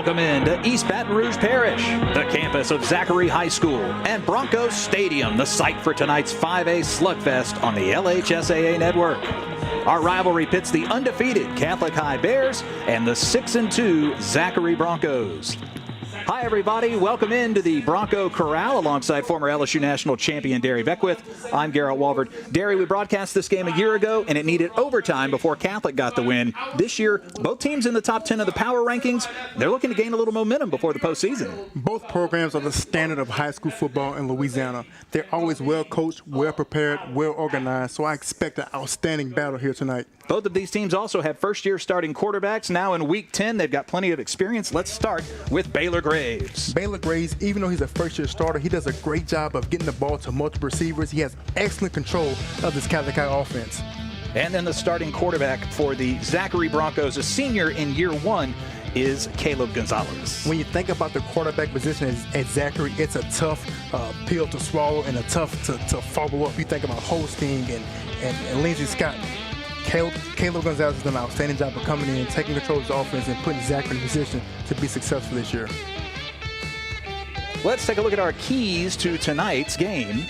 Welcome in to East Baton Rouge Parish, the campus of Zachary High School, and Broncos Stadium, the site for tonight's 5A slugfest on the LHSAA network. Our rivalry pits the undefeated Catholic-B.R and the 6-2 Zachary Broncos. Hi, everybody. Welcome into the Bronco Corral alongside former LSU national champion Derry Beckwith. I'm Garrett Walvard. Derry, we broadcast this game a year ago, and it needed overtime before Catholic got the win. This year, both teams in the top 10 of the power rankings, they're looking to gain a little momentum before the postseason. Both programs are the standard of high school football in Louisiana. They're always well coached, well prepared, well organized, so I expect an outstanding battle here tonight. Both of these teams also have first-year starting quarterbacks. Now in Week 10, they've got plenty of experience. Let's start with Baylor Graves. Baylor Graves, even though he's a first-year starter, he does a great job of getting the ball to multiple receivers. He has excellent control of this Catholic-B.R offense. And then the starting quarterback for the Zachary Broncos, a senior in year one, is Caleb Gonzalez. When you think about the quarterback position at Zachary, it's a tough pill to swallow and a tough to follow up. You think about Holstein and Lindsey Scott. Caleb Gonzalez has done an outstanding job of coming in, taking control of his offense, and putting Zachary in position to be successful this year. Let's take a look at our keys to tonight's game.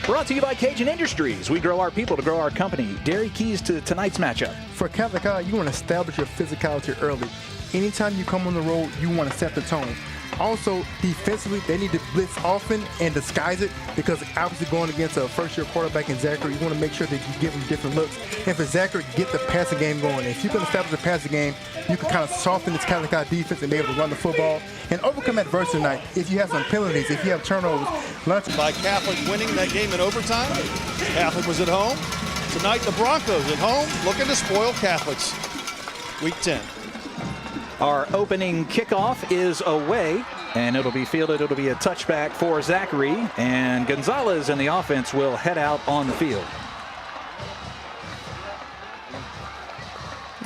Brought to you by Cajun Industries. We grow our people to grow our company. Derry, keys to tonight's matchup. For Catholic-B.R, you want to establish your physicality early. Anytime you come on the road, you want to set the tone. Also, defensively, they need to blitz often and disguise it, because obviously going against a first-year quarterback in Zachary, you want to make sure that you give him different looks. And for Zachary, get the passing game going. If you can establish the passing game, you can kind of soften this Catholic-B.R defense and be able to run the football and overcome adversity tonight. If you have some penalties, if you have turnovers, by Catholic winning that game in overtime. Catholic was at home. Tonight, the Broncos at home, looking to spoil Catholics. Week 10. Our opening kickoff is away, and it'll be fielded. It'll be a touchback for Zachary, and Gonzalez and the offense will head out on the field.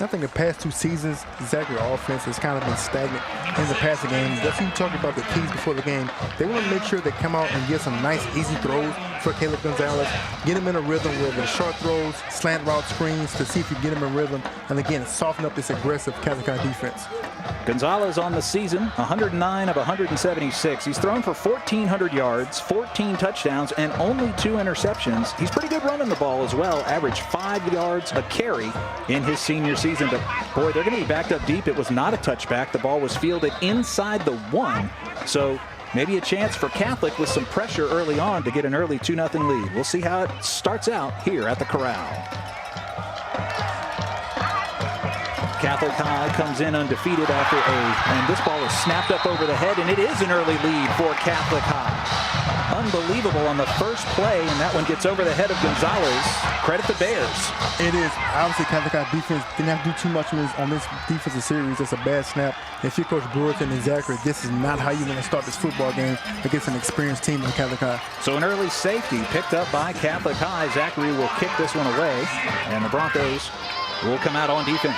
I think the past two seasons, Zachary offense has kind of been stagnant in the passing game. That's when you talk about the keys before the game. They want to make sure they come out and get some nice, easy throws for Caleb Gonzalez. Get him in a rhythm with the short throws, slant route screens to see if you get him in rhythm. And again, soften up this aggressive Catholic-B.R defense. Gonzalez on the season, 109 of 176. He's thrown for 1,400 yards, 14 touchdowns, and only 2 interceptions. He's pretty good running the ball as well. Averaged 5 yards a carry in his senior season. But boy, they're going to be backed up deep. It was not a touchback. The ball was fielded inside the 1. So maybe a chance for Catholic with some pressure early on to get an early 2-0 lead. We'll see how it starts out here at the Corral. Catholic-B.R comes in undefeated after and this ball is snapped up over the head, and it is an early lead for Catholic-B.R. Unbelievable on the first play, and that one gets over the head of Gonzalez. Credit the Bears. It is. Obviously, Catholic-B.R defense didn't have to do too much on this defensive series. It's a bad snap. If you're Coach Brewerton and Zachary, this is not how you want to start this football game against an experienced team in Catholic-B.R. So an early safety picked up by Catholic-B.R. Zachary will kick this one away, and the Broncos will come out on defense.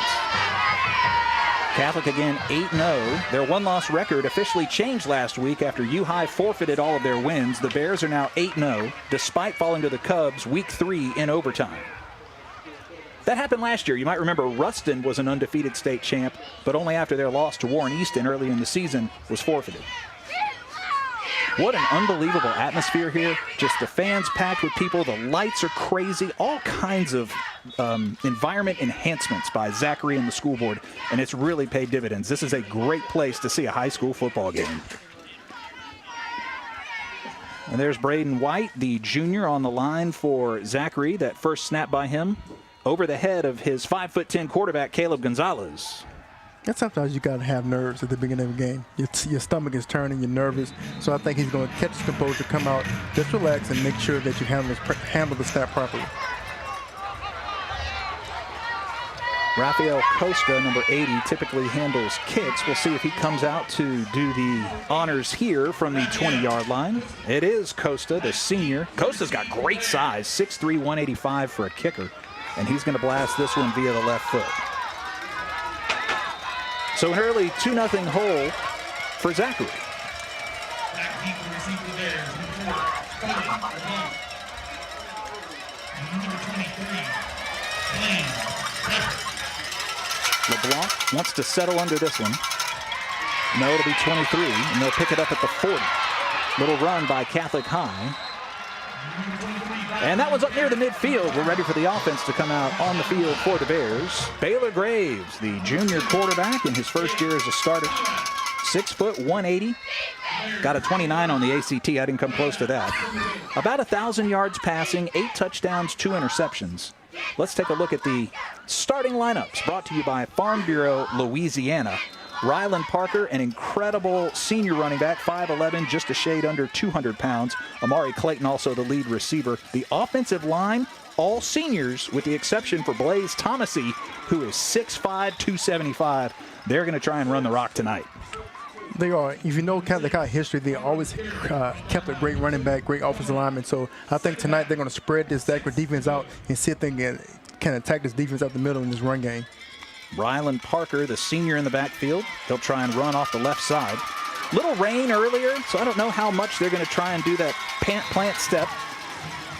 Catholic again 8-0. Their one-loss record officially changed last week after U-High forfeited all of their wins. The Bears are now 8-0, despite falling to the Cubs Week 3 in overtime. That happened last year. You might remember Ruston was an undefeated state champ, but only after their loss to Warren Easton early in the season was forfeited. What an unbelievable atmosphere here. Just the fans packed with people. The lights are crazy. All kinds of environment enhancements by Zachary and the school board, and it's really paid dividends. This is a great place to see a high school football game. And there's Braden White, the junior, on the line for Zachary. That first snap by him over the head of his 5'10" quarterback, Caleb Gonzalez. And sometimes you got to have nerves at the beginning of the game. Your stomach is turning, you're nervous. So I think he's going to catch his composure, come out, just relax, and make sure that you handle the snap properly. Rafael Costa, number 80, typically handles kicks. We'll see if he comes out to do the honors here from the 20-yard line. It is Costa, the senior. Costa's got great size, 6'3", 185 for a kicker, and he's going to blast this one via the left foot. So an early 2-0 hole for Zachary. LeBlanc wants to settle under this one. No, it'll be 23, and they'll pick it up at the 40. Little run by Catholic High. And that one's up near the midfield. We're ready for the offense to come out on the field for the Bears. Baylor Graves, the junior quarterback in his first year as a starter. 6 foot, 180. Got a 29 on the ACT. I didn't come close to that. About 1,000 yards passing, 8 touchdowns, 2 interceptions. Let's take a look at the starting lineups brought to you by Farm Bureau, Louisiana. Ryland Parker, an incredible senior running back, 5'11", just a shade under 200 pounds. Amari Clayton, also the lead receiver. The offensive line, all seniors, with the exception for Blaze Thomasy, who is 6'5", 275. They're going to try and run the rock tonight. They are. If you know Catholic High history, they always kept a great running back, great offensive lineman. So I think tonight they're going to spread this Zachary defense out and see if they can attack this defense out the middle in this run game. Ryland Parker, the senior in the backfield. He'll try and run off the left side. Little rain earlier, so I don't know how much they're going to try and do that plant step.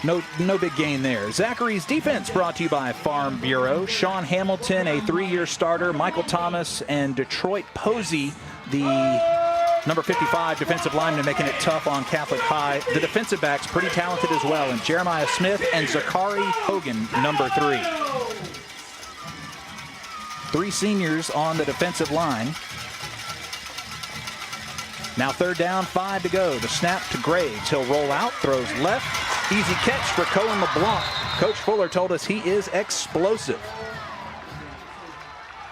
No big gain there. Zachary's defense brought to you by Farm Bureau. Sean Hamilton, a 3-year starter. Michael Thomas and Detroit Posey, the number 55 defensive lineman, making it tough on Catholic High. The defensive backs pretty talented as well, and Jeremiah Smith and Zachary Hogan, number 3. 3 seniors on the defensive line. Now 3rd down, 5 to go. The snap to Graves. He'll roll out, throws left. Easy catch for Cohen LeBlanc. Coach Fuller told us he is explosive.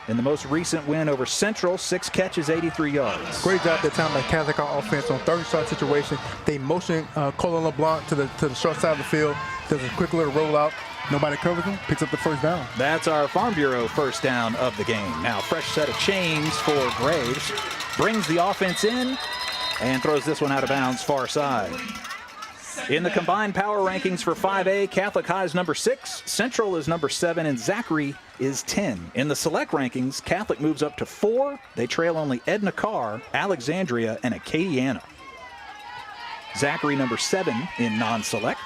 In the most recent win over Central, 6 catches, 83 yards. Great job that time by Catholic High offense on 3rd shot situation. They motion Cohen LeBlanc to the short side of the field. Does a quick little rollout. Nobody covers him, picks up the 1st down. That's our Farm Bureau 1st down of the game. Now, fresh set of chains for Graves. Brings the offense in and throws this one out of bounds far side. In the combined power rankings for 5A, Catholic High is number 6, Central is number 7, and Zachary is 10. In the select rankings, Catholic moves up to 4. They trail only Edna Carr, Alexandria, and Acadiana. Zachary number 7 in non-select.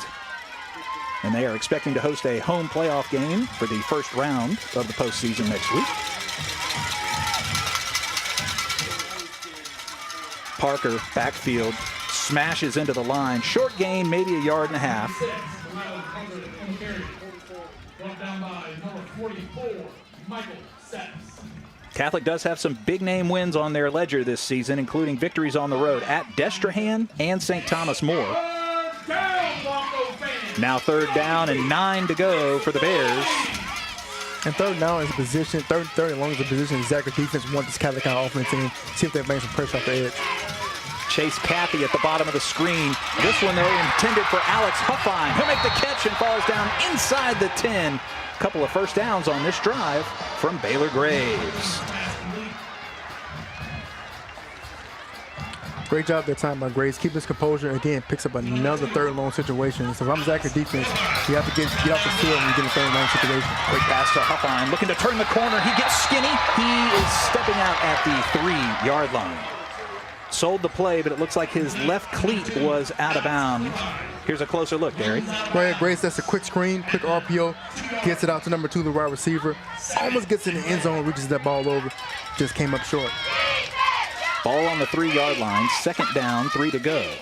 And they are expecting to host a home playoff game for the 1st round of the postseason next week. Parker, backfield, smashes into the line. Short gain, maybe 1.5 yards. Catholic does have some big-name wins on their ledger this season, including victories on the road at Destrehan and St. Thomas More. Now 3rd down and 9 to go for the Bears. And 3rd down is a position, 3rd and long is a position Zachary defense wants this Catholic High offense in. See if they bring some pressure off the edge. Chase Cathy at the bottom of the screen. This one, though, intended for Alex Huffine. He'll make the catch and falls down inside the 10. A couple of 1st downs on this drive from Baylor Graves. Great job that time by Graves. Keep his composure. Again, picks up another 3rd and long situation. So if I'm Zachary defense, you have to get off the field when you get a 3rd and long situation. Quick pass to Huffine, looking to turn the corner. He gets skinny. He is stepping out at the 3-yard line. Sold the play, but it looks like his left cleat was out of bounds. Here's a closer look, Gary. Right, Grace, that's a quick screen, quick RPO, gets it out to number 2, the wide receiver. Almost gets in the end zone, reaches that ball over, just came up short. Ball on the 3-yard line, 2nd down, 3 to go.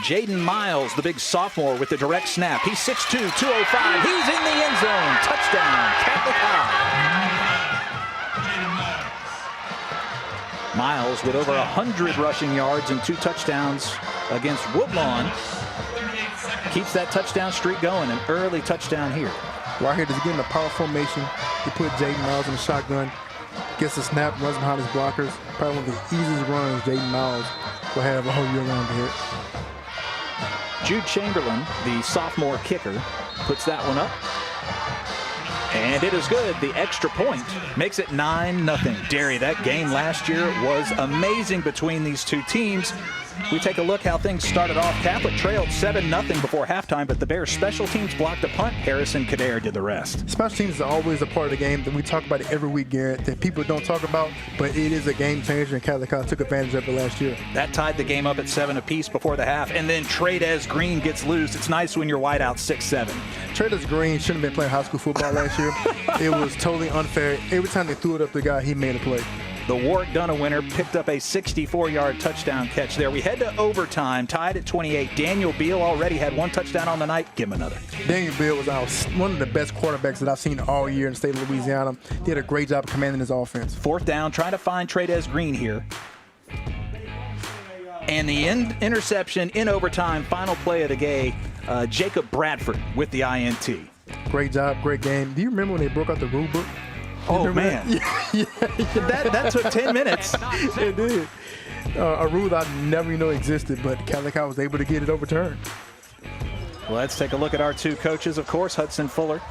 Jaden Miles, the big sophomore, with the direct snap. He's 6'2", 205. He's in the end zone. Touchdown, Catholic High. Miles with over 100 rushing yards and 2 touchdowns against Woodlawn. Keeps that touchdown streak going, an early touchdown here. Right here, just getting a power formation. He put Jaden Miles in the shotgun, gets a snap, runs behind his blockers. Probably one of the easiest runs Jaden Miles will have all year long to hit. Jude Chamberlain, the sophomore kicker, puts that one up. And it is good. The extra point makes it 9-0. Derry, that game last year was amazing between these two teams. We take a look how things started off. Catholic trailed 7-0 before halftime, but the Bears special teams blocked a punt. Harrison Kader did the rest. Special teams is always a part of the game that we talk about it every week, Garrett, that people don't talk about, but it is a game changer, and Catholic High took advantage of it last year. That tied the game up at 7 apiece before the half, and then Trades Green gets loose. It's nice when you're wide out 6-7. Trades Green shouldn't have been playing high school football last year. It was totally unfair. Every time they threw it up the guy, he made a play. The Warwick Dunham winner picked up a 64-yard touchdown catch there. We head to overtime, tied at 28. Daniel Beal already had 1 touchdown on the night. Give him another. Daniel Beal was one of the best quarterbacks that I've seen all year in the state of Louisiana. He had a great job commanding his offense. 4th down, trying to find Trades Green here. And the interception in overtime, final play of the game, Jacob Bradford with the INT. Great job, great game. Do you remember when they broke out the rule book? Oh, man. Yeah. That took 10 minutes. It did. A rule that I never even know existed, but Catholic-I was able to get it overturned. Let's take a look at our 2 coaches, of course, Hudson Fuller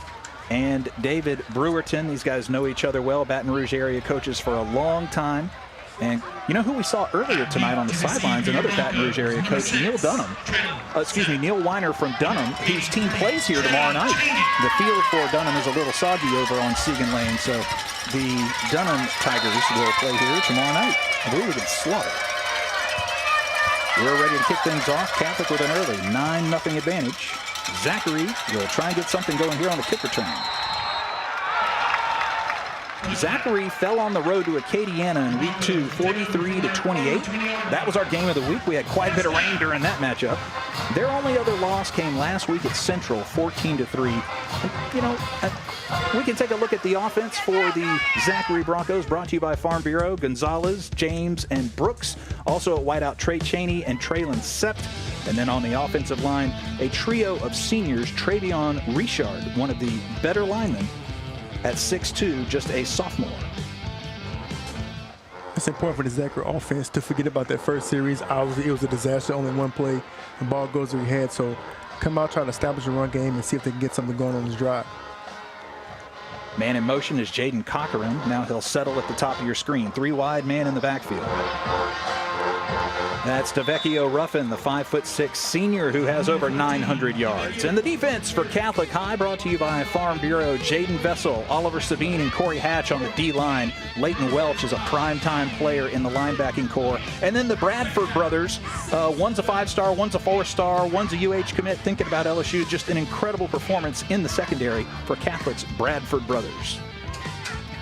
and David Brewerton. These guys know each other well, Baton Rouge area coaches for a long time. And you know who we saw earlier tonight on the sidelines? Another Baton Rouge area coach, Neil Weiner from Dunham, whose team plays here tomorrow night. The field for Dunham is a little soggy over on Segan Lane, so the Dunham Tigers will play here tomorrow night. I believe against Slaughter. We're ready to kick things off. Catholic with an early 9-0 advantage. Zachary will try and get something going here on the kick return. Zachary fell on the road to Acadiana in week 2, 43-28. That was our game of the week. We had quite a bit of rain during that matchup. Their only other loss came last week at Central, 14-3. You know, we can take a look at the offense for the Zachary Broncos, brought to you by Farm Bureau. Gonzalez, James, and Brooks. Also at wideout, Trey Cheney and Traylon Sept. And then on the offensive line, a trio of seniors, Travion Richard, one of the better linemen, at 6'2", just a sophomore. It's important for the Zachary offense to forget about that first series. Obviously, it was a disaster, only 1 play. The ball goes where he had, so come out, try to establish a run game and see if they can get something going on this drive. Man in motion is Jaden Cochran. Now he'll settle at the top of your screen. 3 wide, man in the backfield. That's DeVecchio Ruffin, the 5'6" senior who has over 900 yards. And the defense for Catholic High, brought to you by Farm Bureau. Jaden Vessel, Oliver Sabine, and Corey Hatch on the D-line. Leighton Welch is a primetime player in the linebacking core. And then the Bradford brothers, one's a 5-star, one's a 4-star, one's a UH commit. Thinking about LSU, just an incredible performance in the secondary for Catholic's Bradford brothers.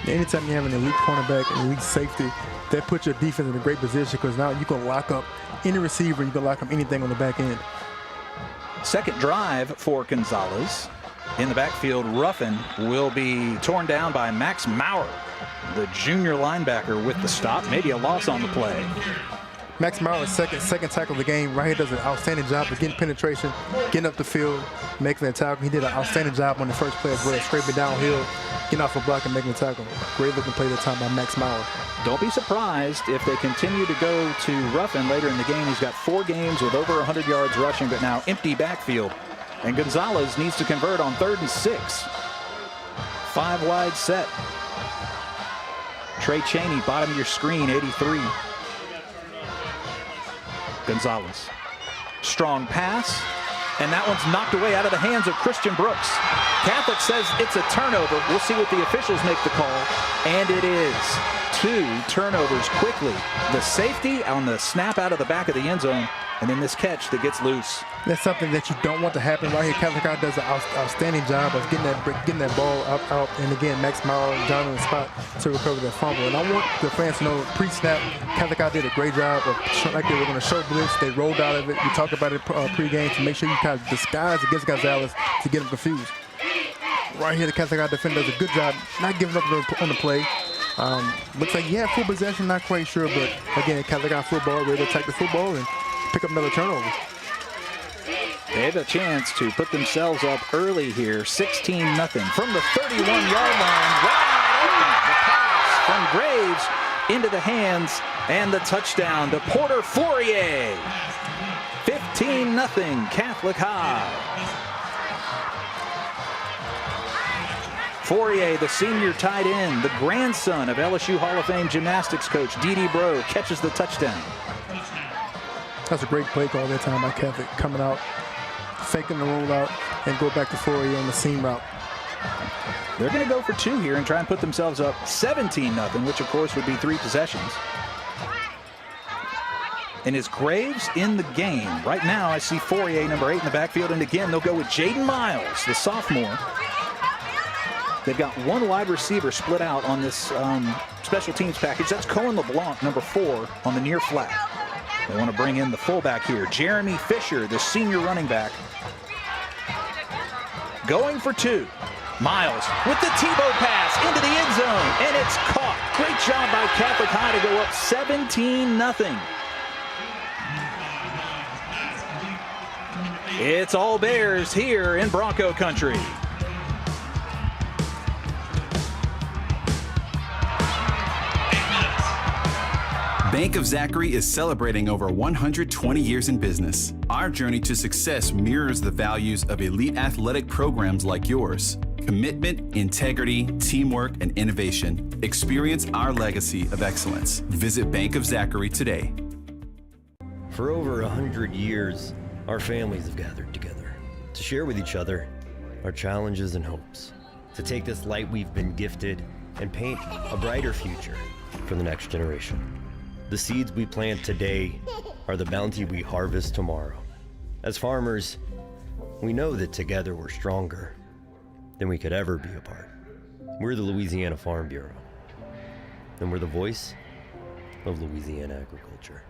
Anytime you have an elite cornerback and elite safety, that puts your defense in a great position, because now you can lock up any receiver, you can lock up anything on the back end. Second drive for Gonzalez. In the backfield, Ruffin will be torn down by Max Maurer, the junior linebacker, with the stop. Maybe a loss on the play. Max Maurer, second tackle of the game, right here, does an outstanding job of getting penetration, getting up the field, making that tackle. He did an outstanding job on the first play as well, scraping downhill, getting off a block and making the tackle. Great looking play that time by Max Maurer. Don't be surprised if they continue to go to Ruffin later in the game. He's got 4 games with over 100 yards rushing, but now empty backfield. And Gonzalez needs to convert on 3rd and 6. 5 wide set. Trey Cheney, bottom of your screen, 83. Gonzalez. Strong pass. And that one's knocked away out of the hands of Christian Brooks. Catholic says it's a turnover. We'll see what the officials make the call. And it is 2 turnovers quickly. The safety on the snap out of the back of the end zone, and then this catch that gets loose. That's something that you don't want to happen right here. Catholic does an outstanding job of getting that ball out. And again, Max Maurer down in the spot to recover that fumble. And I want the fans to know, pre-snap, Catholic did a great job of, like they were going to show blitz. They rolled out of it. We talked about it pre-game to make sure you kind of disguise against Gonzalez to get them confused. Right here, the Catholic defender does a good job not giving up on the play. Looks like, yeah, full possession, not quite sure, but again, Catholic football, ready to attack the football and pick up another turnover. They have a chance to put themselves up early here, 16-0 from the 31-yard line. Wide open. The pass from Graves into the hands, and the touchdown to Porter Fourier. 15-0 Catholic High. Fourier, the senior tight end, the grandson of LSU Hall of Fame gymnastics coach D.D. Bro, catches the touchdown. That's a great play call that time by Catholic, coming out, faking the rollout, and go back to Fourier on the seam route. They're going to go for 2 here and try and put themselves up 17-0, which of course would be 3 possessions. And is Graves in the game? Right now I see Fourier, number 8, in the backfield, and again they'll go with Jaden Miles, the sophomore. They've got one wide receiver split out on this special teams package. That's Cohen LeBlanc, number 4, on the near flat. They want to bring in the fullback here, Jeremy Fisher, the senior running back. Going for 2. Miles with the Tebow pass into the end zone, and it's caught. Great job by Catholic High to go up 17-0. It's all Bears here in Bronco country. Bank of Zachary is celebrating over 120 years in business. Our journey to success mirrors the values of elite athletic programs like yours. Commitment, integrity, teamwork, and innovation. Experience our legacy of excellence. Visit Bank of Zachary today. For over 100 years, our families have gathered together to share with each other our challenges and hopes, to take this light we've been gifted and paint a brighter future for the next generation. The seeds we plant today are the bounty we harvest tomorrow. As farmers, we know that together we're stronger than we could ever be apart. We're the Louisiana Farm Bureau, and we're the voice of Louisiana agriculture.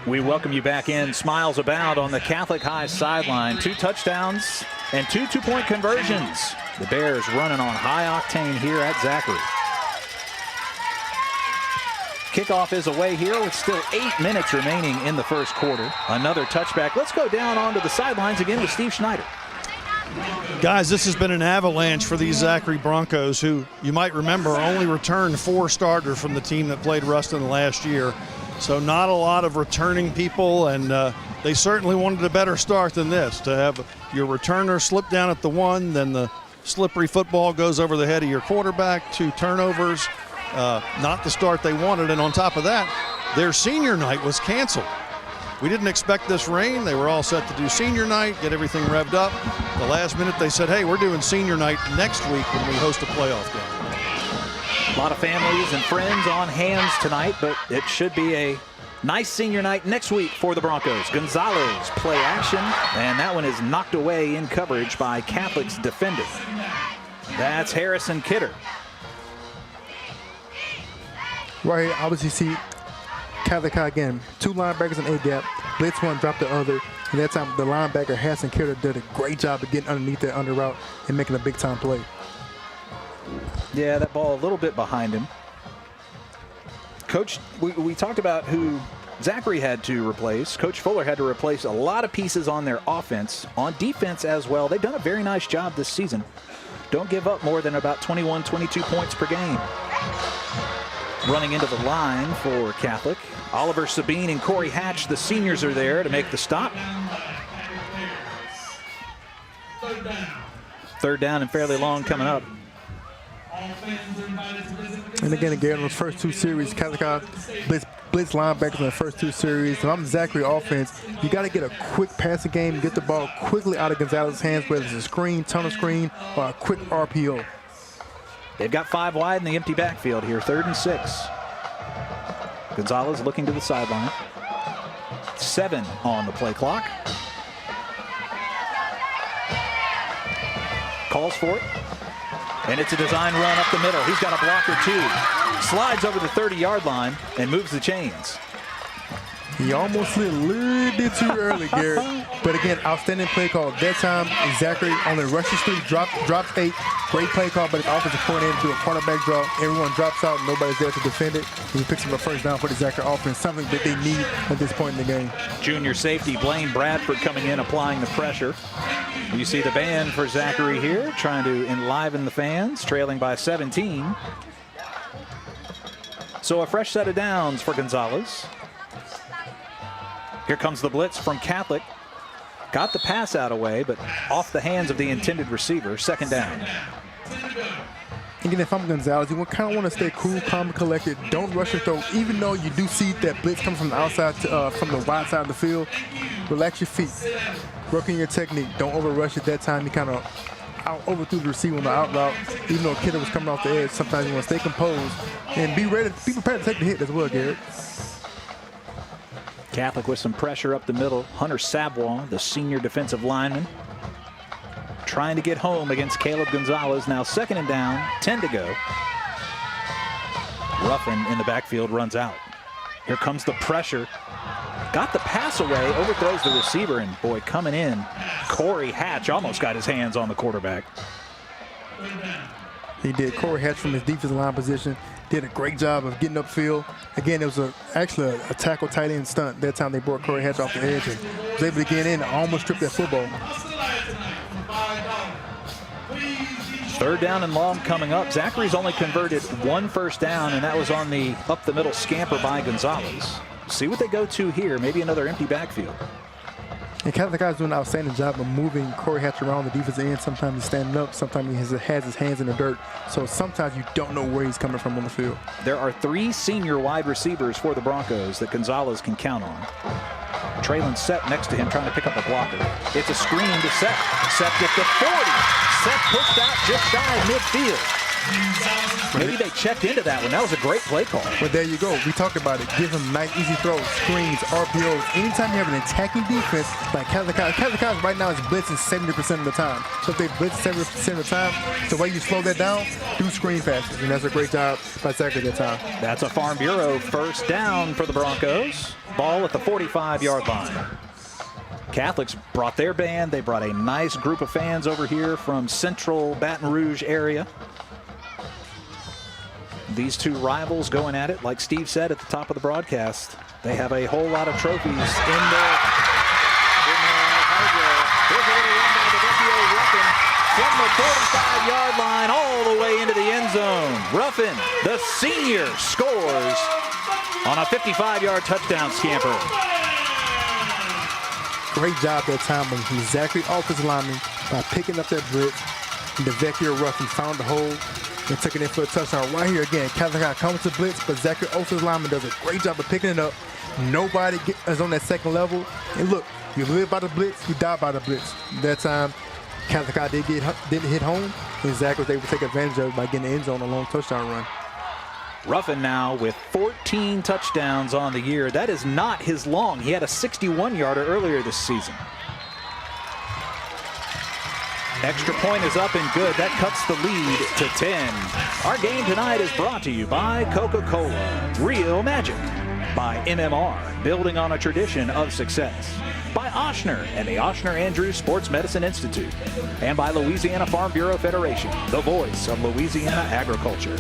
We welcome you back in. Smiles abound on the Catholic High sideline. 2 touchdowns and 2 two-point conversions. The Bears running on high octane here at Zachary. Kickoff is away here with still 8 minutes remaining in the first quarter. Another touchback. Let's go down onto the sidelines again with Steve Schneider. Guys, this has been an avalanche for these Zachary Broncos, who you might remember only returned 4 starters from the team that played Ruston last year. So not a lot of returning people, and they certainly wanted a better start than this. To have your returner slip down at the 1, then the slippery football goes over the head of your quarterback, 2 turnovers. Not the start they wanted, and on top of that, their senior night was canceled. We didn't expect this rain. They were all set to do senior night, get everything revved up. The last minute they said, hey, we're doing senior night next week when we host a playoff game. A lot of families and friends on hands tonight, but it should be a nice senior night next week for the Broncos. Gonzalez play action, and that one is knocked away in coverage by Catholic's defender. That's Harrison Kidder. Right here, obviously see Catholic High again. 2 linebackers in A gap. Blitz 1, drop the other. And that time the linebacker, Harrison Kidder, did a great job of getting underneath that under route and making a big time play. Yeah, that ball a little bit behind him. Coach, we talked about who Zachary had to replace. Coach Fuller had to replace a lot of pieces on their offense. On defense as well, they've done a very nice job this season. Don't give up more than about 21, 22 points per game. Running into the line for Catholic. Oliver Sabine and Corey Hatch, the seniors, are there to make the stop. Third down and fairly long coming up. And again, in the first 2 series, Catholic High blitz linebackers in the first 2 series. If I'm Zachary offense, you got to get a quick passing game, get the ball quickly out of Gonzalez's hands, whether it's a screen, tunnel screen, or a quick RPO. They've got 5 wide in the empty backfield here, 3rd and 6. Gonzalez looking to the sideline. 7 on the play clock. Calls for it. And it's a design run up the middle. He's got a blocker too. Slides over the 30-yard line and moves the chains. He almost slid a little bit too early, Garrett. But again, outstanding play call. That time, Zachary on the rushing street drops 8. Great play call, but his offensive coordinator do a quarterback draw. Everyone drops out. Nobody's there to defend it. He picks up a first down for the Zachary offense, something that they need at this point in the game. Junior safety Blaine Bradford coming in, applying the pressure. You see the band for Zachary here, trying to enliven the fans, trailing by 17. So a fresh set of downs for Gonzalez. Here comes the blitz from Catholic. Got the pass out away, but off the hands of the intended receiver. 2nd down. Again, if I'm Gonzalez, you kind of want to stay cool, calm, and collected. Don't rush your throw. Even though you do see that blitz coming from the outside, from the wide side of the field, relax your feet. Work on your technique. Don't over-rush it. That time you kind of overthrew the receiver on the out route. Even though Kidder was coming off the edge, sometimes you want to stay composed and be prepared to take the hit as well, Garrett. Catholic with some pressure up the middle. Hunter Savoie, the senior defensive lineman, trying to get home against Caleb Gonzalez. Now 2nd and down, 10 to go. Ruffin in the backfield runs out. Here comes the pressure. Got the pass away, overthrows the receiver, and boy, coming in, Corey Hatch almost got his hands on the quarterback. He did. Corey Hatch from his defensive line position did a great job of getting upfield. Again, it was actually a tackle tight end stunt. That time they brought Corey Hatch off the edge and was able to get in and almost strip that football. 3rd down and long coming up. Zachary's only converted 1 first down, and that was on the up-the-middle scamper by Gonzalez. See what they go to here. Maybe another empty backfield. And Catholic-I's doing an outstanding job of moving Corey Hatch around the defensive end. Sometimes he's standing up. Sometimes he has his hands in the dirt. So sometimes you don't know where he's coming from on the field. There are 3 senior wide receivers for the Broncos that Gonzalez can count on. Traylon Seth next to him trying to pick up a blocker. It's a screen to Seth. Seth gets the 40. Seth pushed out just shy of midfield. Maybe they checked into that one. That was a great play call. But there you go. We talked about it. Give him nice, easy throws, screens, RPOs. Anytime you have an attacking defense like Catholic right now is blitzing 70% of the time. So if they blitz 70% of the time, the way you slow that down, do screen passes. And that's a great job by Zachary that time. That's a Farm Bureau first down for the Broncos. Ball at the 45-yard line. Catholics brought their band. They brought a nice group of fans over here from central Baton Rouge area. These two rivals going at it, like Steve said at the top of the broadcast. They have a whole lot of trophies in their hardware. Here's a little run by the WO Ruffin from the 45-yard line all the way into the end zone. Ruffin, the senior, scores on a 55-yard touchdown scamper. Great job that time when Zachary offensive lineman by picking up that blitz. The Vecchio Ruffin found the hole and took it in for a touchdown. Right here again, Catholic comes to blitz, but Zachary offensive lineman does a great job of picking it up. Nobody is on that second level. And look, you live by the blitz, you die by the blitz. That time, Catholic didn't hit home, and Zach was able to take advantage of it by getting the end zone on a long touchdown run. Ruffin now with 14 touchdowns on the year. That is not his long. He had a 61-yarder earlier this season. Extra point is up and good. That cuts the lead to 10. Our game tonight is brought to you by Coca-Cola, Real Magic, by MMR, building on a tradition of success, by Ochsner and the Ochsner Andrews Sports Medicine Institute, and by Louisiana Farm Bureau Federation, the voice of Louisiana agriculture.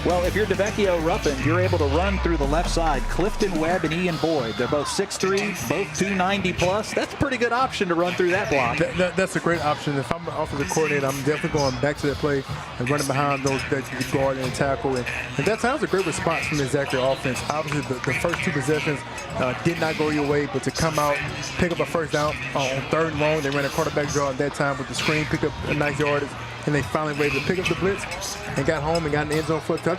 Well, if you're DeVecchio Ruffin, you're able to run through the left side. Clifton Webb and Ian Boyd, they're both 6'3", both 290 plus. That's a pretty good option to run through that block. That's a great option. If I'm an offensive coordinator, I'm definitely going back to that play and running behind those that guard and tackle. And that sounds a great response from the Zachary offense. Obviously, the first 2 possessions did not go your way, but to come out, pick up a first down on 3rd and long, they ran a quarterback draw at that time with the screen, pick up a nice yardage, and they finally were able to pick up the blitz and got home and got in the end zone for a touchdown.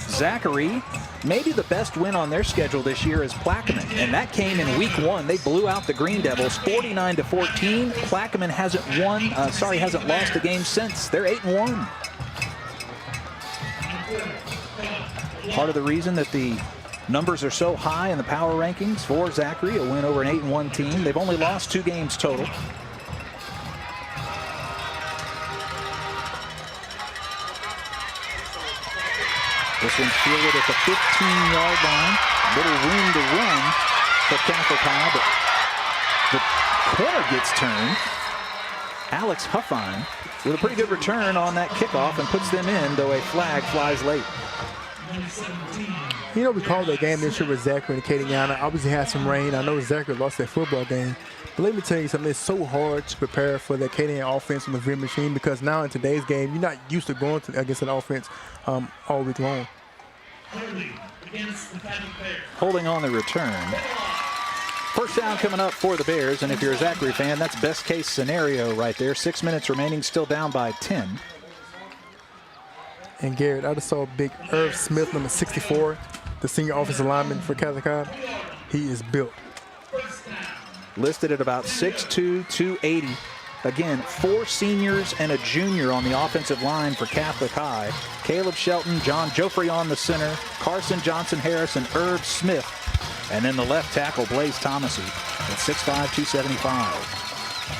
Zachary, maybe the best win on their schedule this year is Plaquemine, and that came in week 1. They blew out the Green Devils 49-14. Plaquemine hasn't lost a game since. They're 8-1. Part of the reason that the numbers are so high in the power rankings for Zachary, a win over an 8-1 team. They've only lost 2 games total. This one's fielded at the 15-yard line. Little room to run for Catholic High, but the corner gets turned. Alex Huffine with a pretty good return on that kickoff and puts them in, though a flag flies late. You know, we called that game this year with Zachary and Acadiana. Obviously had some rain. I know Zachary lost that football game. But let me tell you something. It's so hard to prepare for the Acadian offense on the Veer machine because now in today's game, you're not used to going against an offense all week long. Holding on the return. First down coming up for the Bears. And if you're a Zachary fan, that's best case scenario right there. 6 minutes remaining, still down by 10. And Garrett, I just saw big Irv Smith, number 64, the senior offensive lineman for Catholic High. He is built. Listed at about 6'2", 280. Again, 4 seniors and a junior on the offensive line for Catholic High. Caleb Shelton, John Joffrey on the center, Carson Johnson Harris, and Irv Smith And then the left tackle, Blaze Thomasy, at 6'5", 275.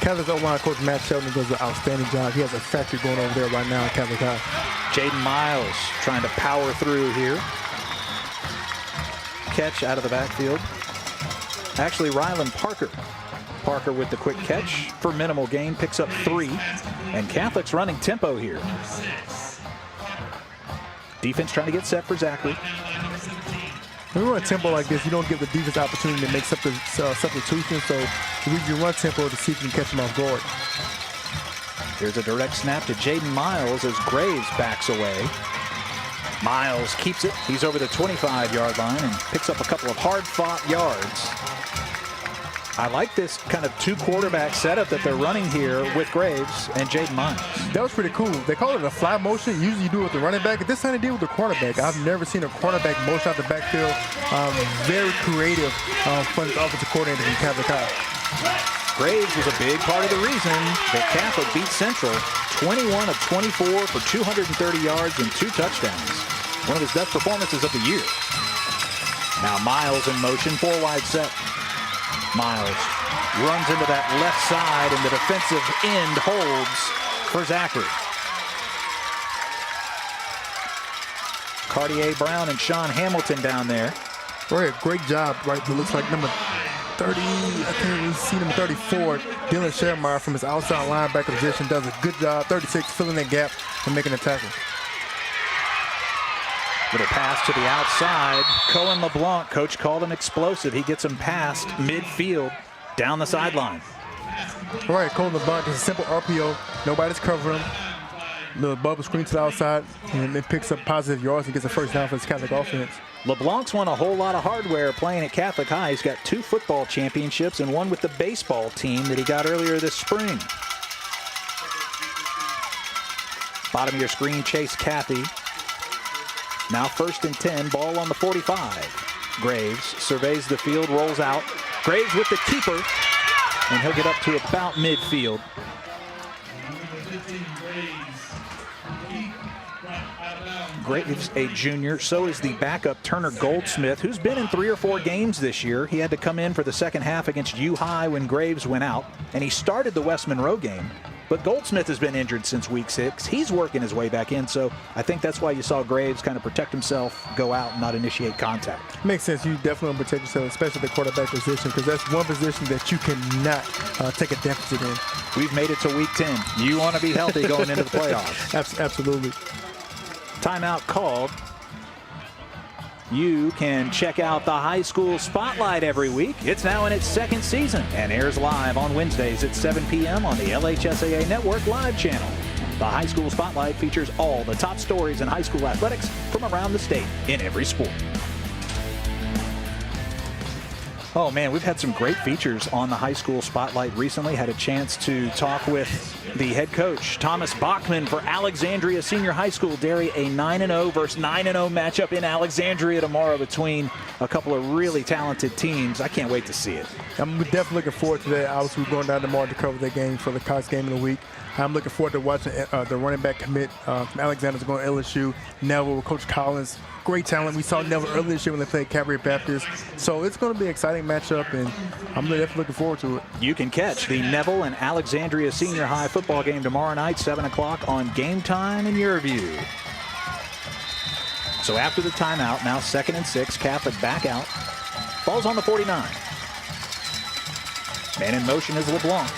Catholic's O-line coach Matt Sheldon does an outstanding job. He has a factory going over there right now at Catholic High. Jaden Miles trying to power through here. Catch out of the backfield. Actually, Rylan Parker. Parker with the quick catch for minimal gain, picks up 3. And Catholic's running tempo here. Defense trying to get set for Zachary. When we run tempo like this, you don't give the defense opportunity to make substitutions, so you run tempo to see if you can catch them off guard. Here's a direct snap to Jaden Miles as Graves backs away. Miles keeps it. He's over the 25-yard line and picks up a couple of hard-fought yards. I like this kind of 2-quarterback setup that they're running here with Graves and Jaden Miles. That was pretty cool. They call it a fly motion. Usually you do it with the running back. This time they did with the cornerback. I've never seen a cornerback motion out the backfield. Very creative from the offensive coordinator in Catholic High. Graves was a big part of the reason that Catholic beat Central 21 of 24 for 230 yards and 2 touchdowns. One of his best performances of the year. Now Miles in motion, 4-wide set. Miles runs into that left side, and the defensive end holds for Zachary. Cartier Brown and Sean Hamilton down there. Right, great job. Right, it looks like number 30, I can't really see number 34. Dylan Shermeyer from his outside linebacker position does a good job. 36 filling that gap and making a tackle. Little pass to the outside. Cohen LeBlanc, coach called him explosive. He gets him past midfield down the sideline. All right, Cohen LeBlanc does a simple RPO. Nobody's covering him. Little bubble screen to the outside, and it picks up positive yards and gets a first down for his Catholic offense. LeBlanc's won a whole lot of hardware playing at Catholic High. He's got 2 football championships and 1 with the baseball team that he got earlier this spring. Bottom of your screen, Chase Cathy. Now 1st and 10, ball on the 45. Graves surveys the field, rolls out. Graves with the keeper, and he'll get up to about midfield. Graves, a junior. So is the backup Turner Goldsmith, who's been in 3 or 4 games this year. He had to come in for the second half against U-High when Graves went out, and he started the West Monroe game. But Goldsmith has been injured since week 6. He's working his way back in, so I think that's why you saw Graves kind of protect himself, go out, and not initiate contact. Makes sense. You definitely want to protect yourself, especially the quarterback position, because that's one position that you cannot take a deficit in. We've made it to week 10. You want to be healthy going into the playoffs. Absolutely. Timeout called. You can check out the High School Spotlight every week. It's now in its 2nd season and airs live on Wednesdays at 7 p.m. on the LHSAA Network Live channel. The High School Spotlight features all the top stories in high school athletics from around the state in every sport. Oh man, we've had some great features on the High School Spotlight recently. Had a chance to talk with the head coach, Thomas Bachman, for Alexandria Senior High School. Dairy, a 9-0 versus 9-0 matchup in Alexandria tomorrow between a couple of really talented teams. I can't wait to see it. I'm definitely looking forward to that. Obviously, we're going down tomorrow to cover that game for the Cox game of the week. I'm looking forward to watching the running back commit from Alexander's going to LSU. Neville with Coach Collins. Great talent. We saw Neville earlier this year when they played Calvary Baptist. So it's going to be an exciting matchup, and I'm definitely looking forward to it. You can catch the Neville and Alexandria Senior High football game tomorrow night, 7 o'clock on Game Time in your view. So after the timeout, now 2nd and 6, Catholic back out. Ball's on the 49. Man in motion is LeBlanc.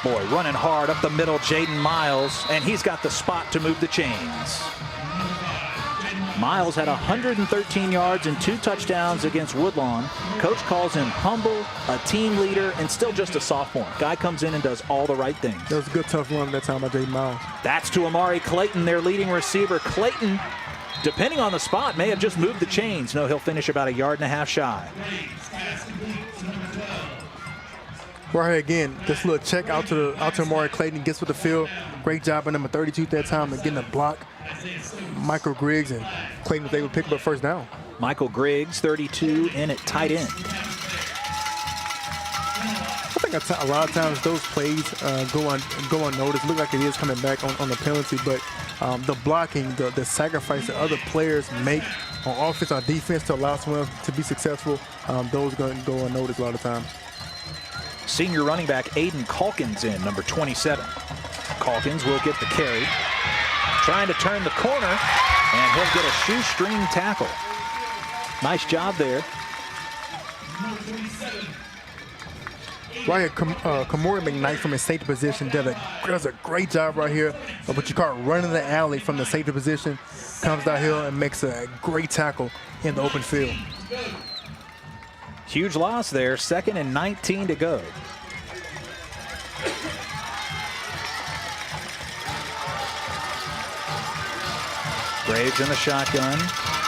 Boy, running hard up the middle, Jaden Miles, and he's got the spot to move the chains. Miles had 113 yards and 2 touchdowns against Woodlawn. Coach calls him humble, a team leader, and still just a sophomore. Guy comes in and does all the right things. That was a good, tough run that time by Jaden Miles. That's to Amari Clayton, their leading receiver. Clayton, depending on the spot, may have just moved the chains. No, he'll finish about 1.5 yards shy. Right here again, this little check out to Amari Clayton, gets with the field. Great job by number 32 at that time and getting a block. Michael Griggs and Clayton was able to pick up a first down. Michael Griggs, 32, in at tight end. I think a lot of times those plays go unnoticed. Look like it is coming back on the penalty, but the blocking, the sacrifice that other players make on offense, on defense, to allow someone else to be successful, those are going to go unnoticed a lot of times. Senior running back Aiden Calkins in, number 27. Calkins will get the carry. Trying to turn the corner, and he'll get a shoestring tackle. Nice job there. Right here, Kamori McKnight from his safety position does a great job right here of what you call running the alley from the safety position. Comes downhill and makes a great tackle in the open field. Huge loss there, 2nd and 19 to go. Graves in the shotgun.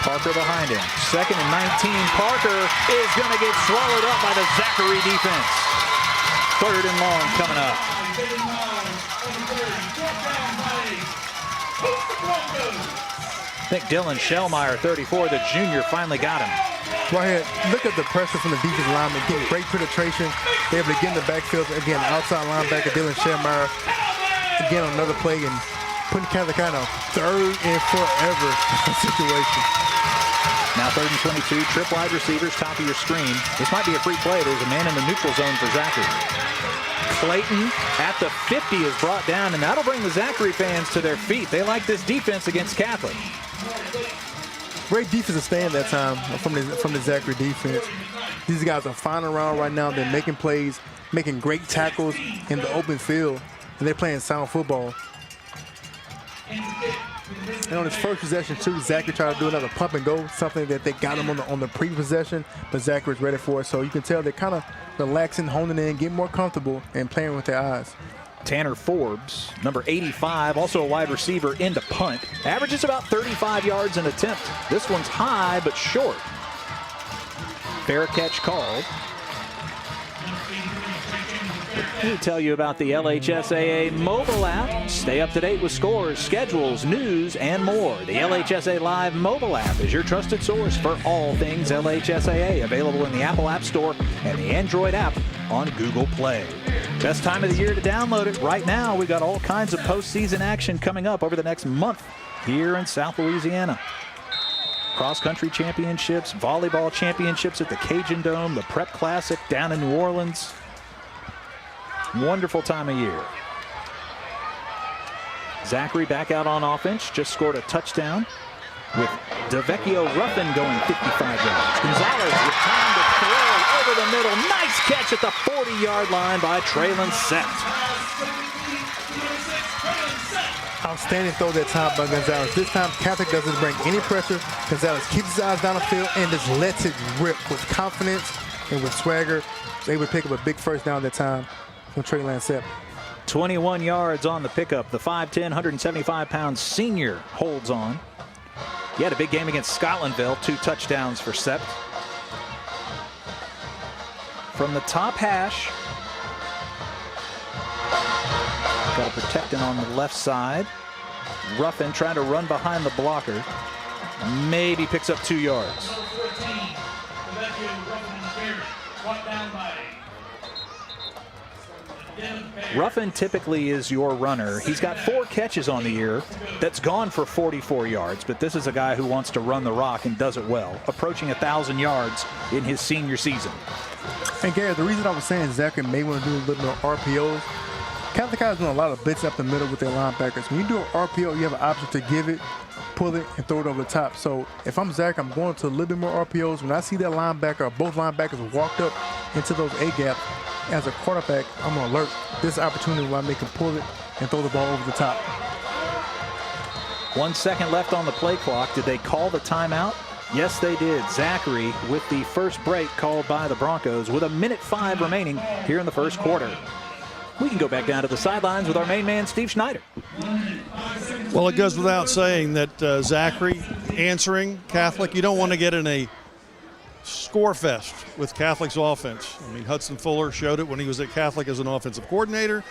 Parker behind him. 2nd and 19. Parker is going to get swallowed up by the Zachary defense. 3rd and long coming up. I think Dylan Shellmeyer, 34, the junior, finally got him. Right here, look at the pressure from the defensive lineman, getting great penetration. They're able to get in the backfield. Again, outside linebacker Dylan Shellmeyer. Again, on another play and putting kind of 3rd and forever situation. Now 3rd and 22, trip wide receivers, top of your screen. This might be a free play. There's a man in the neutral zone for Zachary. Clayton at the 50 is brought down, and that'll bring the Zachary fans to their feet. They like this defense against Catholic. Great defensive stand that time from the Zachary defense. These guys are flying around right now. They're making plays, making great tackles in the open field, and they're playing sound football. And on his first possession, too, Zachary tried to do another pump and go, something that they got him on the pre-possession, but Zachary's ready for it. So you can tell they're kind of relaxing, honing in, getting more comfortable, and playing with their eyes. Tanner Forbes, number 85, also a wide receiver, into punt. Averages about 35 yards an attempt. This one's high but short. Fair catch called. Let me tell you about the LHSAA mobile app. Stay up to date with scores, schedules, news, and more. The LHSAA Live mobile app is your trusted source for all things LHSAA. Available in the Apple App Store and the Android app on Google Play. Best time of the year to download it. Right now, we've got all kinds of postseason action coming up over the next month here in South Louisiana. Cross-country championships, volleyball championships at the Cajun Dome, the Prep Classic down in New Orleans. Wonderful time of year. Zachary back out on offense, just scored a touchdown with DeVecchio Ruffin going 55 yards. Gonzalez with time to throw over the middle. Nice catch at the 40-yard line by Traylon Sett. Outstanding throw that time by Gonzalez. This time, Catholic doesn't bring any pressure. Gonzalez keeps his eyes down the field and just lets it rip with confidence and with swagger. They would pick up a big first down that time from Traylon Sett. 21 yards on the pickup. The 5'10", 175-pound senior holds on. He had a big game against Scotlandville. 2 touchdowns for Sett. From the top hash. Got to protect it on the left side. Ruffin trying to run behind the blocker. Maybe picks up 2 yards. Ruffin typically is your runner. He's got 4 catches on the year. That's gone for 44 yards, but this is a guy who wants to run the rock and does it well, approaching 1,000 yards in his senior season. And Gary, the reason I was saying Zachary may want to do a little more RPOs, Catholic has doing a lot of blitz up the middle with their linebackers. When you do an RPO, you have an option to give it, pull it, and throw it over the top. So if I'm Zach, I'm going to a little bit more RPOs. When I see that linebacker or both linebackers walked up into those A-gaps, as a quarterback, I'm going to alert this opportunity where I make him pull it and throw the ball over the top. 1 second left on the play clock. Did they call the timeout? Yes, they did. Zachary with the first break called by the Broncos with 1:05 remaining here in the first quarter. We can go back down to the sidelines with our main man, Steve Schneider. Well, it goes without saying that Zachary answering Catholic, you don't want to get in a score fest with Catholic's offense. I mean, Hudson Fuller showed it when he was at Catholic as an offensive coordinator.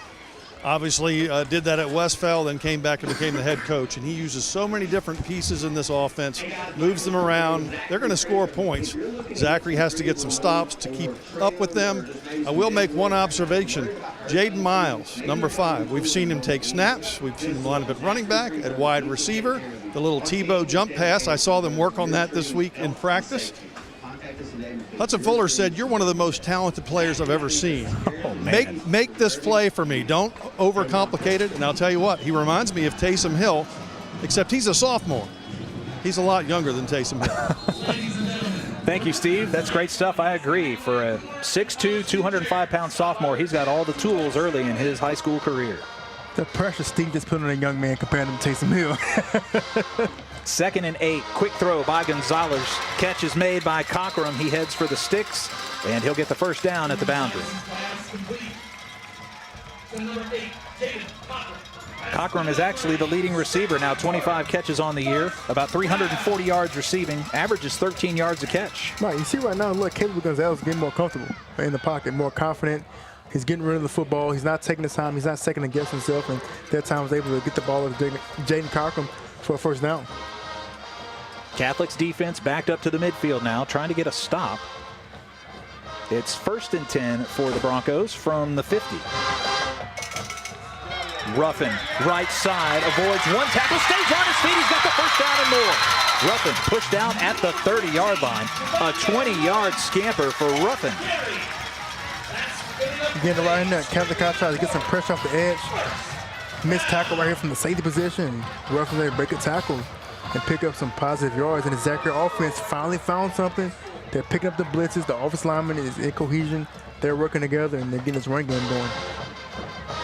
obviously did that at Westphal, then came back and became the head coach. And he uses so many different pieces in this offense, moves them around. They're going to score points. Zachary has to get some stops to keep up with them. I will make one observation. Jaden Miles, number 5. We've seen him take snaps. We've seen him line up at running back, at wide receiver, the little Tebow jump pass. I saw them work on that this week in practice. Hudson Fuller said, "You're one of the most talented players I've ever seen. Oh, man. Make this play for me. Don't overcomplicate it." And I'll tell you what, he reminds me of Taysom Hill, except he's a sophomore. He's a lot younger than Taysom Hill. Thank you, Steve. That's great stuff. I agree. For a 6'2", 205-pound sophomore, he's got all the tools early in his high school career. The pressure Steve just put on a young man compared to Taysom Hill. 2nd and 8. Quick throw by Gonzalez. Catch is made by Cockrum. He heads for the sticks, and he'll get the first down at the boundary. Cockrum is actually the leading receiver now, 25 catches on the year, about 340 yards receiving, averages 13 yards a catch. Right, you see right now, look, Caleb Gonzalez getting more comfortable in the pocket, more confident. He's getting rid of the football. He's not taking his time. He's not second and guessing himself, and that time was able to get the ball to Jaden Cockrum for a first down. Catholic's defense backed up to the midfield now, trying to get a stop. It's 1st and 10 for the Broncos from the 50. Ruffin, right side, avoids one tackle, stays on his feet. He's got the first down and more. Ruffin pushed out at the 30-yard line. A 20-yard scamper for Ruffin. Getting right in there, Catholic tries to get some pressure off the edge. Missed tackle right here from the safety position. Ruffin there break a tackle and pick up some positive yards. And the Zachary offense finally found something. They're picking up the blitzes. The offensive lineman is in cohesion. They're working together, and they're getting this run game going.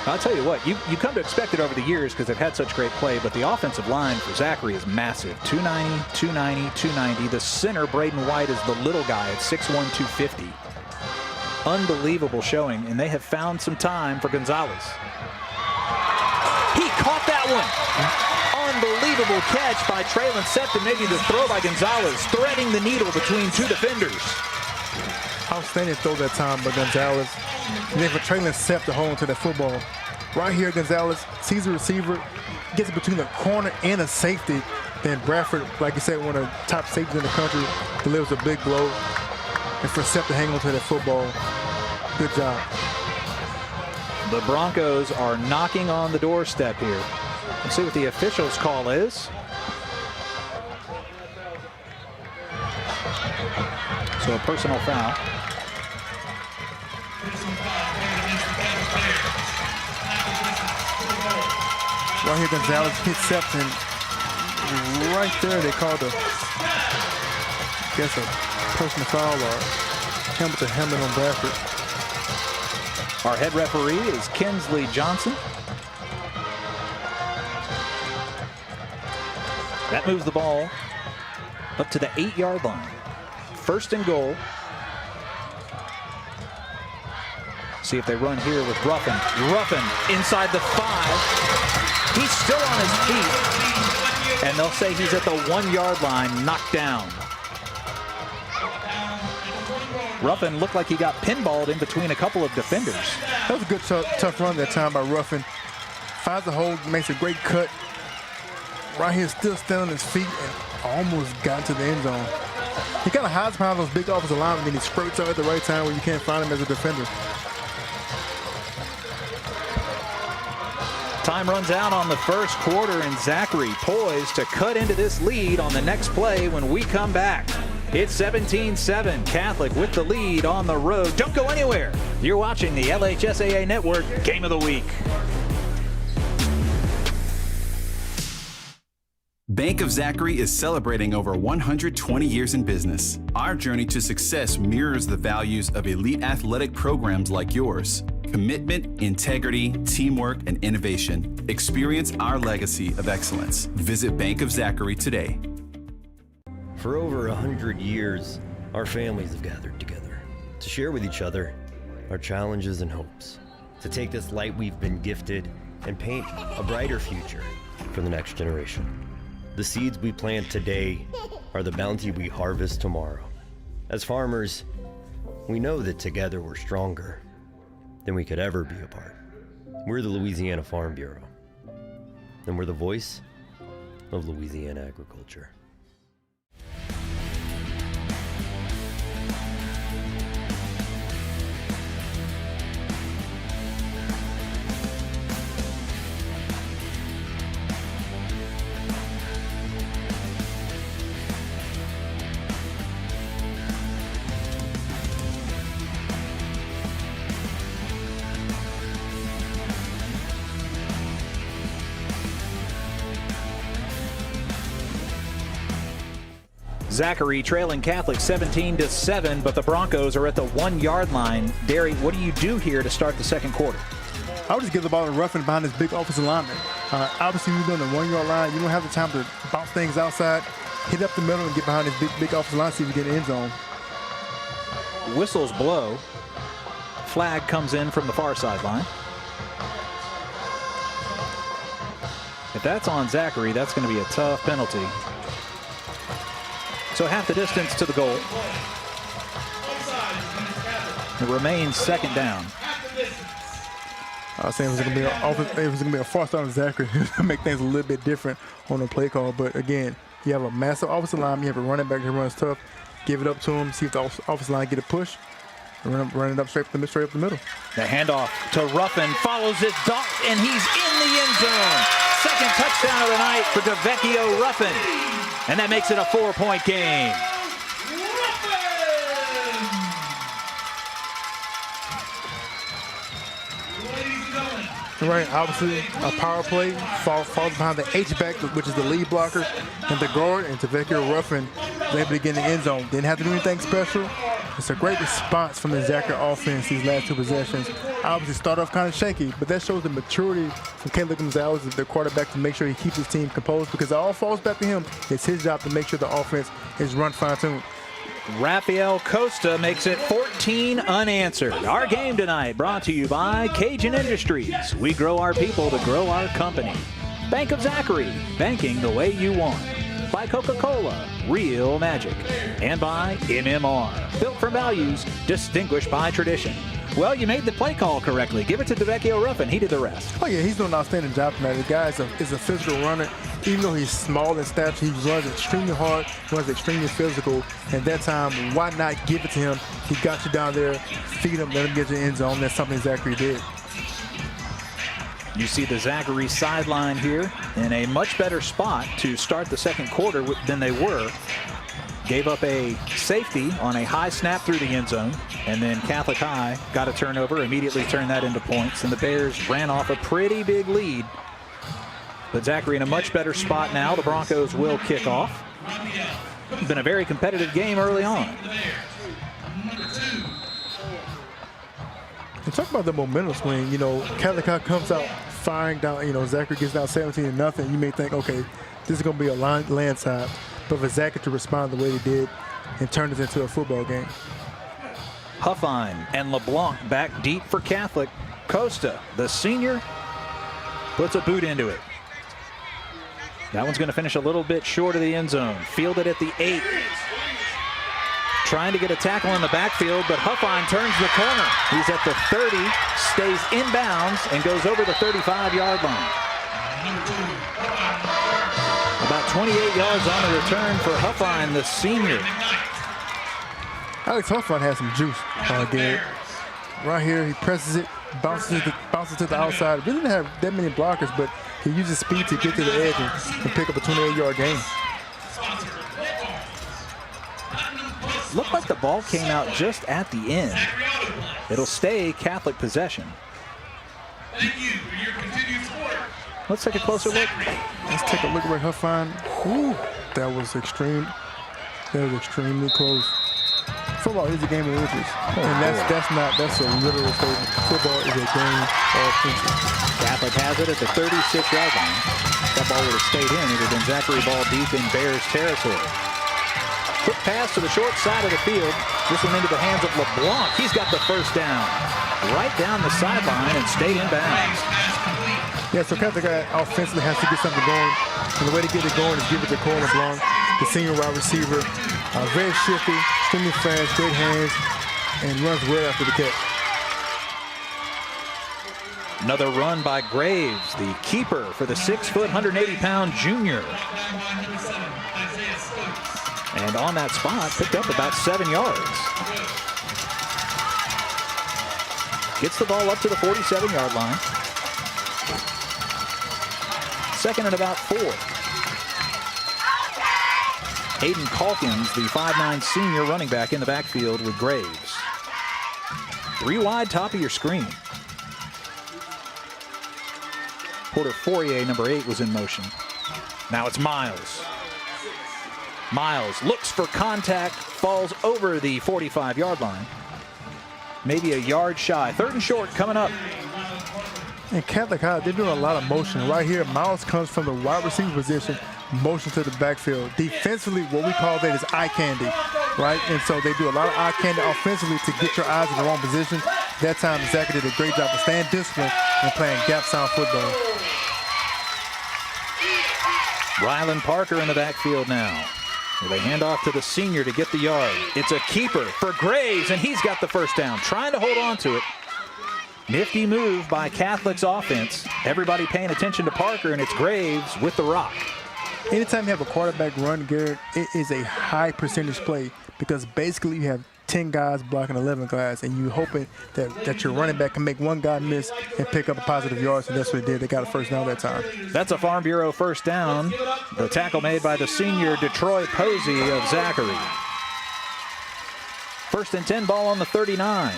I'll tell you what, you come to expect it over the years because they've had such great play, but the offensive line for Zachary is massive. 290, 290, 290. The center, Braden White, is the little guy at 6'1", 250. Unbelievable showing, and they have found some time for Gonzalez. He caught that one. Unbelievable catch by Traylon Septon. Maybe the throw by Gonzalez, threading the needle between 2 defenders. Outstanding throw that time by Gonzalez. And then for Traylon Sepp to hold onto that football. Right here, Gonzalez sees the receiver, gets it between the corner and a safety. Then Bradford, like you said, one of the top safeties in the country, delivers a big blow. And for Sepp to hang onto that football, good job. The Broncos are knocking on the doorstep here. Let's see what the officials' call is. So a personal foul. Right here, Gonzalez hits Septon. Right there, they called a personal foul or helmet to helmet on Bradford. Our head referee is Kinsley Johnson. That moves the ball up to the 8-yard line. 1st and goal. See if they run here with Ruffin. Ruffin inside the 5. He's still on his feet. And they'll say he's at the 1-yard line, knocked down. Ruffin looked like he got pinballed in between a couple of defenders. That was a good, tough run that time by Ruffin. Finds the hole, makes a great cut. Right here, still standing on his feet and almost got into the end zone. He kind of hides behind those big offensive linemen, and he spurts out at the right time when you can't find him as a defender. Time runs out on the first quarter, and Zachary poised to cut into this lead on the next play when we come back. It's 17-7, Catholic with the lead on the road. Don't go anywhere. You're watching the LHSAA Network Game of the Week. Bank of Zachary is celebrating over 120 years in business. Our journey to success mirrors the values of elite athletic programs like yours. Commitment, integrity, teamwork, and innovation. Experience our legacy of excellence. Visit Bank of Zachary today. For over 100 years, our families have gathered together to share with each other our challenges and hopes, to take this light we've been gifted and paint a brighter future for the next generation. The seeds we plant today are the bounty we harvest tomorrow. As farmers, we know that together we're stronger than we could ever be apart. We're the Louisiana Farm Bureau, and we're the voice of Louisiana agriculture. Zachary trailing Catholic 17-7, but the Broncos are at the 1-yard line. Derry, what do you do here to start the second quarter? I would just give the ball to Ruffin behind this big offensive lineman. Obviously, when you're doing the 1-yard line, you don't have the time to bounce things outside, hit up the middle, and get behind this big offensive line, see if you get in the end zone. Whistles blow. Flag comes in from the far sideline. If that's on Zachary, that's going to be a tough penalty. So half the distance to the goal. It remains second down. I was saying it was going to be a false start on Zachary to make things a little bit different on the play call. But again, you have a massive offensive line. You have a running back who runs tough. Give it up to him. See if the offensive line get a push. Run it up straight up the middle. The handoff to Ruffin follows his dart, and he's in the end zone. Second touchdown of the night for DeVecchio Ruffin. And that makes it a 4-point game. Right, obviously a power play falls behind the H-back, which is the lead blocker, and the guard, and DeVecchio Ruffin was able to get in the end zone. Didn't have to do anything special. It's a great response from the Zachary offense these last two possessions. Obviously start off kind of shaky, but that shows the maturity from Caleb Gonzalez, the quarterback, to make sure he keeps his team composed, because it all falls back to him. It's his job to make sure the offense is run fine-tuned. Rafael Costa makes it 14 unanswered. Our game tonight brought to you by Cajun Industries. We grow our people to grow our company. Bank of Zachary, banking the way you want. By Coca-Cola, real magic. And by MMR, built for values, distinguished by tradition. Well, you made the play call correctly. Give it to DeVecchio Ruffin. He did the rest. Oh, yeah, he's doing an outstanding job tonight. The guy is a physical runner. Even though he's small in stature, he runs extremely hard, runs extremely physical. And that time, why not give it to him? He got you down there, feed him, let him get you in the end zone. That's something Zachary did. You see the Zachary sideline here in a much better spot to start the second quarter than they were. Gave up a safety on a high snap through the end zone, and then Catholic High got a turnover, immediately turned that into points, and the Bears ran off a pretty big lead. But Zachary in a much better spot now. The Broncos will kick off. It's been a very competitive game early on. And talk about the momentum swing. You know, Catholic High comes out firing down. You know, Zachary gets down 17-0. You may think, okay, this is going to be a landslide. But for Zachary to respond the way he did and turn it into a football game. Ruffin and LeBlanc back deep for Catholic. Costa, the senior, puts a boot into it. That one's going to finish a little bit short of the end zone. Fielded at the 8. Trying to get a tackle in the backfield, but Ruffin turns the corner. He's at the 30, stays inbounds, and goes over the 35-yard line. About 28 yards on the return for Ruffin, the senior. Alex Ruffin has some juice, Garrett. Right here, he presses it, bounces to the outside. Really didn't have that many blockers, but he uses speed to get to the edge and pick up a 28-yard gain. Looked like the ball came out just at the end. It'll stay Catholic possession. Thank you for your continued support. Let's take a closer look. Let's take a look at Ruffin. Ooh, that was extreme. That was extremely close. Football is a game of inches, and that's a literal statement. Football is a game of inches. Catholic has it at the 36-yard line. That ball would have stayed in. It would have been Zachary ball deep in Bears territory. Quick pass to the short side of the field. This one into the hands of LeBlanc. He's got the first down. Right down the sideline and stayed in bounds. Yeah, so Catholic offensively has to get something going. And the way to get it going is give it to Cole LeBlanc, the senior wide receiver. Very shifty, extremely fast, great hands, and runs well after the catch. Another run by Graves, the keeper for the 6-foot, 180-pound junior. And on that spot, picked up about 7 yards. Gets the ball up to the 47-yard line. Second and about 4. Hayden Calkins, the 5'9" senior running back in the backfield with Graves. 3 wide, top of your screen. Porter Fourier, number 8, was in motion. Now it's Miles. Miles looks for contact, falls over the 45-yard line. Maybe a yard shy. 3rd and short coming up. And Catholic High, they're doing a lot of motion. Right here, Miles comes from the wide receiver position, motion to the backfield. Defensively, what we call that is eye candy, right? And so they do a lot of eye candy offensively to get your eyes in the wrong position. That time, Zachary did a great job of staying disciplined and playing gap sound football. Rylan Parker in the backfield now. They hand off to the senior to get the yard. It's a keeper for Graves, and he's got the first down. Trying to hold on to it. Nifty move by Catholic's offense. Everybody paying attention to Parker, and it's Graves with the rock. Anytime you have a quarterback run, Garrett, it is a high percentage play because basically you have 10 guys blocking 11 guys, and you're hoping that your running back can make one guy miss and pick up a positive yards, and that's what they did. They got a first down that time. That's a Farm Bureau first down. The tackle made by the senior Detroit Posey of Zachary. 1st and 10, ball on the 39.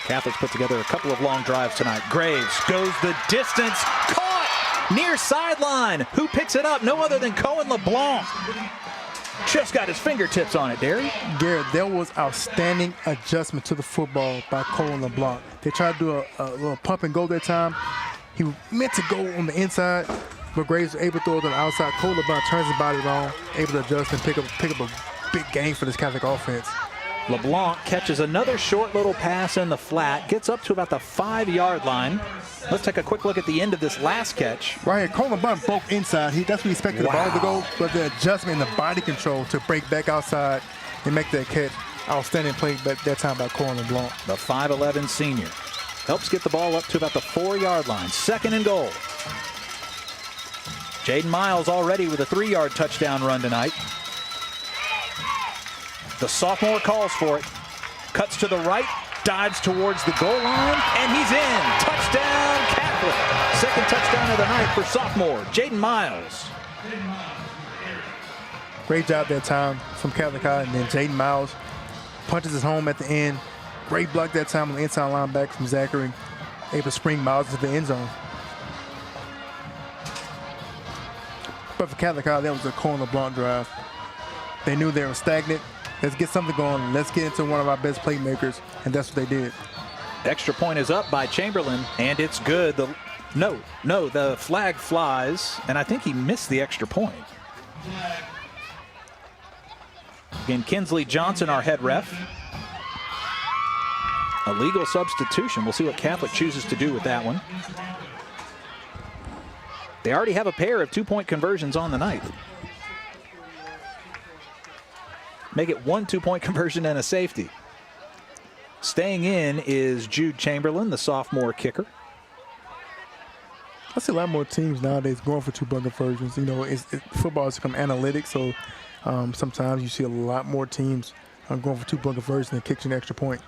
Catholics put together a couple of long drives tonight. Graves goes the distance, caught near sideline. Who picks it up? No other than Cohen LeBlanc. Just got his fingertips on it, Derry. Garrett, there was outstanding adjustment to the football by Cohen LeBlanc. They tried to do a little pump and go that time. He meant to go on the inside, but Graves was able to throw it on the outside. Cohen LeBlanc turns his body around, able to adjust and pick up a big gain for this Catholic offense. LeBlanc catches another short little pass in the flat, gets up to about the 5-yard line. Let's take a quick look at the end of this last catch. Right here, Cohen LeBlanc broke inside. That's what he expected the ball to go, but the adjustment and the body control to break back outside and make that catch. Outstanding play that time by Cohen LeBlanc. The 5'11" senior helps get the ball up to about the 4-yard line. 2nd and goal. Jaden Miles already with a 3-yard touchdown run tonight. The sophomore calls for it. Cuts to the right, dives towards the goal line, and he's in. Touchdown, Catholic. 2nd touchdown of the night for sophomore Jaden Miles. Great job that time from Catholic High, and then Jaden Miles punches it home at the end. Great block that time on the inside linebacker from Zachary. Able to spring Miles into the end zone. But for Catholic High, that was a Cohen LeBlanc drive. They knew they were stagnant. Let's get something going. Let's get into one of our best playmakers, and that's what they did. Extra point is up by Chamberlain, and it's good. The flag flies, and I think he missed the extra point. Again, Kinsley Johnson, our head ref. A legal substitution. We'll see what Catholic chooses to do with that one. They already have a pair of 2-point conversions on the night. Make it 1 2-point conversion and a safety. Staying in is Jude Chamberlain, the sophomore kicker. I see a lot more teams nowadays going for 2-point conversions. You know, football has become analytic, so sometimes you see a lot more teams going for 2-point conversions and kicking an extra point.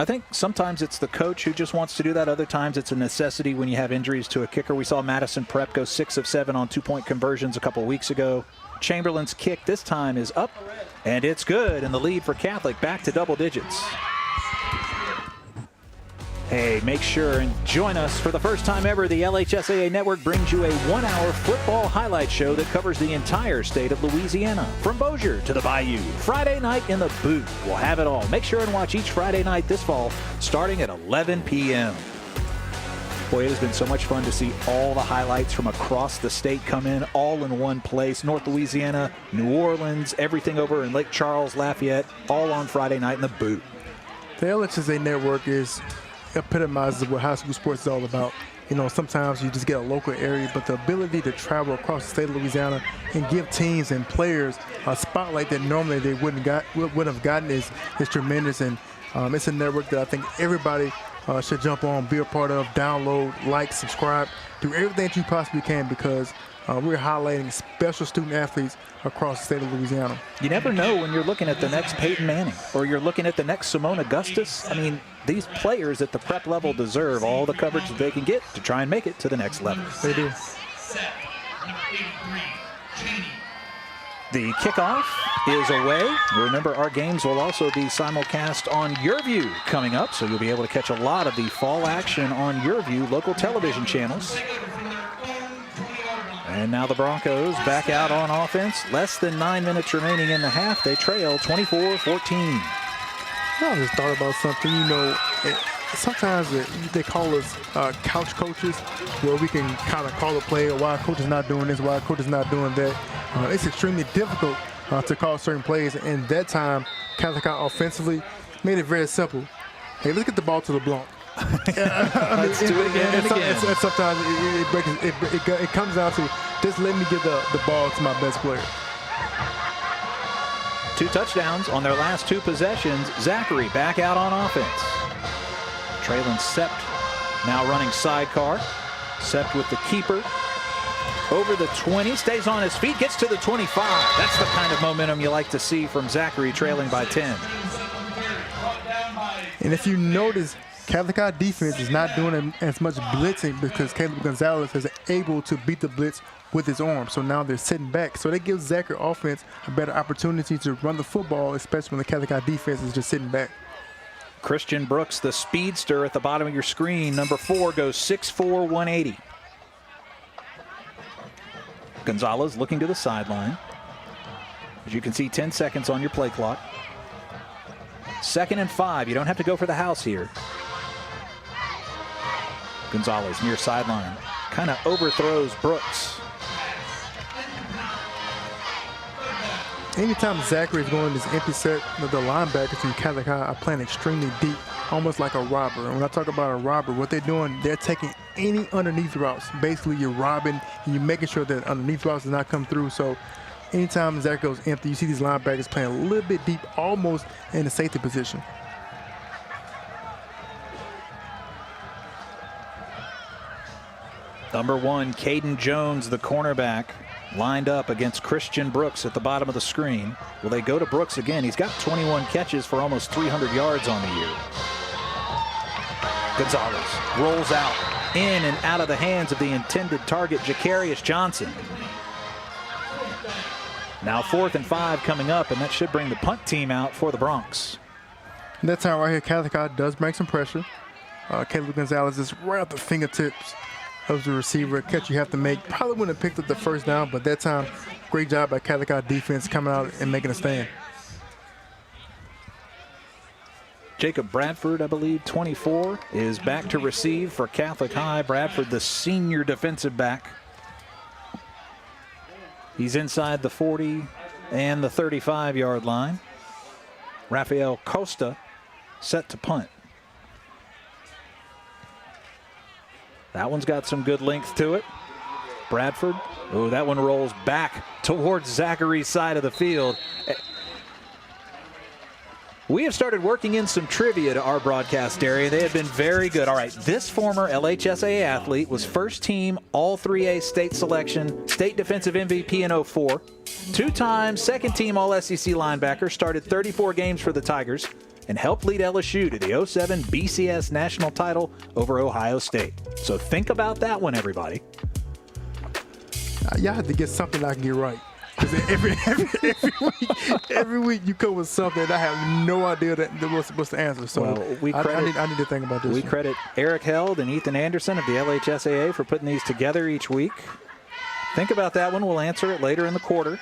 I think sometimes it's the coach who just wants to do that. Other times it's a necessity when you have injuries to a kicker. We saw Madison Prep go 6 of 7 on 2-point conversions a couple weeks ago. Chamberlain's kick this time is up, and it's good. And the lead for Catholic back to double digits. Hey, make sure and join us for the first time ever. The LHSAA Network brings you a 1-hour football highlight show that covers the entire state of Louisiana, from Bossier to the Bayou. Friday night in the booth. We'll have it all. Make sure and watch each Friday night this fall, starting at 11 p.m. Boy, it has been so much fun to see all the highlights from across the state come in all in one place. North Louisiana, New Orleans, everything over in Lake Charles, Lafayette, all on Friday night in the booth. The LHSAA Network epitomizes what high school sports is all about. sometimes you just get a local area, but the ability to travel across the state of Louisiana and give teams and players a spotlight that normally they wouldn't have gotten is tremendous. And it's a network that I think everybody should jump on, be a part of, download, like, subscribe, do everything that you possibly can, because we're highlighting special student athletes across the state of Louisiana. You never know when you're looking at the next Peyton Manning or you're looking at the next Simone Augustus. I mean, these players at the prep level deserve all the coverage that they can get to try and make it to the next level. They do. The kickoff is away. Remember, our games will also be simulcast on YourView coming up, so you'll be able to catch a lot of the fall action on YourView local television channels. And now the Broncos back out on offense. Less than 9 minutes remaining in the half. They trail 24-14. I just thought about something, sometimes they call us couch coaches, where we can kind of call a player, why a coach is not doing this, why a coach is not doing that. It's extremely difficult to call certain plays, and that time, Catholic offensively made it very simple. Hey, let's get the ball to the block. Let's do it again and again. And sometimes it comes down to just let me get the ball to my best player. 2 touchdowns on their last 2 possessions. Zachary back out on offense. Traylon Sept now running sidecar. Sept with the keeper. Over the 20, stays on his feet, gets to the 25. That's the kind of momentum you like to see from Zachary, trailing by 10. And if you notice, Catholic High defense is not doing as much blitzing because Caleb Gonzalez is able to beat the blitz with his arm. So now they're sitting back. So that gives Zachary offense a better opportunity to run the football, especially when the Catholic High defense is just sitting back. Christian Brooks, the speedster at the bottom of your screen, number 4, goes 6'4", 180. Gonzalez looking to the sideline. As you can see, 10 seconds on your play clock. 2nd and 5. You don't have to go for the house here. Gonzalez near sideline. Kind of overthrows Brooks. Anytime Zachary is going this empty set, the linebackers from Catholic High are playing extremely deep, almost like a robber. And when I talk about a robber, what they're doing, they're taking any underneath routes. Basically, you're robbing and you're making sure that underneath routes does not come through. So anytime Zachary goes empty, you see these linebackers playing a little bit deep, almost in the safety position. Number 1, Caden Jones, the cornerback, lined up against Christian Brooks at the bottom of the screen. Will they go to Brooks again? He's got 21 catches for almost 300 yards on the year. Gonzalez rolls out, in and out of the hands of the intended target, Jacarius Johnson. Now 4th and 5 coming up, and that should bring the punt team out for the Bronx. And that time right here, Catholic High does bring some pressure. Caleb Gonzalez is right at the fingertips of the receiver. Catch you have to make. Probably wouldn't have picked up the first down, but that time, great job by Catholic High defense coming out and making a stand. Jacob Bradford, I believe, 24, is back to receive for Catholic High. Bradford, the senior defensive back. He's inside the 40 and the 35-yard line. Rafael Costa set to punt. That one's got some good length to it. Bradford, oh, that one rolls back towards Zachary's side of the field. We have started working in some trivia to our broadcast area. They have been very good. All right, this former LHSAA athlete was first team All-3A state selection, state defensive MVP in 04, 2-time second team All-SEC linebacker, started 34 games for the Tigers, and helped lead LSU to the 07 BCS national title over Ohio State. So think about that one, everybody. Y'all have to get something I can get right. Because every week you come with something and I have no idea what's the answer. So well, I need to think about this. We credit Eric Held and Ethan Anderson of the LHSAA for putting these together each week. Think about that one. We'll answer it later in the quarter.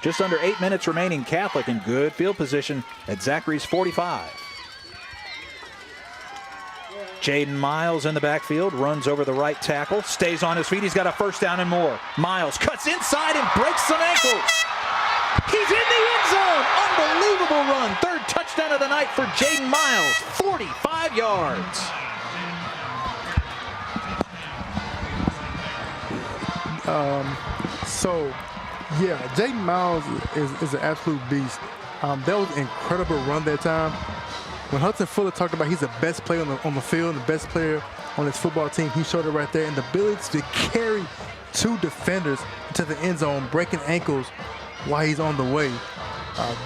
Just under 8 minutes remaining. Catholic in good field position at Zachary's 45. Jaden Miles in the backfield, runs over the right tackle, stays on his feet. He's got a first down and more. Miles cuts inside and breaks some ankles. He's in the end zone. Unbelievable run. 3rd touchdown of the night for Jaden Miles. 45 yards. Yeah, Jaden Miles is an absolute beast. That was an incredible run that time. When Hudson Fuller talked about he's the best player on the field, the best player on his football team, he showed it right there. And the ability to carry 2 defenders to the end zone, breaking ankles while he's on the way.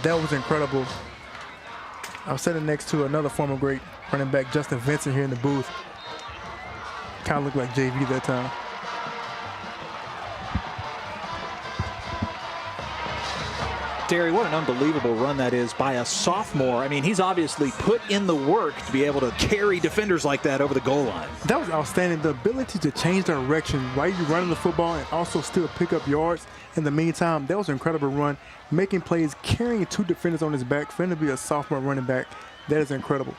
That was incredible. I was sitting next to another former great running back, Justin Vincent, here in the booth. Kind of looked like JV that time. Terry, what an unbelievable run that is by a sophomore. I mean, he's obviously put in the work to be able to carry defenders like that over the goal line. That was outstanding. The ability to change direction while you're running the football and also still pick up yards in the meantime. That was an incredible run. Making plays, carrying 2 defenders on his back, for him to be a sophomore running back, that is incredible.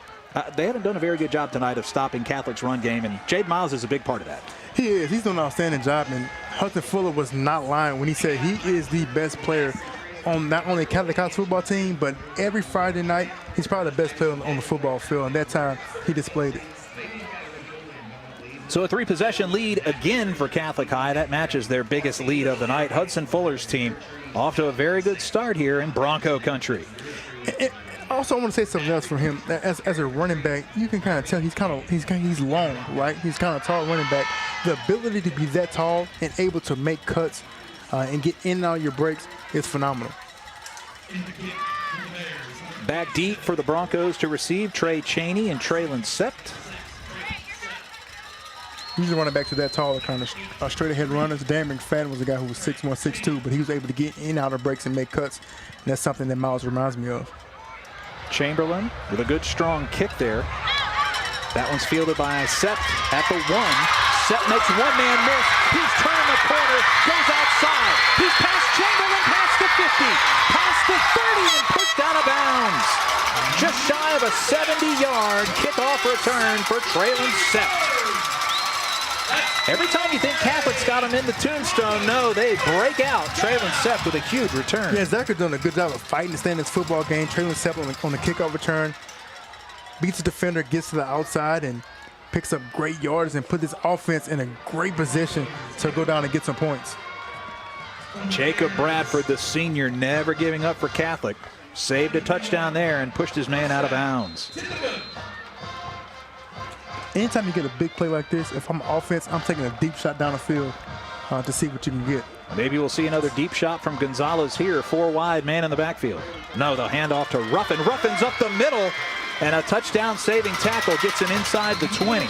They haven't done a very good job tonight of stopping Catholic's run game, and Jaden Miles is a big part of that. He is. He's doing an outstanding job, and Hudson Fuller was not lying when he said he is the best player on not only Catholic College football team, but every Friday night, he's probably the best player on the football field, and that time he displayed it. So a 3-possession lead again for Catholic High. That matches their biggest lead of the night. Hudson Fuller's team off to a very good start here in Bronco country. Also, I want to say something else for him. As a running back, you can kind of tell he's long, right? He's kind of tall running back. The ability to be that tall and able to make cuts and get in and out of your breaks is phenomenal. Back deep for the Broncos to receive Trey Cheney and Traylon Sept. Usually running back to that taller kind of straight ahead runners. Dan McFadden was a guy who was 6'1", 6'2", but he was able to get in and out of breaks and make cuts. And that's something that Miles reminds me of. Chamberlain with a good strong kick there. That one's fielded by Sept at the 1. Sept makes one-man miss. He's turning the corner, goes outside. He's past Chamberlain, past the 50, past the 30, and pushed out of bounds. Just shy of a 70-yard kickoff return for Traylon Sept. Every time you think Catholic's got him in the tombstone, no, they break out. Traylon Sept with a huge return. Yeah, Zachary doing a good job of fighting to stay in this football game. Traylon Sept on the kickoff return, beats the defender, gets to the outside, and picks up great yards and put this offense in a great position to go down and get some points. Jacob Bradford, the senior, never giving up for Catholic. Saved a touchdown there and pushed his man out of bounds. Anytime you get a big play like this, if I'm offense, I'm taking a deep shot down the field to see what you can get. Maybe we'll see another deep shot from Gonzalez here. 4 wide, man in the backfield. No, they'll hand off to Ruffin. Ruffin's up the middle, and a touchdown saving tackle gets him inside the 20.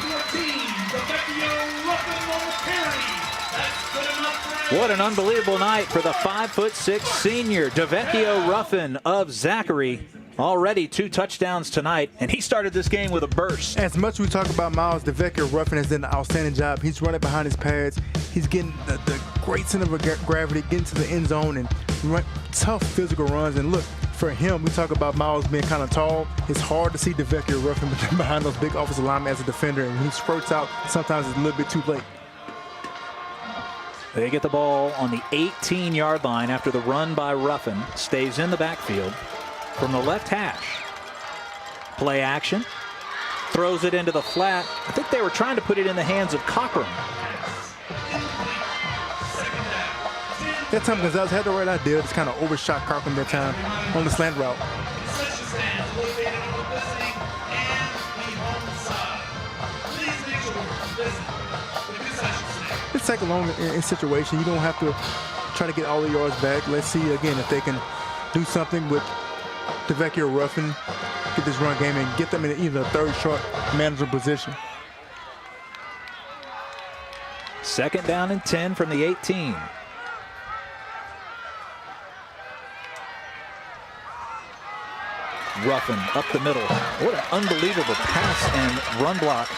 What an unbelievable night for the 5'6" senior, DeVecchio Ruffin of Zachary. Already 2 touchdowns tonight, and he started this game with a burst. As much as we talk about Miles, DeVecchio Ruffin has done an outstanding job. He's running behind his pads. He's getting the great center of gravity, getting to the end zone, and run tough physical runs. And look, for him, we talk about Miles being kind of tall. It's hard to see DeVecchio Ruffin behind those big offensive linemen as a defender, and when he spurts out, sometimes it's a little bit too late. They get the ball on the 18-yard line after the run by Ruffin. Stays in the backfield from the left hash. Play action. Throws it into the flat. I think they were trying to put it in the hands of Cochran. That time Gonzalez had the right idea. Just kind of overshot Cochran that time on the slant route. It's like a long in situation. You don't have to try to get all the yards back. Let's see again if they can do something with DeVecchio Ruffin, get this run game and get them in either a third short manageable position. 2nd down and 10 from the 18. Ruffin up the middle. What an unbelievable pass and run block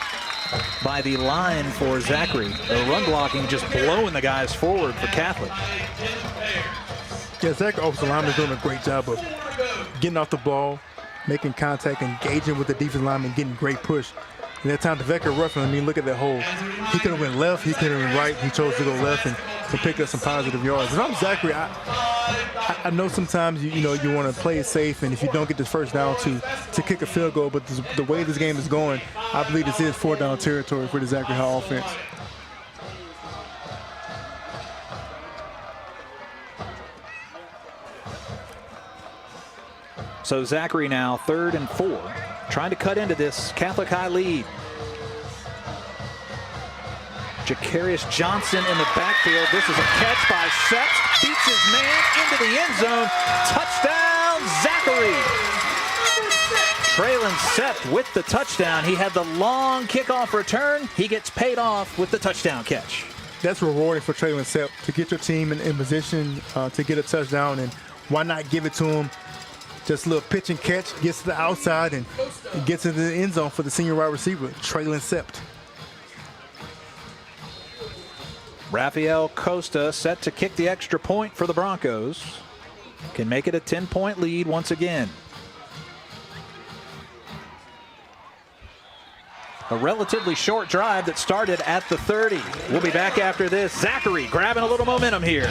by the line for Zachary. The run blocking just blowing the guys forward for Catholic. Yeah, Zach offensive lineman is doing a great job of getting off the ball, making contact, engaging with the defensive lineman, getting great push. And that time, DeVecchio Ruffin, I mean, look at that hole. He could have went left, he could have went right. He chose to go left and to pick up some positive yards. If I'm Zachary, I know sometimes you want to play it safe, and if you don't get this first down to kick a field goal, but the way this game is going, I believe this is 4-down territory for the Zachary High offense. So Zachary now 3rd and 4, trying to cut into this Catholic High lead. Jacarius Johnson in the backfield. This is a catch by Sept. Beats his man into the end zone. Touchdown, Zachary. Traylon Sept with the touchdown. He had the long kickoff return. He gets paid off with the touchdown catch. That's rewarding for Traylon Sept to get your team in position to get a touchdown, and why not give it to him? Just a little pitch and catch, gets to the outside and gets into the end zone for the senior wide receiver, Traylon Sept. Rafael Costa set to kick the extra point for the Broncos. Can make it a 10-point lead once again. A relatively short drive that started at the 30. We'll be back after this. Zachary grabbing a little momentum here.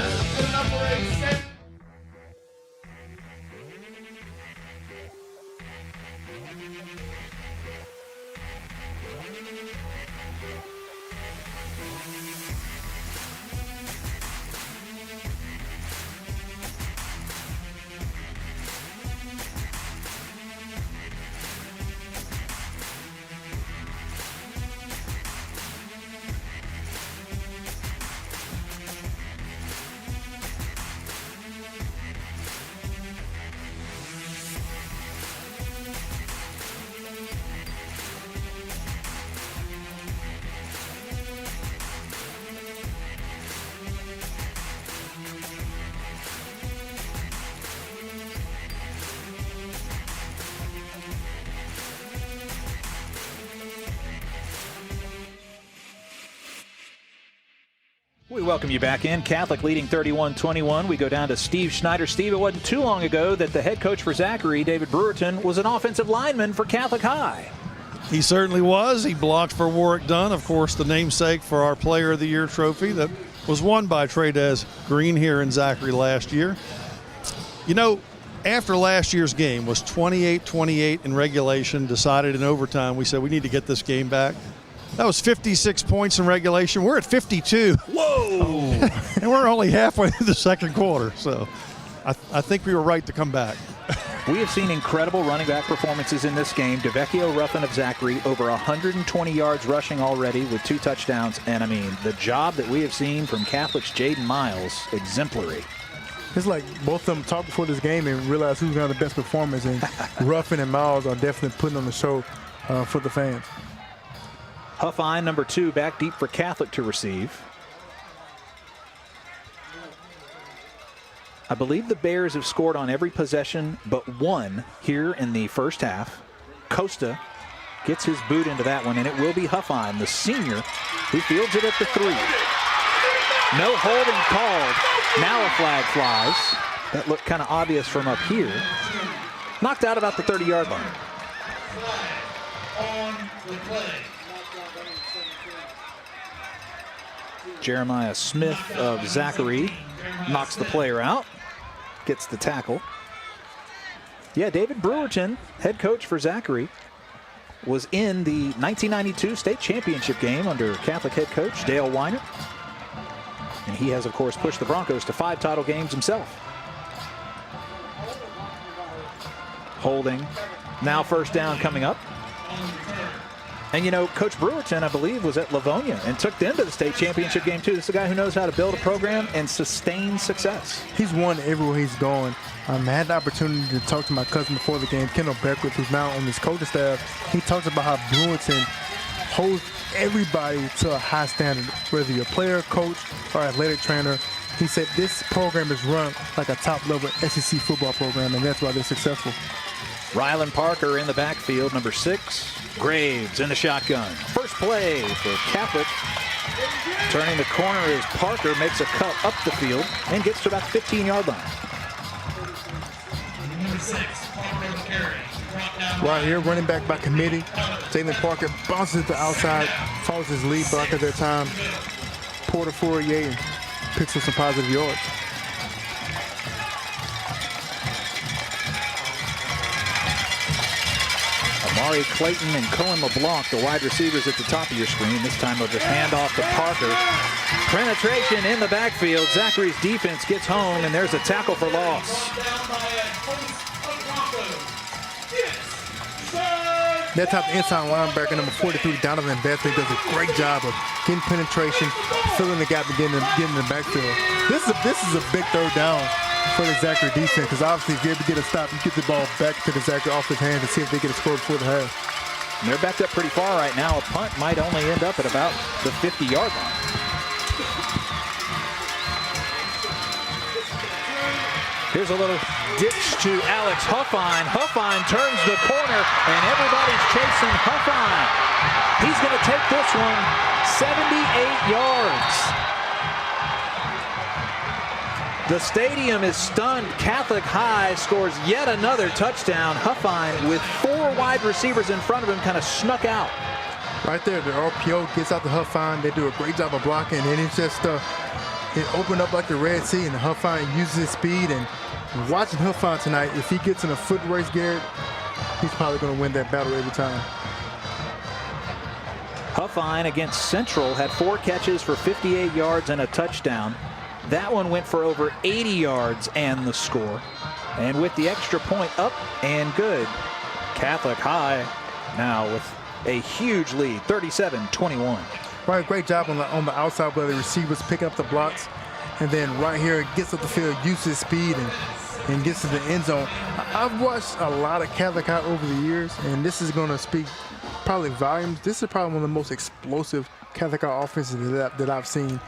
We welcome you back in. Catholic leading 31-21. We go down to Steve Schneider. Steve, it wasn't too long ago that the head coach for Zachary, David Brewerton, was an offensive lineman for Catholic High. He certainly was. He blocked for Warwick Dunn, of course, the namesake for our Player of the Year trophy that was won by Tradez Green here in Zachary last year. You know, after last year's game was 28-28 in regulation, decided in overtime, we said we need to get this game back. That was 56 points in regulation. We're at 52. Whoa! And we're only halfway through the second quarter. So I think we were right to come back. We have seen incredible running back performances in this game. DeVecchio Ruffin of Zachary, over 120 yards rushing already with 2 touchdowns. And, I mean, the job that we have seen from Catholic's Jaden Miles, exemplary. It's like both of them talked before this game and realized who's going to have the best performance. And Ruffin and Miles are definitely putting on the show for the fans. Huffine, number 2, back deep for Catholic to receive. I believe the Bears have scored on every possession but one here in the first half. Costa gets his boot into that one, and it will be Huffine, the senior, who fields it at the 3. No holding called. Now a flag flies. That looked kind of obvious from up here. Knocked out about the 30-yard line. On the play. Jeremiah Smith of Zachary knocks the player out, gets the tackle. Yeah, David Brewerton, head coach for Zachary, was in the 1992 state championship game under Catholic head coach Dale Weiner. And he has, of course, pushed the Broncos to 5 title games himself. Holding. Now first down coming up. And, you know, Coach Brewerton, I believe, was at Livonia and took them to the state championship game, too. This is a guy who knows how to build a program and sustain success. He's won everywhere he's gone. I had the opportunity to talk to my cousin before the game, Kendall Beckwith, who's now on his coaching staff. He talks about how Brewerton holds everybody to a high standard, whether you're a player, coach, or athletic trainer. He said this program is run like a top-level SEC football program, and that's why they're successful. Rylan Parker in the backfield, number 6. Graves in the shotgun. First play for Catholic. Turning the corner as Parker makes a cut up the field and gets to about the 15-yard line. Number 6, Parker on the carry. Right here, running back by committee. Jalen Parker bounces to the outside, follows his lead blocker at that time. Porter Fourier and picks up some positive yards. Amari Clayton and Cohen LeBlanc, the wide receivers at the top of your screen. This time they'll just hand off to Parker. Penetration in the backfield. Zachary's defense gets home, and there's a tackle for loss. Down by a Broncos. That type of inside linebacker, number 43, Donovan Bethany, does a great job of getting penetration, filling the gap, and getting in the backfield. This is a big third down for the Zachary defense, because obviously if you're able to get a stop, you get the ball back to the Zachary offensive hands and see if they get a score before the half. And they're backed up pretty far right now. A punt might only end up at about the 50-yard line. Here's a little ditch to Alex Huffine. Huffine turns the corner, and everybody's chasing Huffine. He's going to take this one 78 yards. The stadium is stunned. Catholic High scores yet another touchdown. Huffine, with 4 wide receivers in front of him, kind of snuck out. Right there, the RPO gets out to Huffine. They do a great job of blocking, and it's just it opened up like the Red Sea, and Huffine uses his speed. And watching Huffine tonight, if he gets in a foot race, Garrett, he's probably going to win that battle every time. Huffine against Central had 4 catches for 58 yards and a touchdown. That one went for over 80 yards and the score. And with the extra point up and good, Catholic High now with a huge lead, 37-21. Right, great job on the outside by the receivers picking up the blocks. And then right here, gets up the field, uses his speed, and gets to the end zone. I've watched a lot of Catholic High over the years, and this is going to speak probably volumes. This is probably one of the most explosive Catholic High offenses that I've seen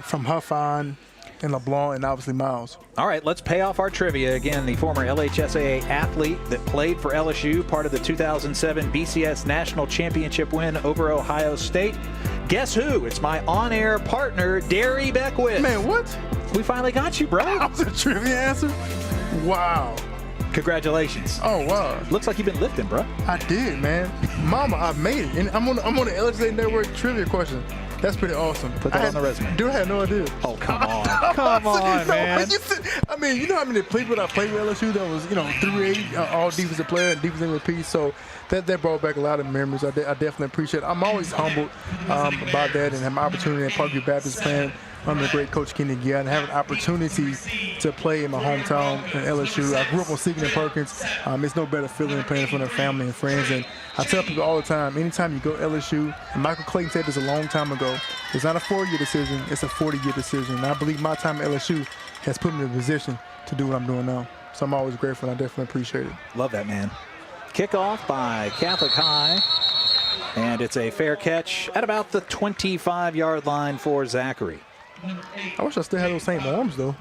from Huffine and LeBlanc and obviously Miles. All right, let's pay off our trivia. Again, the former LHSAA athlete that played for LSU, part of the 2007 BCS National Championship win over Ohio State. Guess who? It's my on-air partner, Derry Beckwith. Man, what? We finally got you, bro. That was a trivia answer? Wow. Congratulations. Oh, wow. Looks like you've been lifting, bro. I did, man. Mama, I made it. And I'm on the LHSAA Network trivia question. That's pretty awesome. Put that on the resume. Dude, I had no idea. Oh, come on. Come on, man. You know how many people I played with LSU that was, 3-8, all defensive player and defensive MVP. So that brought back a lot of memories. I definitely appreciate it. I'm always humbled by that, and have my opportunity at Parkview Baptist playing under the great Coach Kenny Gill and having opportunities to play in my hometown in LSU. I grew up on Seegan and Perkins. It's no better feeling than playing in front of family and friends. And I tell people all the time, anytime you go LSU, and Michael Clayton said this a long time ago, it's not a 4-year decision, it's a 40-year decision. And I believe my time at LSU has put me in a position to do what I'm doing now. So I'm always grateful, and I definitely appreciate it. Love that, man. Kickoff by Catholic High, and it's a fair catch at about the 25-yard line for Zachary. I wish I still had those same arms, though.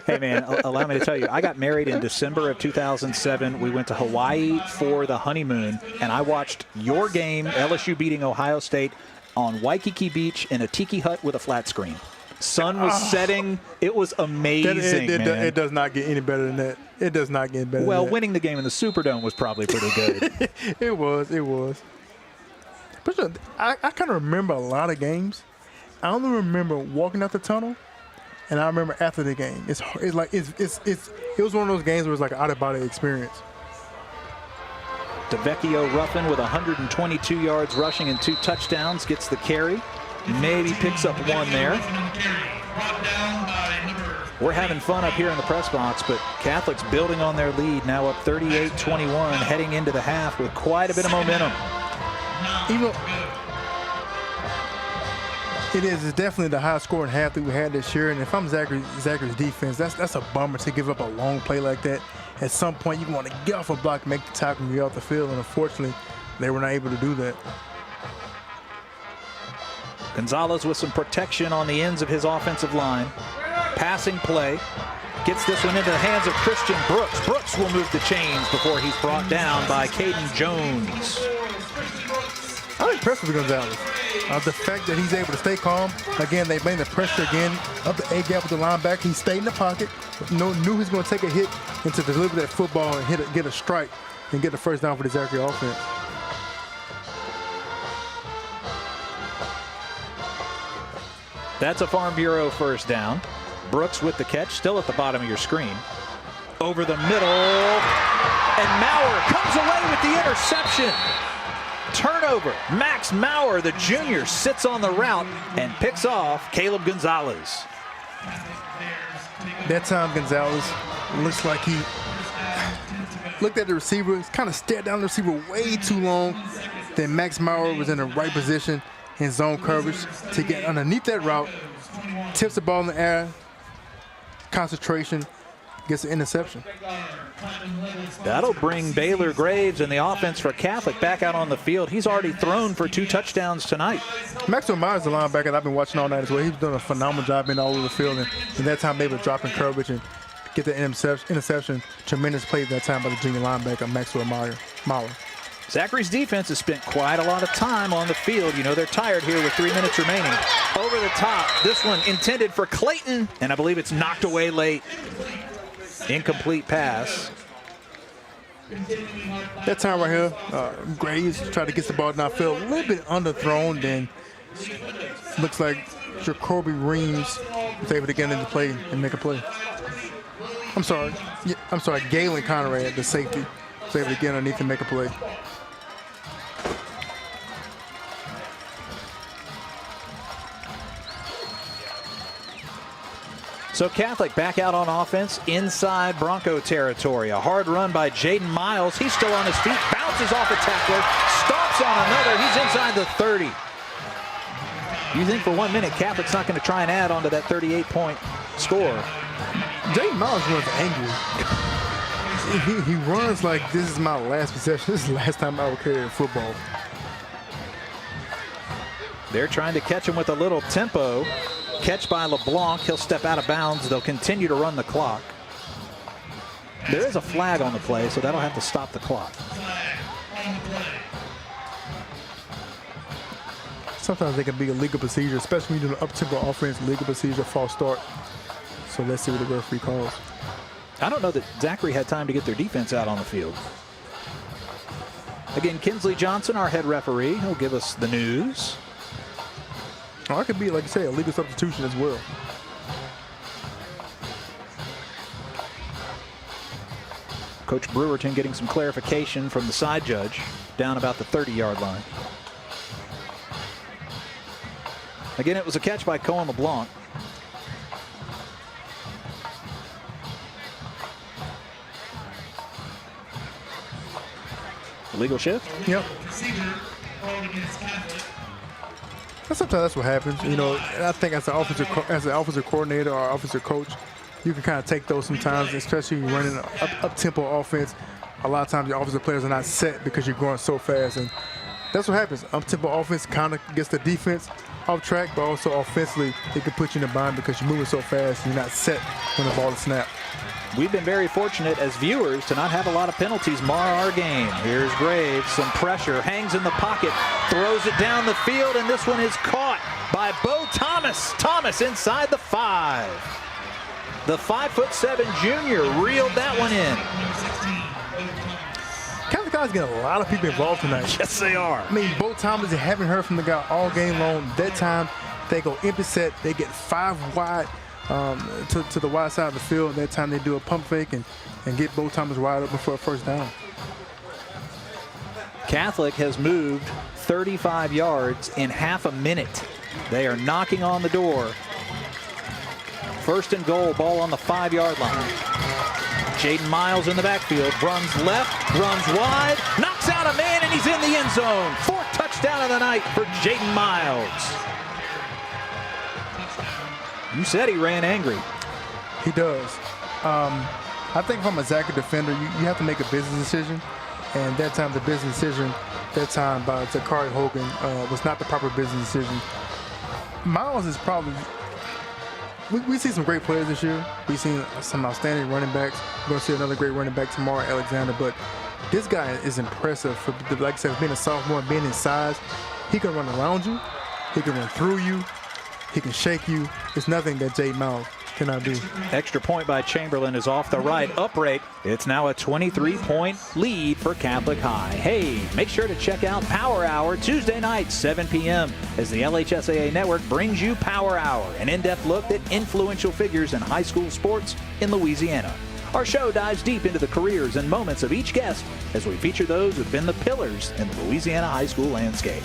Hey, man, allow me to tell you, I got married in December of 2007. We went to Hawaii for the honeymoon, and I watched your game, LSU beating Ohio State, on Waikiki Beach in a tiki hut with a flat screen. Sun was setting. It was amazing, man. It does not get any better than that. It does not get better than that. Well, winning the game in the Superdome was probably pretty good. It was. But I kind of remember a lot of games. I only remember walking out the tunnel, and I remember after the game. It was one of those games where it was like an out-of-body experience. DeVecchio Ruffin with 122 yards rushing and 2 touchdowns gets the carry. Maybe picks up 1 there. We're having fun up here in the press box, but Catholic's building on their lead, now up 38-21, heading into the half with quite a bit of momentum. It's definitely the highest scoring half that we had this year, and if I'm Zachary's defense, that's a bummer to give up a long play like that. At some point, you want to get off a block, make the tackle, and get off the field, and unfortunately, they were not able to do that. Gonzalez with some protection on the ends of his offensive line. Passing play. Gets this one into the hands of Christian Brooks. Brooks will move the chains before he's brought down by Caden Jones. I'm impressed with Gonzalez. The fact that he's able to stay calm. Again, they made the pressure again up the A-gap with the linebacker. He stayed in the pocket. Knew he was going to take a hit and to deliver that football and get a strike and get the first down for the Zachary offense. That's a Farm Bureau first down. Brooks with the catch, still at the bottom of your screen. Over the middle, and Maurer comes away with the interception. Turnover. Max Maurer, the junior, sits on the route and picks off Caleb Gonzalez. That time Gonzalez looks like looked at the receiver, kind of stared down the receiver way too long. Then Max Maurer was in the right position in zone coverage to get underneath that route, tips the ball in the air, concentration, gets an interception. That'll bring Baylor Graves and the offense for Catholic back out on the field. He's already thrown for 2 touchdowns tonight. Maxwell Myers, the linebacker that I've been watching all night as well. He's doing a phenomenal job being all over the field. And that time they were dropping coverage and get the interception. Tremendous play that time by the junior linebacker, Maxwell Myers. Zachary's defense has spent quite a lot of time on the field. You know, they're tired here with 3 minutes remaining. Over the top, this one intended for Clayton, and I believe it's knocked away late. Incomplete pass. That time right here, Graves tried to get the ball downfield, a little bit underthrown, then looks like Jacoby Reams was able to get into play and make a play. I'm sorry, Galen Conrad, the safety, was able to get underneath and make a play. So Catholic back out on offense inside Bronco territory. A hard run by Jaden Miles. He's still on his feet, bounces off a tackler, stomps on another. He's inside the 30. You think for 1 minute Catholic's not going to try and add on to that 38-point score? Jaden Miles runs angry. He runs like this is my last possession. This is the last time I will carry a football. They're trying to catch him with a little tempo. Catch by LeBlanc. He'll step out of bounds. They'll continue to run the clock. There is a flag on the play, so that'll have to stop the clock. Sometimes they can be a legal procedure, especially when you're doing an up-tempo offense, legal procedure, false start. So let's see what the referee calls. I don't know that Zachary had time to get their defense out on the field. Again, Kinsley Johnson, our head referee, will give us the news. Oh, it could be, like you say, a legal substitution as well. Coach Brewerton getting some clarification from the side judge down about the 30-yard line. Again, it was a catch by Cohen LeBlanc. Illegal shift? Yep. Sometimes that's what happens, you know. I think as an offensive coordinator or offensive coach, you can kind of take those sometimes, especially when you're running an up-tempo offense. A lot of times your offensive players are not set because you're going so fast, and that's what happens. Up-tempo offense kind of gets the defense off track, but also offensively, it can put you in a bind because you're moving so fast and you're not set when the ball is snapped. We've been very fortunate as viewers to not have a lot of penalties mar our game. Here's Graves, some pressure, hangs in the pocket, throws it down the field, and this one is caught by Bo Thomas. Thomas inside the 5. The 5'7" junior reeled that one in. Catholic guys get a lot of people involved tonight. Yes, they are. I mean, Bo Thomas, you haven't heard from the guy all game long. That time, they go empty set. They get 5 wide. To the wide side of the field. That time they do a pump fake and get Bo Thomas wide open for a first down. Catholic has moved 35 yards in half a minute. They are knocking on the door. First and goal, ball on the 5-yard line. Jaden Miles in the backfield, runs left, runs wide, knocks out a man, and he's in the end zone. 4th touchdown of the night for Jaden Miles. You said he ran angry. He does. I think if I'm a Zachary defender, you have to make a business decision. And that time, the business decision, that time by Zachary Hogan, was not the proper business decision. Miles is probably, we see some great players this year. We've seen some outstanding running backs. We're going to see another great running back tomorrow, Alexander. But this guy is impressive. For, like I said, being a sophomore, being in size, he can run around you. He can run through you. He can shake you. It's nothing that Jaden Miles cannot do. Extra point by Chamberlain is off the right upright. It's now a 23-point lead for Catholic High. Hey, make sure to check out Power Hour Tuesday night, 7 p.m. as the LHSAA Network brings you Power Hour, an in-depth look at influential figures in high school sports in Louisiana. Our show dives deep into the careers and moments of each guest as we feature those who've been the pillars in the Louisiana high school landscape.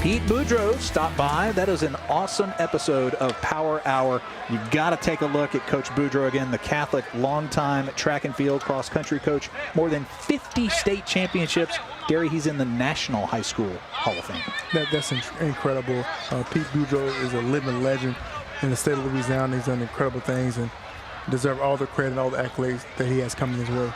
Pete Boudreau stopped by. That is an awesome episode of Power Hour. You've got to take a look at Coach Boudreau again, the Catholic longtime track and field cross-country coach. More than 50 state championships. Gary, he's in the National High School Hall of Fame. That's incredible. Pete Boudreau is a living legend in the state of Louisiana. He's done incredible things and deserves all the credit and all the accolades that he has coming his way.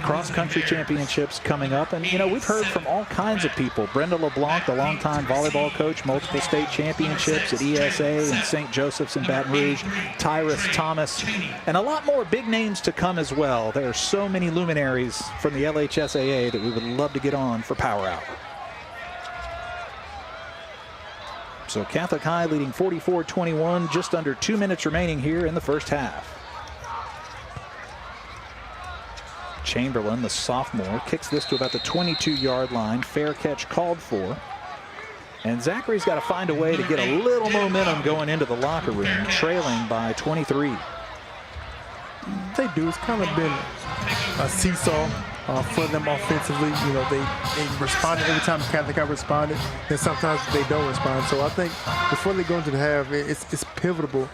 Cross-country championships coming up, and we've heard from all kinds of people. Brenda LeBlanc, the longtime volleyball coach, multiple state championships at ESA and St. Joseph's in Baton Rouge, Tyrus Thomas, and a lot more big names to come as well. There are so many luminaries from the LHSAA that we would love to get on for Power Hour. So Catholic High leading 44-21, just under 2 minutes remaining here in the first half. Chamberlain, the sophomore, kicks this to about the 22-yard line. Fair catch called for. And Zachary's got to find a way to get a little momentum going into the locker room, trailing by 23. They do. It's kind of been a seesaw for them offensively. They responded every time Catholic High responded, and sometimes they don't respond. So I think before they go into the half, it's pivotal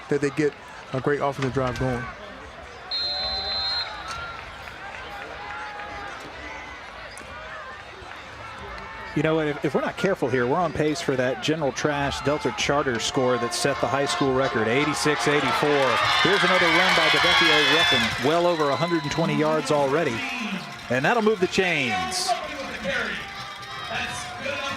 that they get a great offensive drive going. If we're not careful here, we're on pace for that General Trash Delta Charter score that set the high school record, 86-84. Here's another run by DeVecchio Ruffin, well over 120 yards already, and that'll move the chains.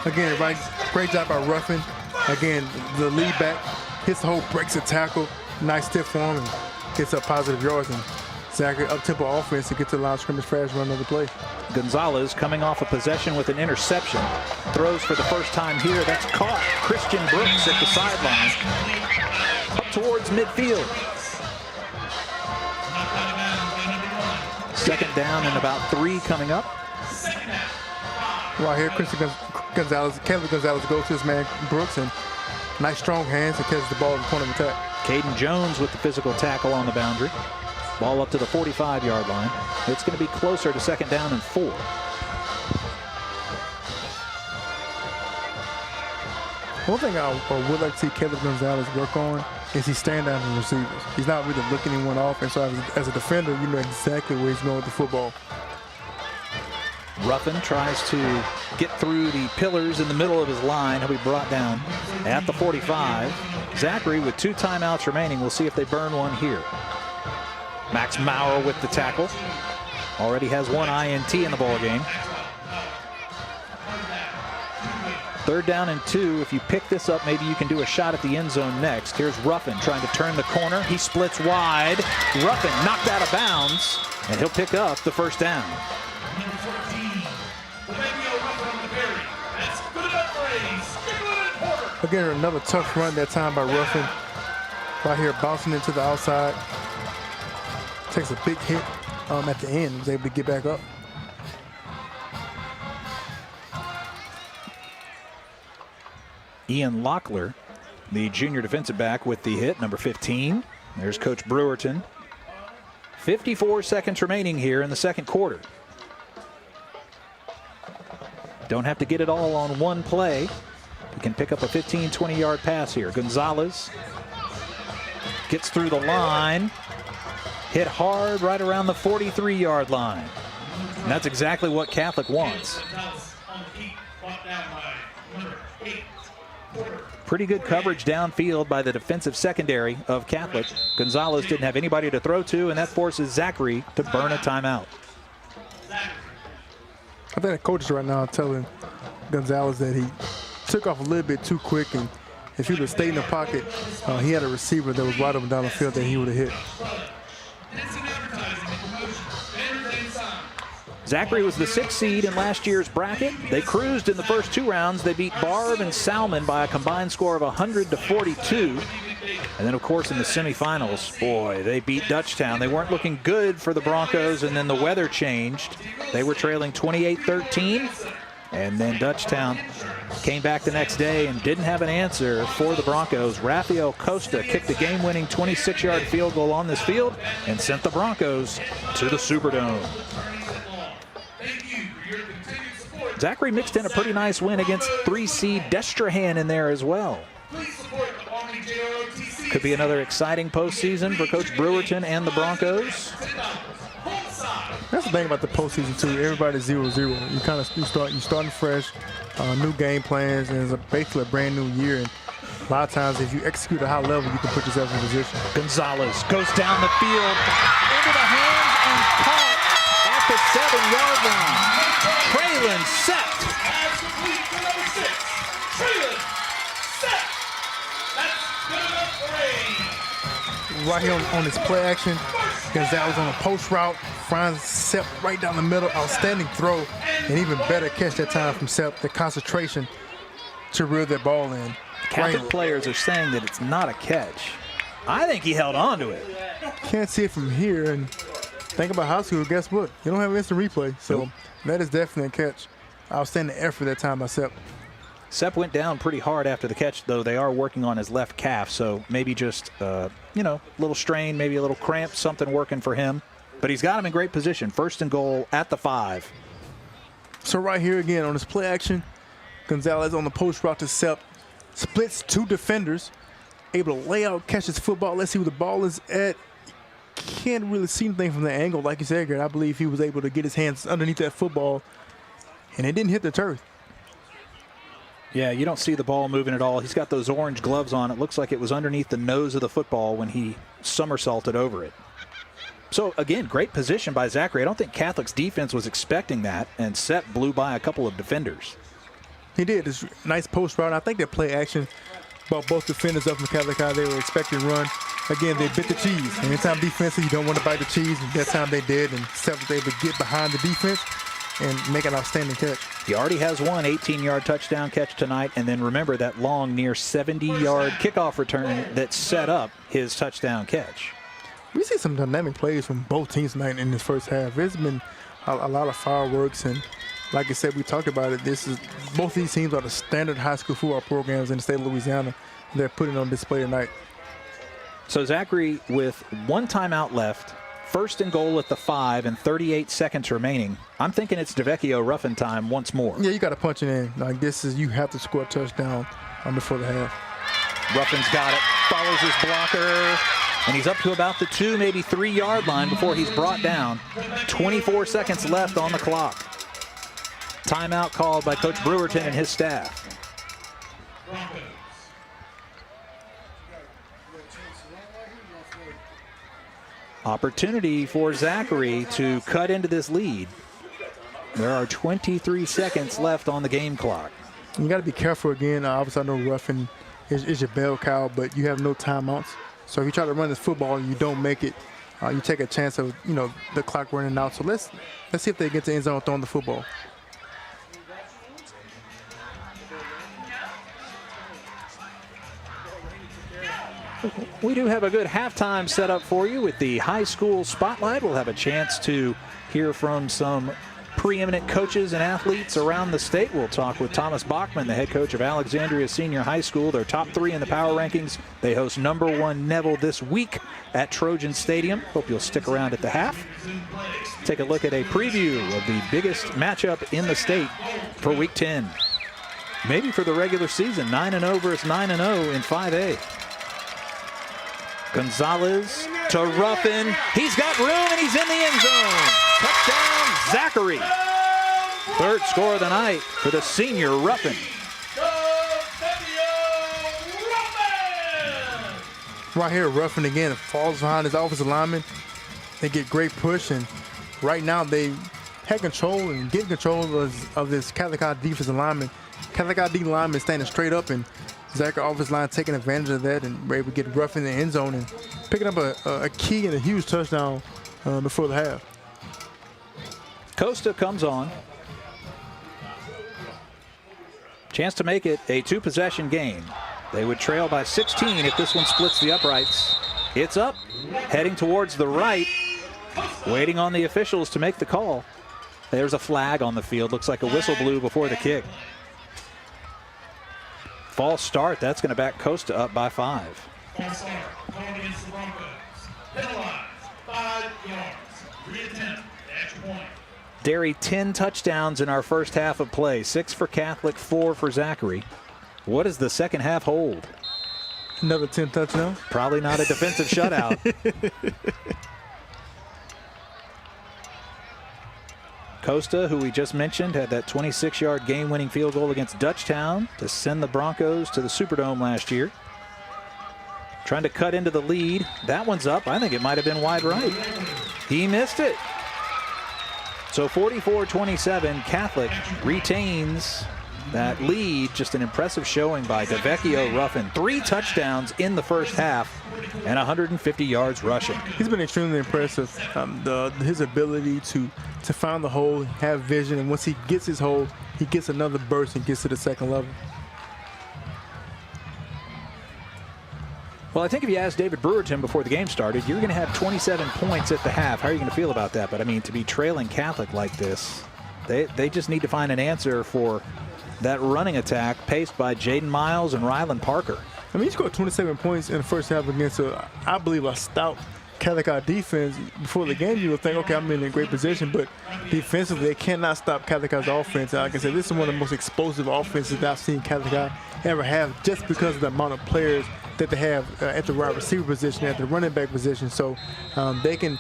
Again, right, great job by Ruffin. Again, the lead back hits the hole, breaks a tackle, nice stiff form, and gets up positive yards. And Zachary up-tempo offense to get to the line of scrimmage fast, run another play. Gonzalez coming off a possession with an interception. Throws for the first time here. That's caught. Christian Brooks at the sideline. Up towards midfield. Second down and about 3 coming up. Right here, Christian Gonzalez, Kevin Gonzalez goes to his man Brooks, and nice strong hands and catches the ball in the corner of the attack. Caden Jones with the physical tackle on the boundary. Ball up to the 45-yard line. It's going to be closer to second down and 4. One thing I would like to see Kevin Gonzalez work on is he stand down the receivers. He's not really looking anyone off, and so as a defender, you know exactly where he's going with the football. Ruffin tries to get through the pillars in the middle of his line. He'll be brought down at the 45. Zachary with 2 timeouts remaining. We'll see if they burn one here. Max Maurer with the tackle. Already has 1 INT in the ball game. Third down and 2. If you pick this up, maybe you can do a shot at the end zone next. Here's Ruffin trying to turn the corner. He splits wide. Ruffin knocked out of bounds, and he'll pick up the first down. Again, another tough run that time by Ruffin. Right here, bouncing into the outside. Takes a big hit at the end. Was able to get back up. Ian Locklear, the junior defensive back, with the hit, number 15. There's Coach Brewerton. 54 seconds remaining here in the second quarter. Don't have to get it all on one play. You can pick up a 15, 20-yard pass here. Gonzalez gets through the line. Hit hard right around the 43-yard line. And that's exactly what Catholic wants. Pretty good coverage downfield by the defensive secondary of Catholic. Gonzalez didn't have anybody to throw to, and that forces Zachary to burn a timeout. I think the coaches right now are telling Gonzalez that he took off a little bit too quick, and if he would have stayed in the pocket, he had a receiver that was wide open down the field that he would have hit. Zachary was the 6th seed in last year's bracket. They cruised in the first 2 rounds. They beat Barb and Salmon by a combined score of 100-42. And then, of course, in the semifinals, boy, they beat Dutchtown. They weren't looking good for the Broncos, and then the weather changed. They were trailing 28-13, and then Dutchtown came back the next day and didn't have an answer for the Broncos. Rafael Costa kicked a game-winning 26-yard field goal on this field and sent the Broncos to the Superdome. Zachary mixed in a pretty nice win against 3-seed Destrehan in there as well. Please support the Army JROTC. Could be another exciting postseason for Coach Brewerton and the Broncos. Home side. That's the thing about the postseason too. Everybody's 0-0. You starting fresh, new game plans, and it's basically a brand new year. And a lot of times, if you execute at a high level, you can put yourself in position. Gonzalez goes down the field into the hands and caught at the 7-yard line. Traylon set. Pass complete to number 6. Traylon set. That's good enough for a. Right here on his play action, Gonzalez on a post route. Franz Sepp right down the middle. Outstanding throw, and even better catch that time from Sepp. The concentration to reel that ball in. Catholic players are saying that it's not a catch. I think he held on to it. Can't see it from here, and think about high school. Guess what? You don't have instant replay, so that is definitely a catch. Outstanding effort that time by Sepp. Sepp went down pretty hard after the catch, though. They are working on his left calf, so maybe just, a little strain, maybe a little cramp, something working for him. But he's got him in great position. 1st and goal at the 5. So right here again on his play action, Gonzalez on the post route to Sepp. Splits 2 defenders, able to lay out, catch his football. Let's see where the ball is at. Can't really see anything from the angle, like you said, Garrett. I believe he was able to get his hands underneath that football, and it didn't hit the turf. Yeah, you don't see the ball moving at all. He's got those orange gloves on. It looks like it was underneath the nose of the football when he somersaulted over it. So, again, great position by Zachary. I don't think Catholic's defense was expecting that, and Sepp blew by a couple of defenders. He did. This nice post route. I think that play action brought both defenders up from Catholic High. They were expecting to run. Again, they bit the cheese. Anytime defensive, you don't want to bite the cheese. And that time they did, and Sepp was able to get behind the defense and make an outstanding catch. He already has one 18-yard touchdown catch tonight, and then remember that long, near 70-yard kickoff return that set up his touchdown catch. We see some dynamic plays from both teams tonight in this first half. It's been a lot of fireworks, and like I said, we talked about it. Both these teams are the standard high school football programs in the state of Louisiana. They're putting on display tonight. So Zachary with 1 timeout left, 1st and goal at the 5 and 38 seconds remaining. I'm thinking it's DeVecchio Ruffin time once more. Yeah, you got to punch it in. Like you have to score a touchdown before the half. Ruffin's got it, follows his blocker, and he's up to about the 2, maybe 3-yard line before he's brought down. 24 seconds left on the clock. Timeout called by Coach Brewerton and his staff. Opportunity for Zachary to cut into this lead. There are 23 seconds left on the game clock. You got to be careful again. Obviously, I know Ruffin is your bell cow, but you have no timeouts. So if you try to run this football and you don't make it, you take a chance of the clock running out. So let's see if they get to the end zone throwing the football. We do have a good halftime set up for you with the high school spotlight. We'll have a chance to hear from some preeminent coaches and athletes around the state. We'll talk with Thomas Bachman, the head coach of Alexandria Senior High School. They're top 3 in the power rankings. They host #1 Neville this week at Trojan Stadium. Hope you'll stick around at the half. Take a look at a preview of the biggest matchup in the state for Week 10. Maybe for the regular season, 9-0 versus 9-0 in 5A. Gonzalez to Ruffin. He's got room and he's in the end zone. Touchdown, Zachary. 3rd score of the night for the senior Ruffin. Right here, Ruffin again falls behind his offensive lineman. They get great push, and right now they had control and get control of this Catholic High defensive lineman. Catholic High D lineman standing straight up, and Zachary offensive line taking advantage of that and were able to get Ruffin in the end zone and picking up a key and a huge touchdown before the half. Costa comes on. Chance to make it a 2-possession game. They would trail by 16 if this one splits the uprights. It's up, heading towards the right, waiting on the officials to make the call. There's a flag on the field. Looks like a whistle blew before the kick. False start. That's going to back Costa up by 5. False start. Going against the Broncos. Penalized 5 yards. Reattempt. Extra point. Derry, 10 touchdowns in our first half of play. 6 for Catholic, 4 for Zachary. What does the second half hold? Another 10 touchdowns? Probably not a defensive shutout. Costa, who we just mentioned, had that 26-yard game-winning field goal against Dutchtown to send the Broncos to the Superdome last year. Trying to cut into the lead. That one's up. I think it might have been wide right. He missed it. So 44-27, Catholic retains that lead. Just an impressive showing by DeVecchio Ruffin. 3 touchdowns in the first half and 150 yards rushing. He's been extremely impressive. His ability to find the hole, have vision, and once he gets his hole, he gets another burst and gets to the second level. Well, I think if you asked David Brewerton before the game started, you're going to have 27 points at the half. How are you going to feel about that? But, I mean, to be trailing Catholic like this, they just need to find an answer for that running attack paced by Jaden Miles and Ryland Parker. I mean, he scored 27 points in the first half against, I believe, a stout Catholic-I defense. Before the game, you would think, okay, I'm in a great position, but defensively, they cannot stop Catholic-I's offense. Like I said, this is one of the most explosive offenses that I've seen Catholic-I ever have, just because of the amount of players that they have at the wide receiver position, at the running back position. So they can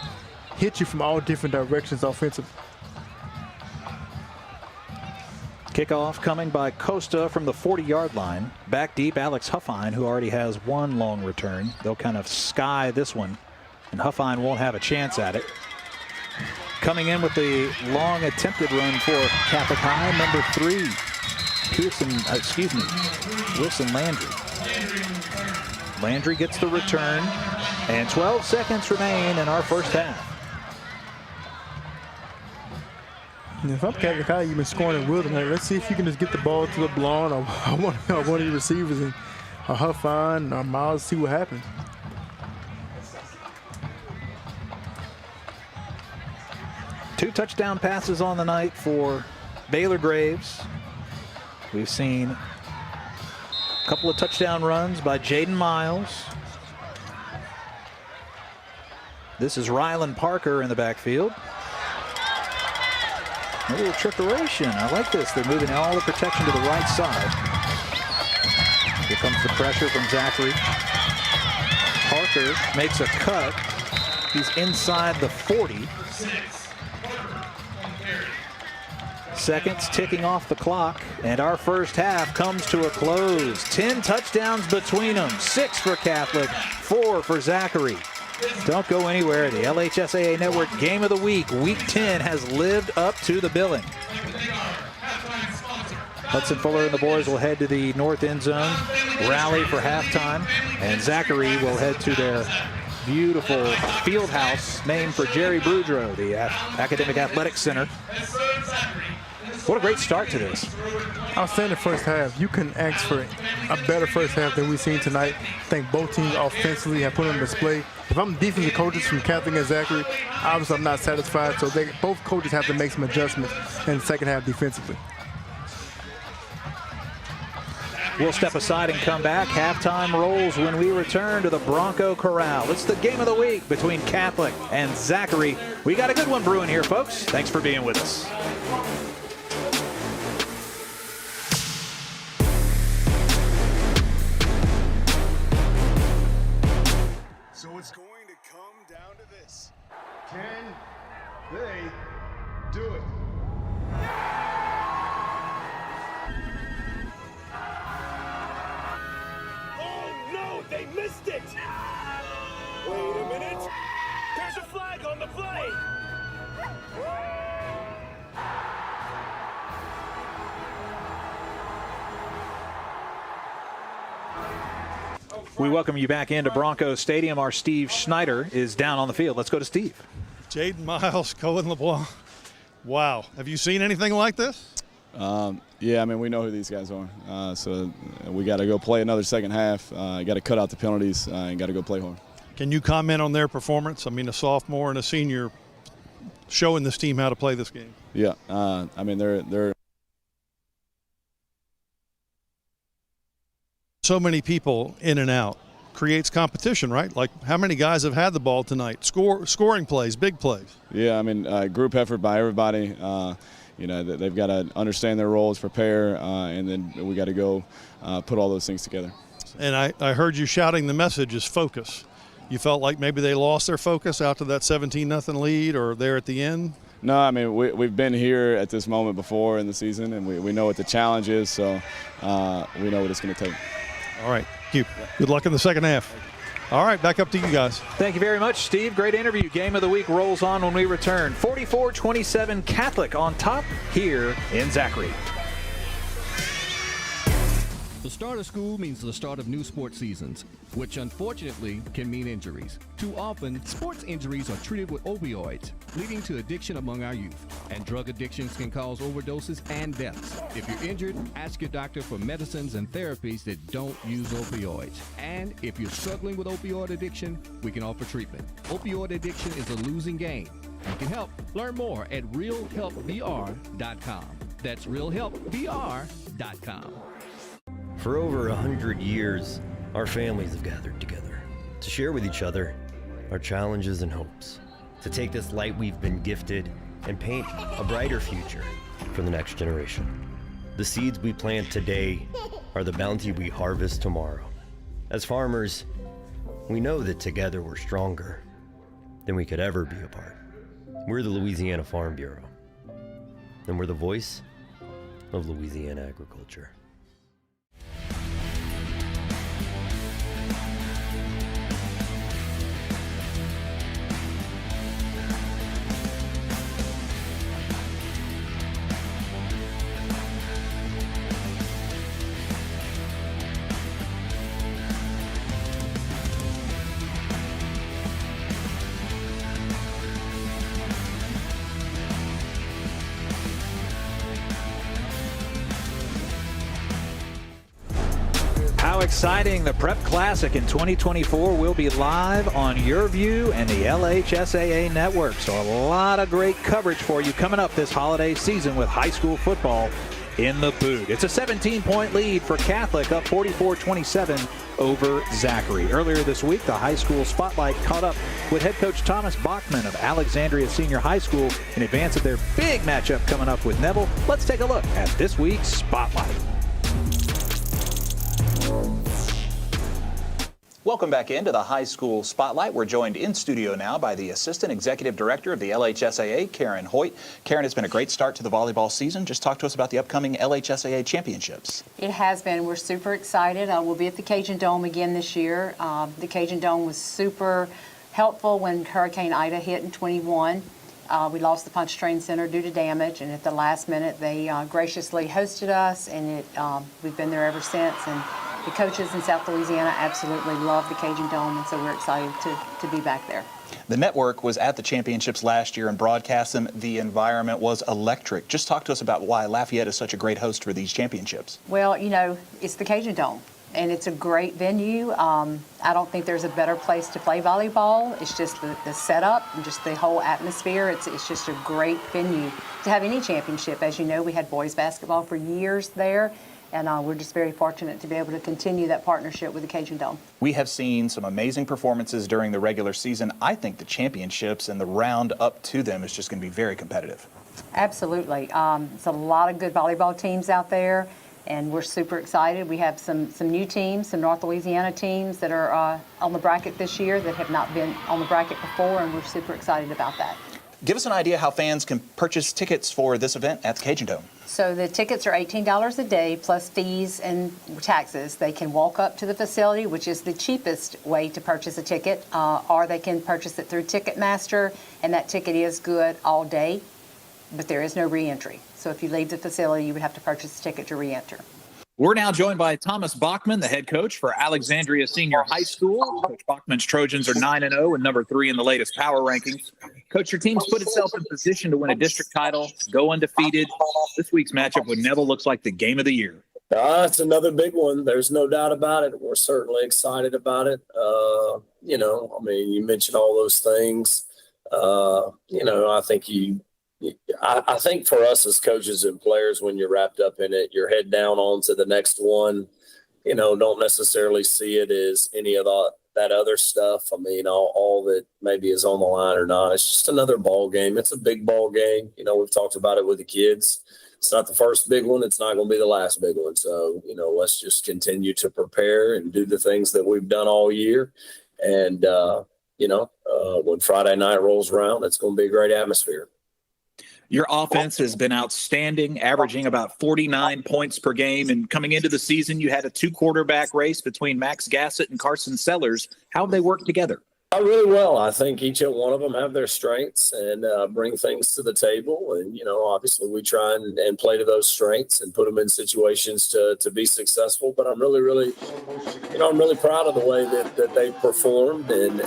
hit you from all different directions offensively. Kickoff coming by Costa from the 40-yard line. Back deep, Alex Huffine, who already has one long return. They'll kind of sky this one, and Huffine won't have a chance at it. Coming in with the long attempted run for Catholic High, number 3, Wilson Landry. Landry gets the return, and 12 seconds remain in our first half. And if I'm Catholic-I, you've been scoring in Wilderness. Let's see if you can just get the ball to LeBlanc or one of your receivers, and Huffine or Miles, see what happens. Two touchdown passes on the night for Baylor Graves. We've seen a couple of touchdown runs by Jaden Miles. This is Ryland Parker in the backfield. A little trickeration. I like this. They're moving all the protection to the right side. Here comes the pressure from Zachary. Parker makes a cut. He's inside the 40. Seconds ticking off the clock, and our first half comes to a close. 10 touchdowns between them. 6 for Catholic, 4 for Zachary. Don't go anywhere. The LHSAA Network Game of the Week, Week 10, has lived up to the billing. Hudson Fuller and the boys will head to the north end zone, rally for halftime, and Zachary will head to their beautiful field house named for Jerry Boudreau, the Academic Athletics Center. What a great start to this. Outstanding first half. You couldn't ask for a better first half than we've seen tonight. I think both teams offensively have put on display. If I'm defensive coaches from Catholic and Zachary, obviously I'm not satisfied. So both coaches have to make some adjustments in the second half defensively. We'll step aside and come back. Halftime rolls when we return to the Bronco Corral. It's the game of the week between Catholic and Zachary. We got a good one brewing here, folks. Thanks for being with us. So it's going to come down to this. Can they do it? They missed it! Wait a minute! There's a flag on the play! We welcome you back into Broncos Stadium. Our Steve Schneider is down on the field. Let's go to Steve. Jaden Miles, Cohen LeBlanc. Wow. Have you seen anything like this? Yeah, I mean, we know who these guys are. So we got to go play another second half. Got to cut out the penalties and got to go play hard. Can you comment on their performance? I mean, a sophomore and a senior showing this team how to play this game. Yeah, I mean, they're so many people in and out. creates competition, right? Like how many guys have had the ball tonight? Scoring plays, big plays. Yeah, I mean, group effort by everybody. They've got to understand their roles, prepare, and then we got to go put all those things together. And I heard you shouting the message is focus. You felt like maybe they lost their focus out to that 17-0 lead or there at the end? No, I mean, we've been here at this moment before in the season, and we know what the challenge is, so we know what it's going to take. All right, thank you. Good luck in the second half. All right, back up to you guys. Thank you very much, Steve. Great interview. Game of the week rolls on when we return. 44-27 Catholic on top here in Zachary. The start of school means the start of new sports seasons, which unfortunately can mean injuries. Too often, sports injuries are treated with opioids, leading to addiction among our youth. And drug addictions can cause overdoses and deaths. If you're injured, ask your doctor for medicines and therapies that don't use opioids. And if you're struggling with opioid addiction, we can offer treatment. Opioid addiction is a losing game. You can help. Learn more at realhelpbr.com. That's realhelpbr.com. For over 100 years, our families have gathered together to share with each other our challenges and hopes, to take this light we've been gifted and paint a brighter future for the next generation. The seeds we plant today are the bounty we harvest tomorrow. As farmers, we know that together we're stronger than we could ever be apart. We're the Louisiana Farm Bureau, and we're the voice of Louisiana agriculture. How exciting. The Prep Classic in 2024 will be live on Your View and the LHSAA network. So a lot of great coverage for you coming up this holiday season with high school football in the boot. It's a 17-point lead for Catholic, up 44-27 over Zachary. Earlier this week, the high school spotlight caught up with head coach Thomas Bachman of Alexandria Senior High School in advance of their big matchup coming up with Neville. Let's take a look at this week's spotlight. Welcome back into the high school spotlight. We're joined in studio now by the Assistant Executive Director of the LHSAA, Karen Hoyt. Karen, it's been a great start to the volleyball season. Just talk to us about the upcoming LHSAA championships. It has been. We're super excited. We'll be at the Cajun Dome again this year. The Cajun Dome was super helpful when Hurricane Ida hit in 21. We lost the Punch Train Center due to damage, and at the last minute they graciously hosted us, and we've been there ever since. And the coaches in South Louisiana absolutely love the Cajun Dome, and so we're excited to be back there. The network was at the championships last year and broadcast them. The environment was electric. Just talk to us about why Lafayette is such a great host for these championships. Well, you know, it's the Cajun Dome, and it's a great venue. I don't think there's a better place to play volleyball. It's just the setup and just the whole atmosphere. It's just a great venue to have any championship. As you know, we had boys basketball for years there. And we're just very fortunate to be able to continue that partnership with the Cajun Dome. We have seen some amazing performances during the regular season. I think the championships and the round up to them is just going to be very competitive. Absolutely. It's a lot of good volleyball teams out there, and we're super excited. We have some new teams, some North Louisiana teams that are on the bracket this year that have not been on the bracket before, and we're super excited about that. Give us an idea how fans can purchase tickets for this event at the Cajun Dome. So the tickets are $18 a day plus fees and taxes. They can walk up to the facility, which is the cheapest way to purchase a ticket, or they can purchase it through Ticketmaster, and that ticket is good all day, but there is no re-entry. So if you leave the facility, you would have to purchase a ticket to re-enter. We're now joined by Thomas Bachman, the head coach for Alexandria Senior High School. Coach Bachman's Trojans are 9-0 and number 3 in the latest power rankings. Coach, your team's put itself in position to win a district title, go undefeated. This week's matchup with Neville looks like the game of the year. It's another big one. There's no doubt about it. We're certainly excited about it. You mentioned all those things. I think for us as coaches and players, when you're wrapped up in it, you're head down on to the next one. don't necessarily see it as any of that other stuff. I mean, all that maybe is on the line or not. It's just another ball game. It's a big ball game. We've talked about it with the kids. It's not the first big one. It's not going to be the last big one. So, let's just continue to prepare and do the things that we've done all year. And, when Friday night rolls around, it's going to be a great atmosphere. Your offense has been outstanding, averaging about 49 points per game. And coming into the season, you had a 2-quarterback race between Max Gassett and Carson Sellers. How have they worked together? Really well. I think each and one of them have their strengths and bring things to the table. And, obviously we try and play to those strengths and put them in situations to be successful. But I'm really proud of the way that they performed and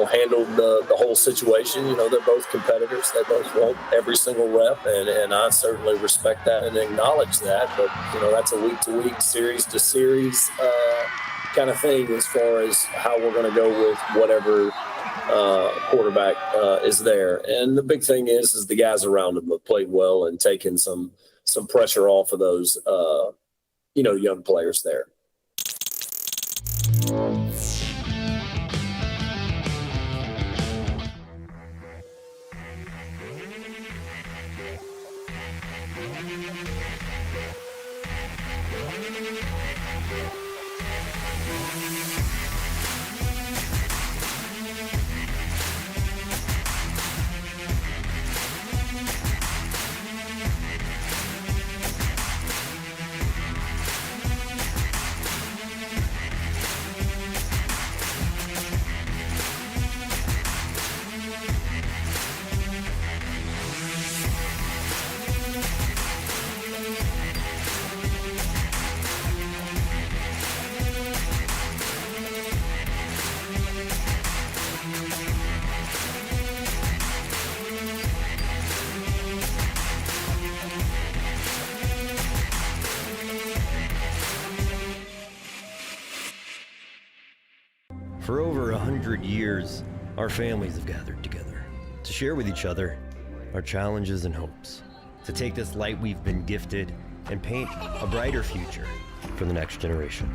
handled the whole situation. They're both competitors. They both want every single rep. And I certainly respect that and acknowledge that. But, that's a week-to-week, series-to-series kind of thing as far as how we're going to go with whatever quarterback is there. And the big thing is the guys around him have played well and taken some pressure off of those, young players there. For over 100 years, our families have gathered together to share with each other our challenges and hopes, to take this light we've been gifted and paint a brighter future for the next generation.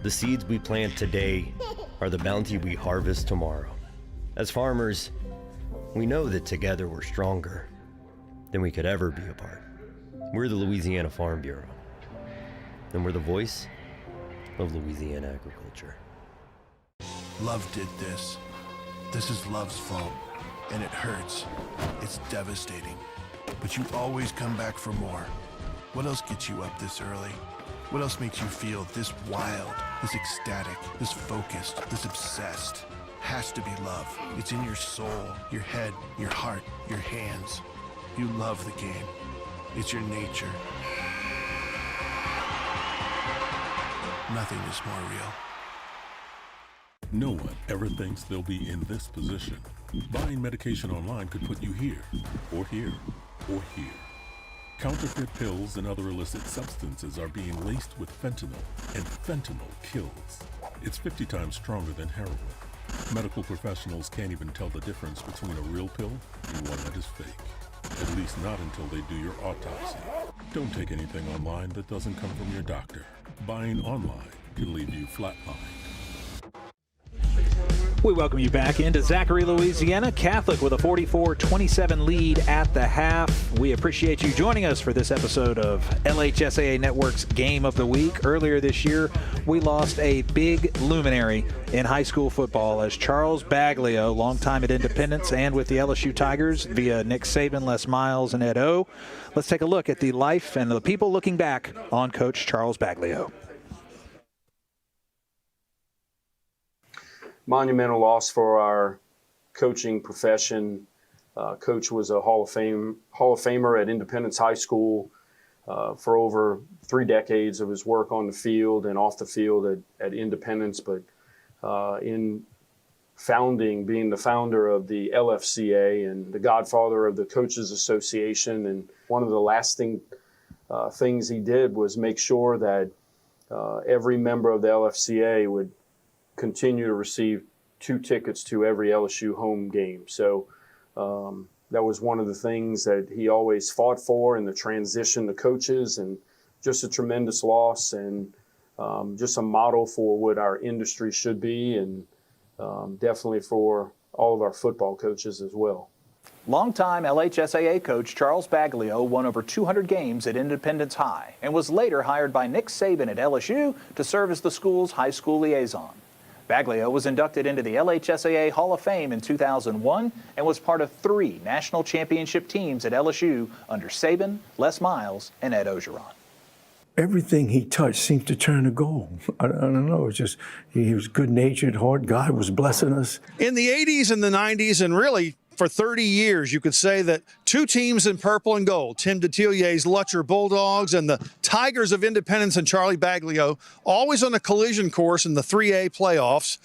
The seeds we plant today are the bounty we harvest tomorrow. As farmers, we know that together we're stronger than we could ever be apart. We're the Louisiana Farm Bureau, and we're the voice of Louisiana agriculture. Love did this. This is love's fault, and it hurts. It's devastating. But you always come back for more. What else gets you up this early? What else makes you feel this wild, this ecstatic, this focused, this obsessed? Has to be love. It's in your soul, your head, your heart, your hands. You love the game. It's your nature. Nothing is more real. No one ever thinks they'll be in this position. Buying medication online could put you here, or here, or here. Counterfeit pills and other illicit substances are being laced with fentanyl, and fentanyl kills. It's 50 times stronger than heroin. Medical professionals can't even tell the difference between a real pill and one that is fake. At least not until they do your autopsy. Don't take anything online that doesn't come from your doctor. Buying online can leave you flatlined. We welcome you back into Zachary, Louisiana. Catholic with a 44-27 lead at the half. We appreciate you joining us for this episode of LHSAA Network's Game of the Week. Earlier this year, we lost a big luminary in high school football as Charles Baglio, longtime at Independence and with the LSU Tigers via Nick Saban, Les Miles, and Ed O. Let's take a look at the life and the people looking back on Coach Charles Baglio. Monumental loss for our coaching profession. Coach was a Hall of Famer at Independence High School for over 3 decades of his work on the field and off the field at Independence, but in being the founder of the LFCA and the godfather of the Coaches Association. And one of the lasting things he did was make sure that every member of the LFCA would continue to receive 2 tickets to every LSU home game. So that was one of the things that he always fought for in the transition to coaches, and just a tremendous loss. And just a model for what our industry should be, and definitely for all of our football coaches as well. Longtime LHSAA coach Charles Baglio won over 200 games at Independence High and was later hired by Nick Saban at LSU to serve as the school's high school liaison. Baglio was inducted into the LHSAA Hall of Fame in 2001 and was part of 3 national championship teams at LSU under Saban, Les Miles, and Ed Ogeron. Everything he touched seemed to turn to gold. I don't know. It's just he was good-natured, hard. God was blessing us. In the 80s and the 90s, and really for 30 years, you could say that 2 teams in purple and gold, Tim Detilier's Lutcher Bulldogs and the Tigers of Independence and Charlie Baglio, always on a collision course in the 3A playoffs.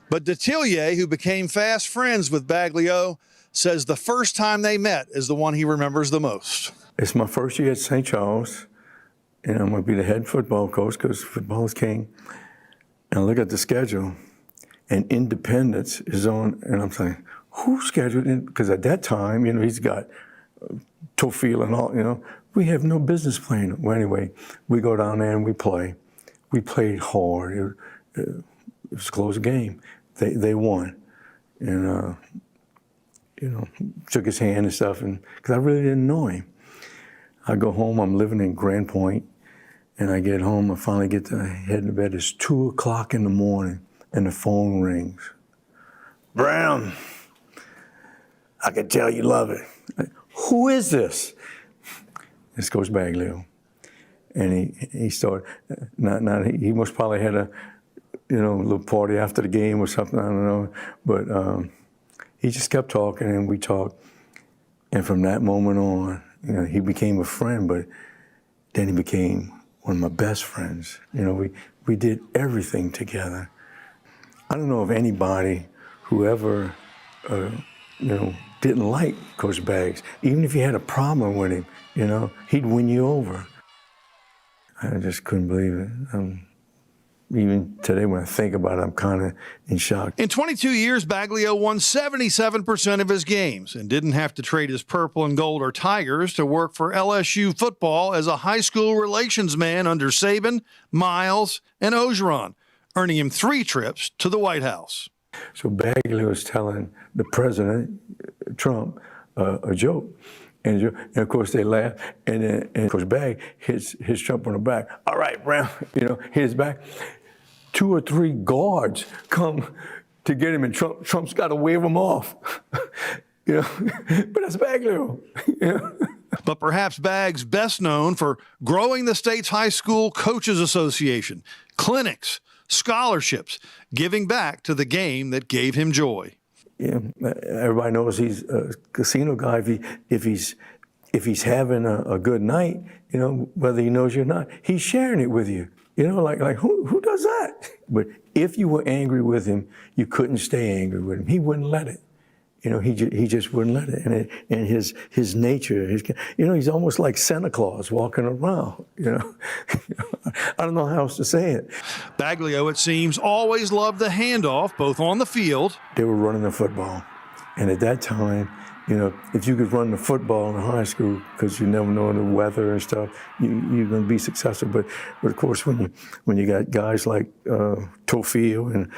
But Detilier, who became fast friends with Baglio, says the first time they met is the one he remembers the most. It's my first year at St. Charles, and I'm going to be the head football coach because football is king. And I look at the schedule, and Independence is on, and I'm saying, who scheduled it? Because at that time, he's got Tofield and all, we have no business playing. Well, anyway, we go down there and we play. We played hard. It was a close game. They won. And, shook his hand and stuff, and because I really didn't know him. I go home, I'm living in Grand Point, and I get home, I finally get to head to bed. It's 2 o'clock in the morning, and the phone rings. Brown, I can tell you love it. Who is this? It's Coach Baglio. And he started, he most probably had a, little party after the game or something, I don't know. But he just kept talking and we talked. And from that moment on, he became a friend, but then he became one of my best friends. We did everything together. I don't know of anybody who ever, didn't like Coach Baggs. Even if you had a problem with him, he'd win you over. I just couldn't believe it. Even today when I think about it, I'm kind of in shock. In 22 years, Baglio won 77% of his games and didn't have to trade his purple and gold or Tigers to work for LSU football as a high school relations man under Saban, Miles, and Ogeron, earning him 3 trips to the White House. So Baglio was telling the president, Trump, a joke. And of course they laugh, and Coach Bag hits Trump on the back. All right, Brown, hit his back. 2 or 3 guards come to get him, and Trump's got to wave them off. But that's Baglio. But perhaps Baggs best known for growing the state's high school coaches association, clinics, scholarships, giving back to the game that gave him joy. Yeah, everybody knows he's a casino guy. If he's having a good night, whether he knows you or not, he's sharing it with you. Like who does that? But if you were angry with him, you couldn't stay angry with him. He wouldn't let it. He just wouldn't let it. And his nature, he's almost like Santa Claus walking around. I don't know how else to say it. Baglio, it seems, always loved the handoff, both on the field. They were running the football, and at that time, if you could run the football in high school, because you never know the weather and stuff, you're going to be successful. But of course, when you got guys like Tofield and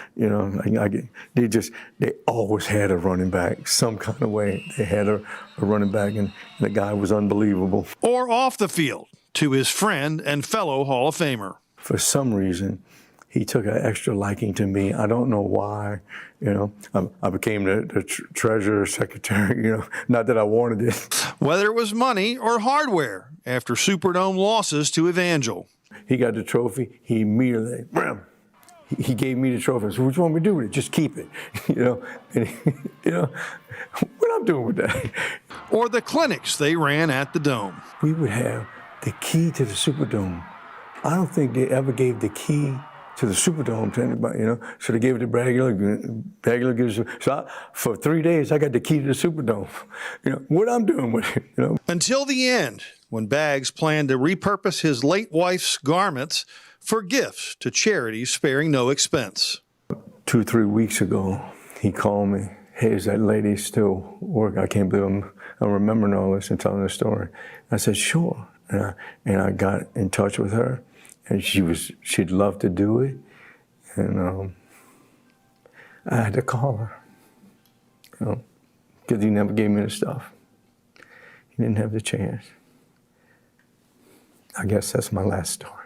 they always had a running back some kind of way. They had a running back, and the guy was unbelievable. Or off the field, to his friend and fellow Hall of Famer. For some reason, he took an extra liking to me. I don't know why. I became the treasurer, secretary, not that I wanted it. Whether it was money or hardware, after Superdome losses to Evangel. He got the trophy. He immediately, he gave me the trophy. So what you want me to do with it? Just keep it. What I'm doing with that? Or the clinics they ran at the Dome. We would have the key to the Superdome. I don't think they ever gave the key to the Superdome to anybody, So they gave it to Baglio. Baglio gives it. So for 3 days, I got the key to the Superdome. What I'm doing with it, Until the end, when Baggs planned to repurpose his late wife's garments for gifts to charities sparing no expense. 2 or 3 weeks ago, he called me. Hey, is that lady still working? I can't believe I'm remembering all this and telling the story. I said, sure. And I got in touch with her. and she'd love to do it. And I had to call her, because he never gave me the stuff. He didn't have the chance. I guess that's my last story.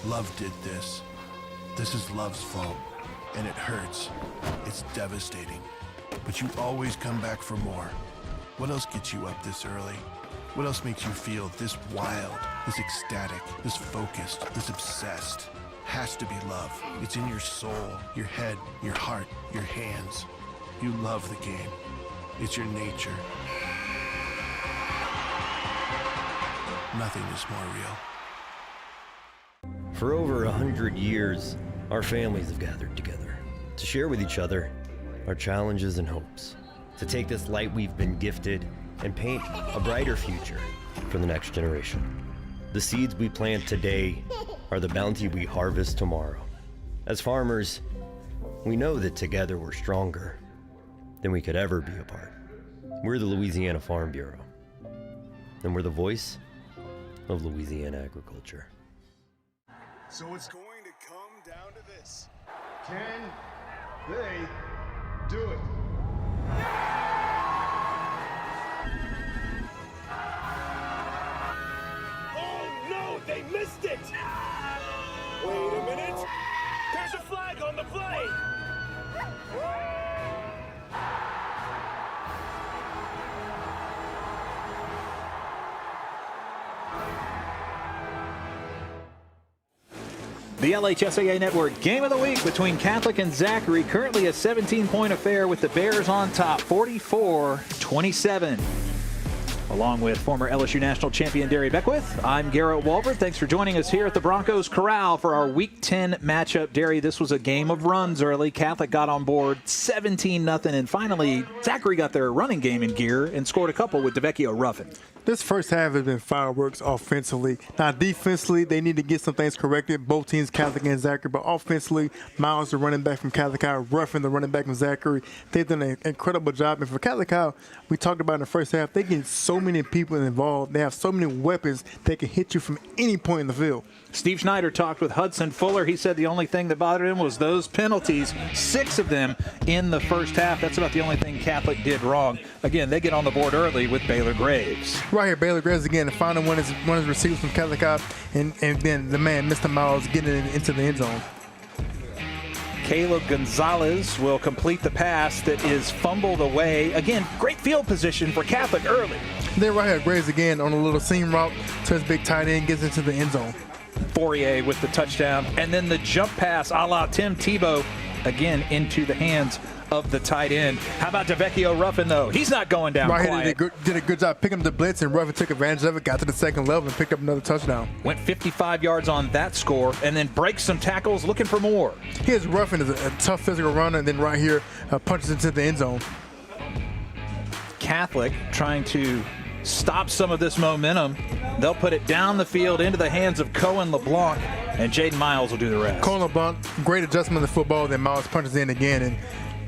Love did this. This is love's fault, and it hurts. It's devastating. But you always come back for more. What else gets you up this early? What else makes you feel this wild, this ecstatic, this focused, this obsessed? Has to be love. It's in your soul, your head, your heart, your hands. You love the game. It's your nature. Nothing is more real. For over 100 years, our families have gathered together to share with each other our challenges and hopes, to take this light we've been gifted and paint a brighter future for the next generation. The seeds we plant today are the bounty we harvest tomorrow. As farmers, we know that together we're stronger than we could ever be apart. We're the Louisiana Farm Bureau, and we're the voice of Louisiana agriculture. So it's going to come down to this. Can they do it? Oh no, they missed it! Wait a minute. There's a flag on the play! The LHSAA Network Game of the Week between Catholic and Zachary, currently a 17-point affair with the Bears on top, 44-27. Along with former LSU National Champion Derry Beckwith, I'm Garrett Walbert. Thanks for joining us here at the Broncos Corral for our Week 10 matchup. Derry, this was a game of runs early. Catholic got on board 17-0, and finally Zachary got their running game in gear and scored a couple with DeVecchio Ruffin. This first half has been fireworks offensively. Now, defensively, they need to get some things corrected, both teams, Catholic and Zachary. But offensively, Miles, the running back from Catholic High, Ruffin, the running back from Zachary, they've done an incredible job. And for Catholic High, we talked about in the first half, they get so many people involved. They have so many weapons that can hit you from any point in the field. Steve Schneider talked with Hudson Fuller. He said the only thing that bothered him was those penalties, 6 of them in the first half. That's about the only thing Catholic did wrong. Again, they get on the board early with Baylor Graves. Right here, Baylor Graves again. The final one is one of the receivers from Catholic High, and then the man, Mr. Miles, getting it into the end zone. Caleb Gonzalez will complete the pass that is fumbled away. Again, great field position for Catholic early. Then right here, Graves again on a little seam route to his big tight end, gets into the end zone. Fourier with the touchdown, and then the jump pass a la Tim Tebow, again into the hands of the tight end. How about DeVecchio Ruffin, though? He's not going down quiet. Right here, did a good job picking up the blitz, and Ruffin took advantage of it, got to the second level, and picked up another touchdown. Went 55 yards on that score, and then breaks some tackles looking for more. Here's Ruffin, is a tough physical runner, and then right here, punches into the end zone. Catholic trying to stop some of this momentum. They'll put it down the field into the hands of Cohen LeBlanc, and Jaden Miles will do the rest. Cohen LeBlanc, great adjustment in the football, then Miles punches in again, and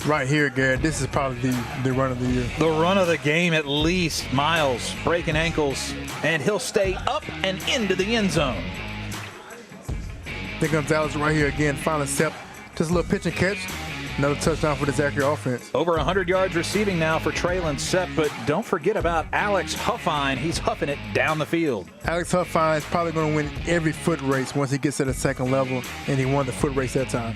right here, Garrett, this is probably the run of the year. The run of the game, at least. Miles breaking ankles, and he'll stay up and into the end zone. Then Gonzalez right here again, final step, just a little pitch and catch. Another touchdown for the Zachary offense. Over 100 yards receiving now for Traylon Sepp, but don't forget about Alex Huffine. He's huffing it down the field. Alex Huffine is probably going to win every foot race once he gets to the second level, and he won the foot race that time.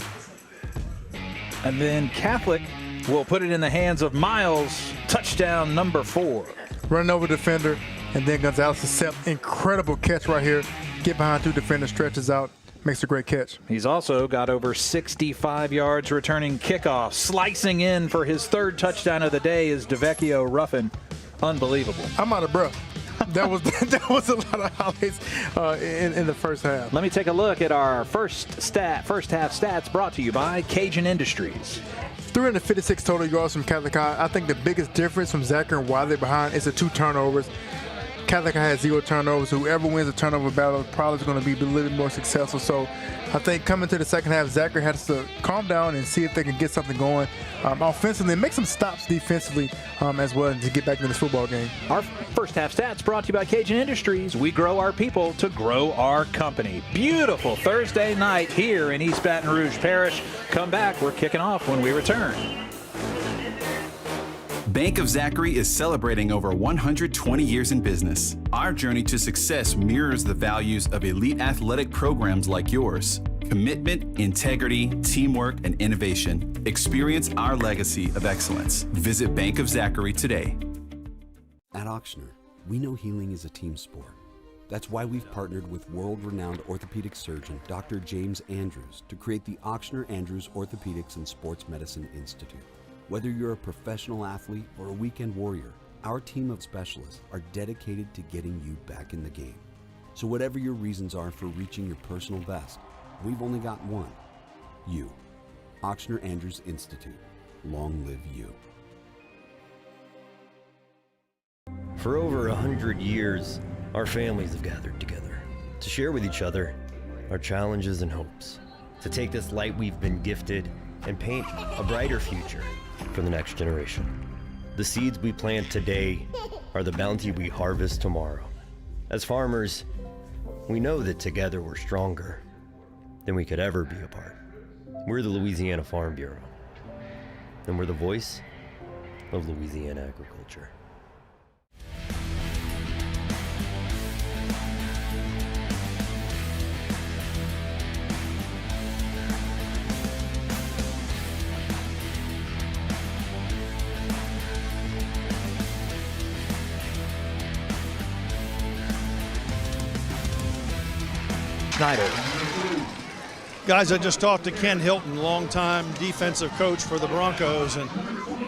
And then Catholic will put it in the hands of Miles. Touchdown number 4. Running over defender, and then Gonzalez Sepp. Incredible catch right here. Get behind 2 defenders, stretches out. Makes a great catch. He's also got over 65 yards returning kickoff. Slicing in for his 3rd touchdown of the day is DeVecchio Ruffin. Unbelievable. I'm out of breath. That was a lot of highlights in the first half. Let me take a look at our first half stats brought to you by Cajun Industries. 356 total yards from Catholic High. I think the biggest difference from Zachary and why they're behind is the 2 turnovers. Catholic High has 0 turnovers. Whoever wins the turnover battle probably is going to be a little bit more successful. So I think coming to the second half, Zachary has to calm down and see if they can get something going offensively and make some stops defensively as well to get back into this football game. Our first half stats brought to you by Cajun Industries. We grow our people to grow our company. Beautiful Thursday night here in East Baton Rouge Parish. Come back. We're kicking off when we return. Bank of Zachary is celebrating over 120 years in business. Our journey to success mirrors the values of elite athletic programs like yours. Commitment, integrity, teamwork, and innovation. Experience our legacy of excellence. Visit Bank of Zachary today. At Auctioner, we know healing is a team sport. That's why we've partnered with world-renowned orthopedic surgeon Dr. James Andrews to create the Auctioner Andrews Orthopedics and Sports Medicine Institute. Whether you're a professional athlete or a weekend warrior, our team of specialists are dedicated to getting you back in the game. So whatever your reasons are for reaching your personal best, we've only got one: you. Auctioner Andrews Institute. Long live you. For over 100 years, our families have gathered together to share with each other our challenges and hopes, to take this light we've been gifted and paint a brighter future for the next generation. The seeds we plant today are the bounty we harvest tomorrow. As farmers, we know that together we're stronger than we could ever be apart. We're the Louisiana Farm Bureau, and we're the voice of Louisiana agriculture. Snyder. Guys, I just talked to Ken Hilton, longtime defensive coach for the Broncos, and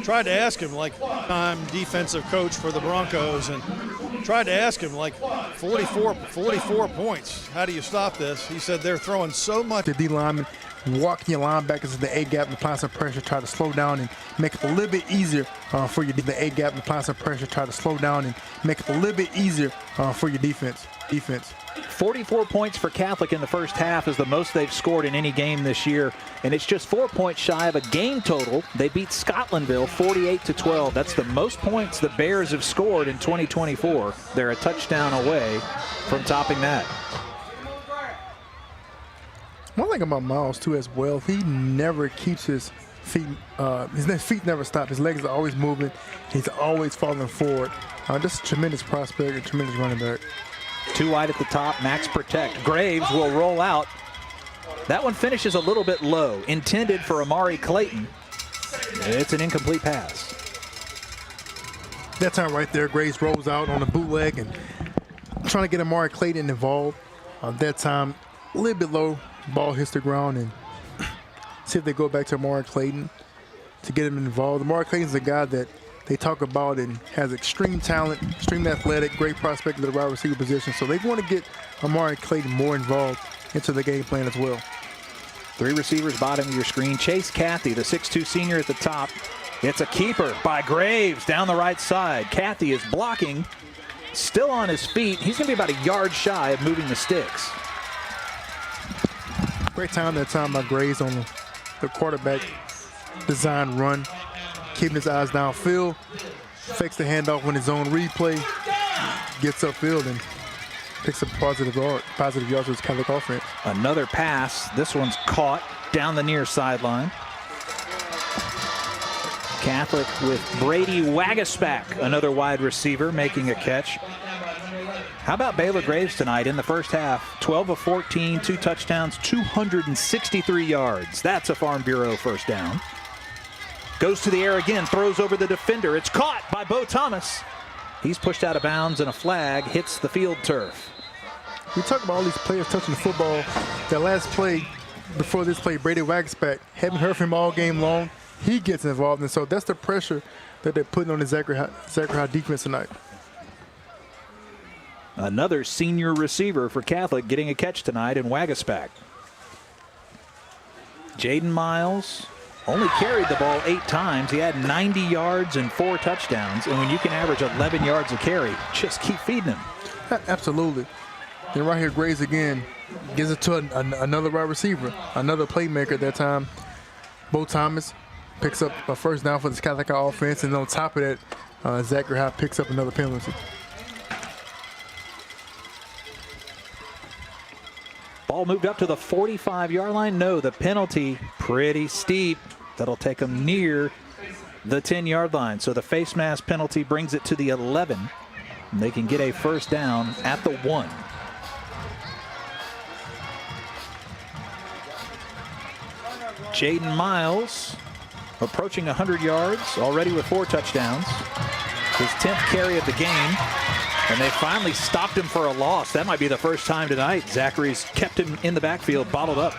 tried to ask him, 44 points. How do you stop this? He said they're throwing so much. The D lineman walking your linebackers in the A gap and applying some pressure, try to slow down and make it a little bit easier for your the A gap and applying some pressure, try to slow down and make it a little bit easier for your defense. 44 points for Catholic in the first half is the most they've scored in any game this year, and it's just 4 points shy of a game total. They beat Scotlandville 48-12. That's the most points the Bears have scored in 2024. They're a touchdown away from topping that. One thing about Miles too as well, he never keeps his feet never stop. His legs are always moving. He's always falling forward. Just a tremendous prospect, a tremendous running back. 2 wide at the top, max protect. Graves will roll out. That one finishes a little bit low. Intended for Amari Clayton. It's an incomplete pass. That time right there, Graves rolls out on the bootleg and trying to get Amari Clayton involved. That time, a little bit low. Ball hits the ground, and see if they go back to Amari Clayton to get him involved. Amari Clayton's a guy that they talk about and has extreme talent, extreme athletic, great prospect at the wide receiver position. So they want to get Amari Clayton more involved into the game plan as well. 3 receivers bottom of your screen. Chase Cathy, the 6'2 senior at the top. It's a keeper by Graves down the right side. Cathy is blocking, still on his feet. He's going to be about a yard shy of moving the sticks. Great time that time by Graves on the quarterback design run. Keeping his eyes downfield, fakes the handoff on his own replay, gets upfield and picks up positive yards with his Catholic offense. Another pass. This one's caught down the near sideline. Catholic with Brady Wagaspack, another wide receiver, making a catch. How about Baylor Graves tonight in the first half? 12 of 14, 2 touchdowns, 263 yards. That's a Farm Bureau first down. Goes to the air again, throws over the defender. It's caught by Bo Thomas. He's pushed out of bounds, and a flag hits the field turf. We talk about all these players touching the football. That last play, before this play, Brady Wagaspack, haven't heard from him all game long. He gets involved, and so that's the pressure that they're putting on the Zachary High defense tonight. Another senior receiver for Catholic getting a catch tonight in Wagaspack. Jaden Miles only carried the ball 8 times. He had 90 yards and 4 touchdowns. And when you can average 11 yards a carry, just keep feeding him. Absolutely. And right here, Graves again gives it to another wide receiver, another playmaker at that time. Bo Thomas picks up a first down for the Catholic offense. And on top of that, Zachary High picks up another penalty. Ball moved up to the 45-yard line. No, the penalty pretty steep. That'll take them near the 10-yard line. So the face mask penalty brings it to the 11. And they can get a first down at the 1. Jaden Miles approaching 100 yards, already with 4 touchdowns. His 10th carry of the game. And they finally stopped him for a loss. That might be the first time tonight Zachary's kept him in the backfield, bottled up.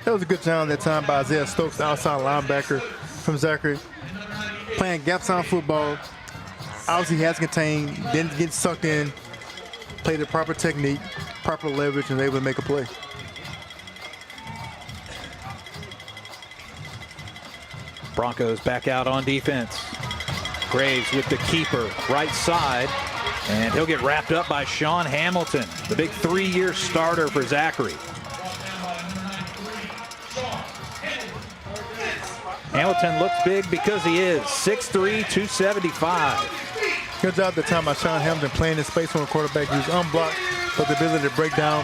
That was a good job that time by Isaiah Stokes, the outside linebacker from Zachary. Playing gap sound football. Obviously he has contained, didn't get sucked in, played the proper technique, proper leverage, and able to make a play. Broncos back out on defense. Graves with the keeper, right side. And he'll get wrapped up by Sean Hamilton, the big 3-year starter for Zachary. Hamilton looks big because he is 6'3", 275. Good job that time by Sean Hamilton playing in space on the quarterback. He was unblocked, but the ability to break down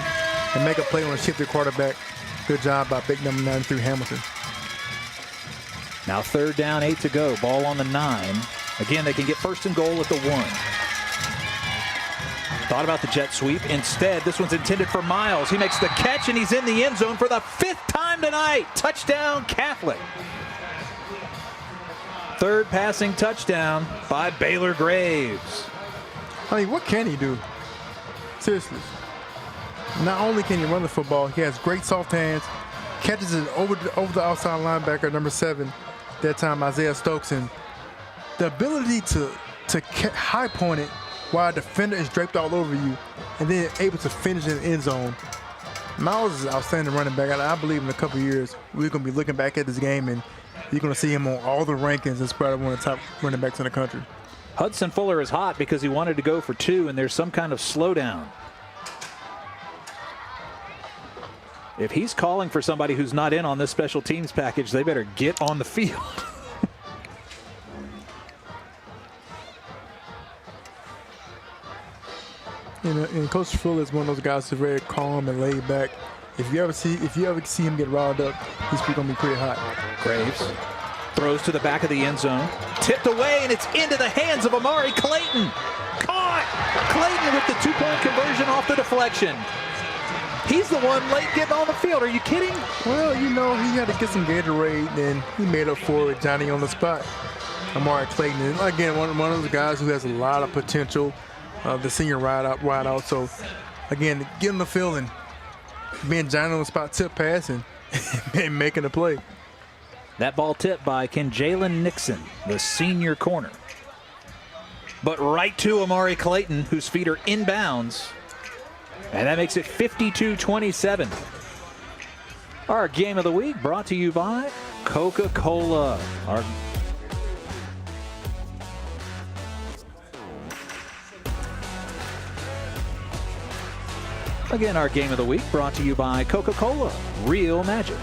and make a play on a shifted quarterback. Good job by big number 93 Hamilton. Now 3rd down, 8 to go. Ball on the 9. Again, they can get first and goal at the 1. Thought about the jet sweep. Instead, this one's intended for Miles. He makes the catch, and he's in the end zone for the 5th time tonight. Touchdown, Catholic. 3rd passing touchdown by Baylor Graves. I mean, what can he do? Seriously. Not only can he run the football, he has great soft hands, catches it over the outside linebacker, number 7, that time Isaiah Stokes, and the ability to high point it while a defender is draped all over you and then able to finish in the end zone. Miles is an outstanding running back. I believe in a couple of years we're going to be looking back at this game and you're going to see him on all the rankings as probably one of the top running backs in the country. Hudson Fuller is hot because he wanted to go for 2, and there's some kind of slowdown. If he's calling for somebody who's not in on this special teams package, they better get on the field. And Coach Fuller is one of those guys who's very calm and laid back. If you ever see him get riled up, he's going to be pretty hot. Graves throws to the back of the end zone, tipped away, and it's into the hands of Amari Clayton. Caught! Clayton with the 2-point conversion off the deflection. He's the one late getting on the field. Are you kidding? Well, he had to get some Gatorade, and he made up for it, Johnny on the spot. Amari Clayton, and again, one of those guys who has a lot of potential. The senior ride out. So, again, getting on the field and being Johnny on the spot, tip pass, and making a play. That ball tipped by Jalen Nixon, the senior corner. But right to Amari Clayton, whose feet are inbounds. And that makes it 52-27. Our game of the week brought to you by Coca-Cola. Our game of the week brought to you by Coca-Cola, Real Magic.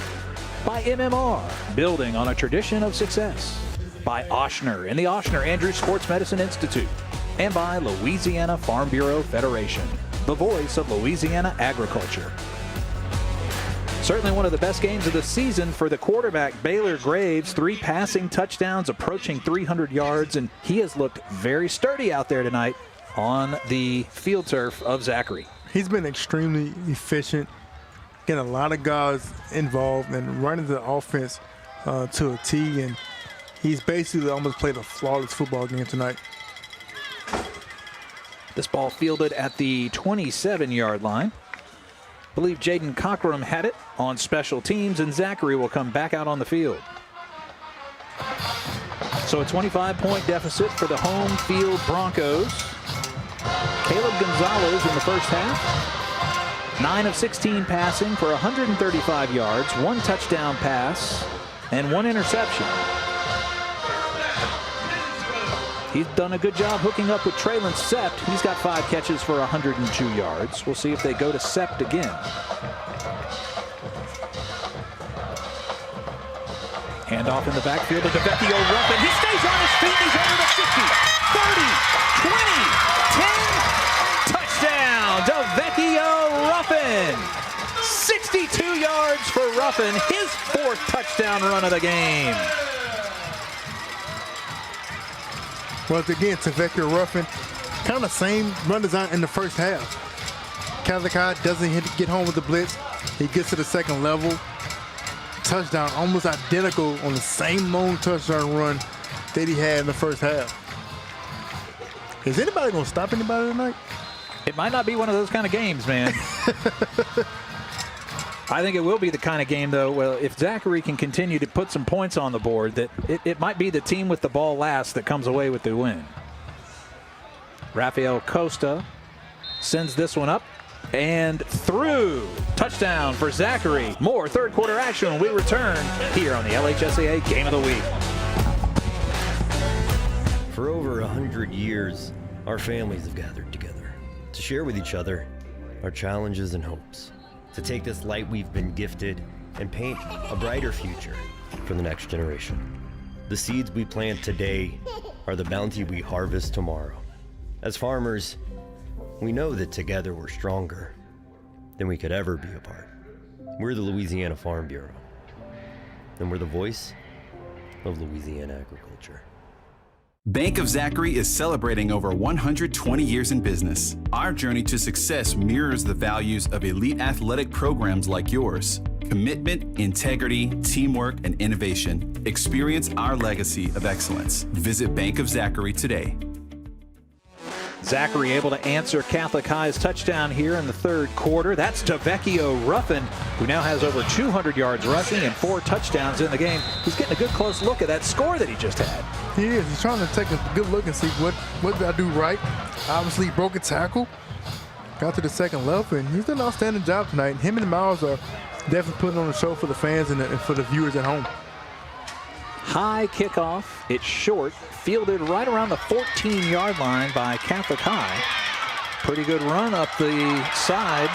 By MMR, building on a tradition of success. By Ochsner and the Ochsner Andrews Sports Medicine Institute. And by Louisiana Farm Bureau Federation, the voice of Louisiana agriculture. Certainly one of the best games of the season for the quarterback, Baylor Graves. 3 passing touchdowns, approaching 300 yards, and he has looked very sturdy out there tonight on the field turf of Zachary. He's been extremely efficient, getting a lot of guys involved and running the offense to a T, and he's basically almost played a flawless football game tonight. This ball fielded at the 27-yard line. I believe Jaden Cockrum had it on special teams, and Zachary will come back out on the field. So a 25-point deficit for the home field Broncos. Caleb Gonzalez in the first half. 9 of 16 passing for 135 yards, 1 touchdown pass, and 1 interception. He's done a good job hooking up with Traylon Sept. He's got 5 catches for 102 yards. We'll see if they go to Sept again. Handoff in the backfield to Vecchio Ruffin. He stays on his feet. He's over the 50, 30, 20, 10. Touchdown to Vecchio Ruffin. 62 yards for Ruffin. His 4th touchdown run of the game. Once again, to Vecchio Ruffin, kind of same run design in the first half. Catholic-B.R doesn't get home with the blitz. He gets to the second level. Touchdown, almost identical on the same long touchdown run that he had in the first half. Is anybody going to stop anybody tonight? It might not be one of those kind of games, man. I think it will be the kind of game, though, well, if Zachary can continue to put some points on the board, that it might be the team with the ball last that comes away with the win. Rafael Costa sends this one up and through. Touchdown for Zachary. More third quarter action when we return here on the LHSAA Game of the Week. For over 100 years, our families have gathered together to share with each other our challenges and hopes, to take this light we've been gifted and paint a brighter future for the next generation. The seeds we plant today are the bounty we harvest tomorrow. As farmers, we know that together we're stronger than we could ever be apart. We're the Louisiana Farm Bureau, and we're the voice of Louisiana agriculture. Bank of Zachary is celebrating over 120 years in business. Our journey to success mirrors the values of elite athletic programs like yours. Commitment, integrity, teamwork, and innovation. Experience our legacy of excellence. Visit Bank of Zachary today. Zachary able to answer Catholic-High's touchdown here in the third quarter. That's to Vecchio Ruffin, who now has over 200 yards rushing and 4 touchdowns in the game. He's getting a good close look at that score that he just had. He is. He's trying to take a good look and see what did I do right. Obviously, broke a tackle, got to the second level, and he's done an outstanding job tonight. Him and Miles are definitely putting on a show for the fans and for the viewers at home. High kickoff. It's short. Fielded right around the 14-yard line by Catholic-High. Pretty good run up the side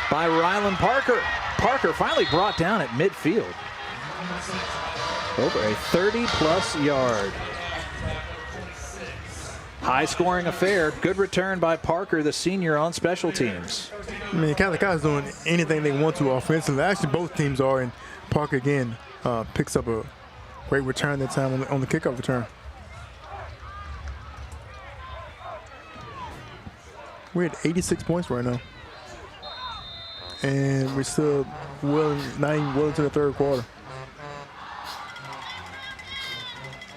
by Rylan Parker. Parker finally brought down at midfield. Over a 30-plus yard. High-scoring affair. Good return by Parker, the senior, on special teams. I mean, Catholic-High is doing anything they want to offensively. Actually, both teams are, and Parker, again, picks up a great return that time on the kickoff return. We're at 86 points right now. And we're still not even well into the third quarter.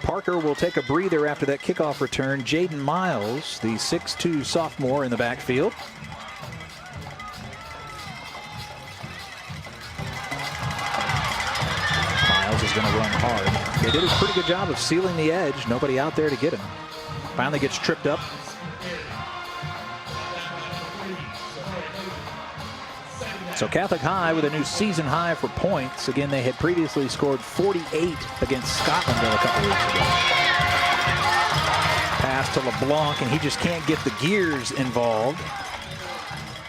Parker will take a breather after that kickoff return. Jaden Miles, the 6'2 sophomore, in the backfield. Miles is going to run hard. They did a pretty good job of sealing the edge. Nobody out there to get him. Finally gets tripped up. So Catholic-High with a new season high for points. Again, they had previously scored 48 against Scotlandville a couple weeks ago. Pass to LeBlanc, and he just can't get the gears involved.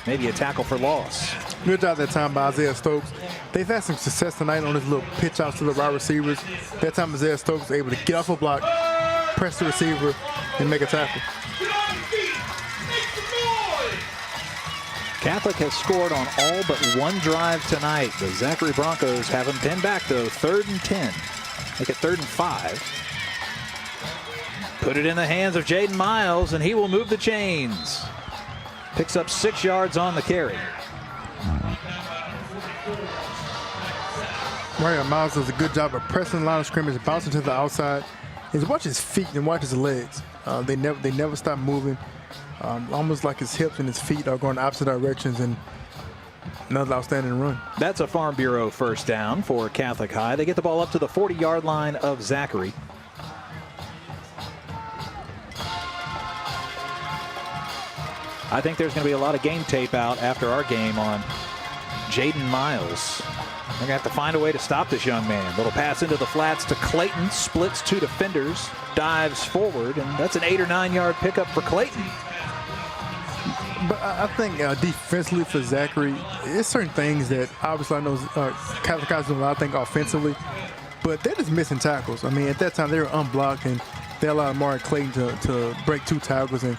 Maybe a tackle for loss. Good job that time by Isaiah Stokes. They've had some success tonight on this little pitch outs to the wide receivers. That time Isaiah Stokes was able to get off a block, press the receiver, and make a tackle. Catholic has scored on all but one drive tonight. The Zachary Broncos have them pinned back, though. 3rd and 10. Make it 3rd and 5. Put it in the hands of Jaden Miles, and he will move the chains. Picks up 6 yards on the carry. Right, Miles does a good job of pressing the line of scrimmage, bouncing to the outside. He's watch his feet and watch his legs. They never stop moving. Almost like his hips and his feet are going opposite directions, and another outstanding run. That's a Farm Bureau first down for Catholic High. They get the ball up to the 40-yard line of Zachary. I think there's going to be a lot of game tape out after our game on Jaden Miles. They're going to have to find a way to stop this young man. Little pass into the flats to Clayton, splits 2 defenders, dives forward, and that's an 8 or 9 yard pickup for Clayton. But I think defensively for Zachary, there's certain things that obviously I know Catholic High is doing a lot of things offensively, but they're just missing tackles. I mean, at that time they were unblocked, and they allowed Mark Clayton to break 2 tackles and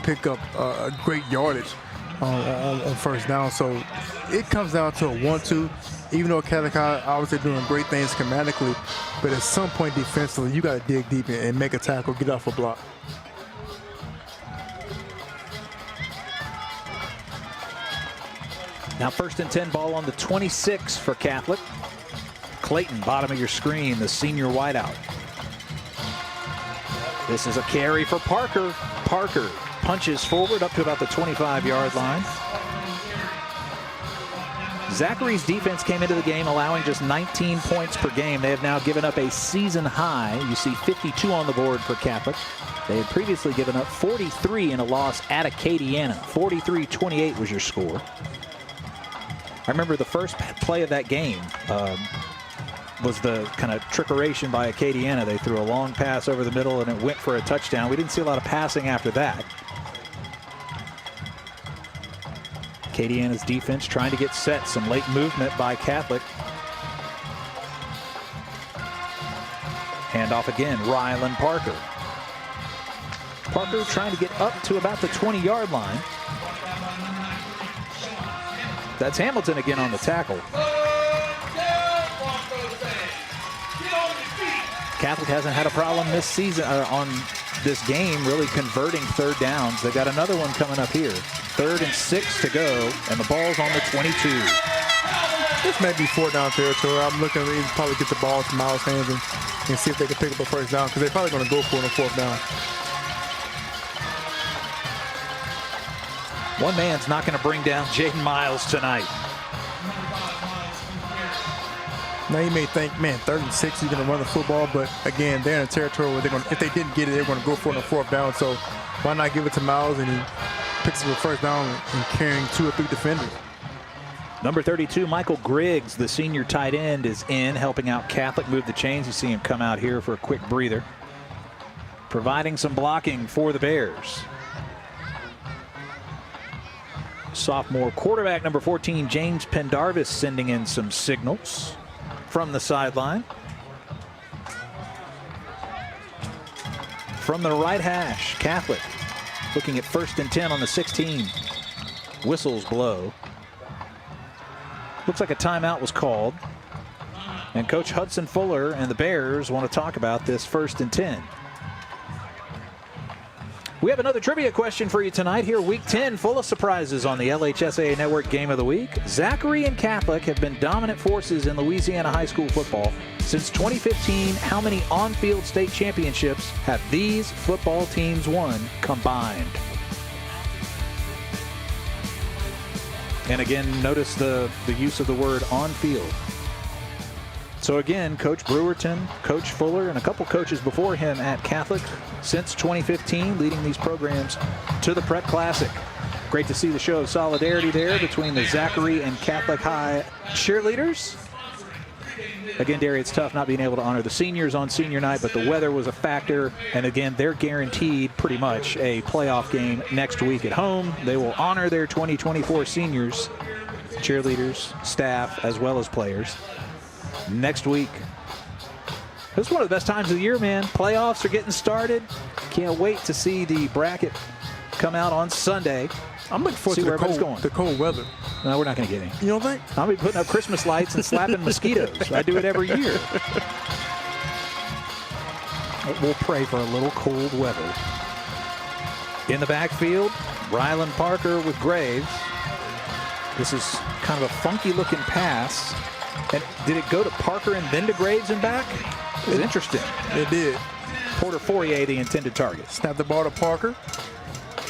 pick up a great yardage on first down. So it comes down to a 1-2. Even though Catholic High obviously doing great things schematically, but at some point defensively, you got to dig deep and make a tackle, get off a block. Now 1st and 10, ball on the 26 for Catholic. Clayton, bottom of your screen, the senior wideout. This is a carry for Parker. Parker punches forward up to about the 25-yard line. Zachary's defense came into the game allowing just 19 points per game. They have now given up a season high. You see 52 on the board for Catholic. They had previously given up 43 in a loss at Acadiana. 43-28 was your score. I remember the first play of that game was the kind of trickeration by Acadiana. They threw a long pass over the middle and it went for a touchdown. We didn't see a lot of passing after that. Acadiana's defense trying to get set. Some late movement by Catholic. Handoff again, Rylan Parker. Parker trying to get up to about the 20-yard line. That's Hamilton again on the tackle. Catholic hasn't had a problem this season on this game really converting 3rd downs. They got another one coming up here. 3rd and 6 to go, and the ball's on the 22. This may be 4th down territory. I'm looking to probably get the ball to Miles' hands and see if they can pick up a 1st down, because they're probably going to go for it on 4th down. One man's not going to bring down Jaden Miles tonight. Now you may think, man, 3rd and 6, you're going to run the football, but again, they're in a territory where if they didn't get it, they're going to go for it on 4th down. So why not give it to Miles, and he picks up a 1st down and carrying 2 or 3 defenders. Number 32, Michael Griggs, the senior tight end, is in, helping out Catholic move the chains. You see him come out here for a quick breather, providing some blocking for the Bears. Sophomore quarterback number 14, James Pendarvis, sending in some signals from the sideline. From the right hash, Catholic looking at 1st and 10 on the 16. Whistles blow. Looks like a timeout was called. And Coach Hudson Fuller and the Bears want to talk about this 1st and 10. We have another trivia question for you tonight here, Week 10, full of surprises on the LHSAA Network Game of the Week. Zachary and Catholic have been dominant forces in Louisiana high school football. Since 2015, how many on-field state championships have these football teams won combined? And again, notice the use of the word on-field. So again, Coach Brewerton, Coach Fuller, and a couple coaches before him at Catholic since 2015, leading these programs to the Prep Classic. Great to see the show of solidarity there between the Zachary and Catholic High cheerleaders. Again, Derry, it's tough not being able to honor the seniors on senior night, but the weather was a factor. And again, they're guaranteed pretty much a playoff game next week at home. They will honor their 2024 seniors, cheerleaders, staff, as well as players next week. This is one of the best times of the year, man. Playoffs are getting started. Can't wait to see the bracket come out on Sunday. I'm looking forward See to where everybody's going. the cold weather. No, we're not going to get any. You don't think? I'll be putting up Christmas lights and slapping mosquitoes. I do it every year. We'll pray for a little cold weather. In the backfield, Rylan Parker with Graves. This is kind of a funky-looking pass. And did it go to Parker and then to Graves and back? It's interesting. It did. Porter Fourier, the intended target. Snap the ball to Parker.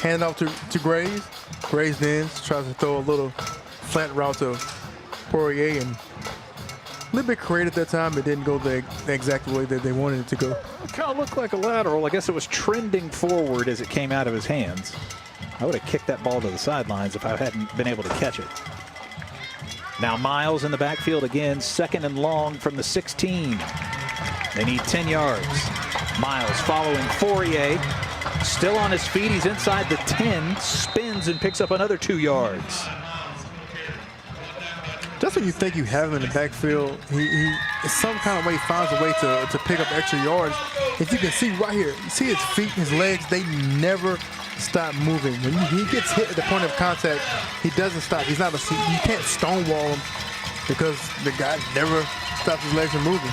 Hand off to Graves. Graves then tries to throw a little flat route to Poirier, and a little bit creative that time. It didn't go the exact way that they wanted it to go. It kind of looked like a lateral. I guess it was trending forward as it came out of his hands. I would have kicked that ball to the sidelines if I hadn't been able to catch it. Now Miles in the backfield again, 2nd and long from the 16. They need 10 yards. Miles following Fourier. Still on his feet, he's inside the 10, spins and picks up another 2 yards. Just when you think you have him in the backfield, he some kind of way finds a way to pick up extra yards. If you can see right here, you see his feet, his legs, they never stop moving. When he gets hit at the point of contact, he doesn't stop. He's not you can't stonewall him because the guy never stops his legs from moving.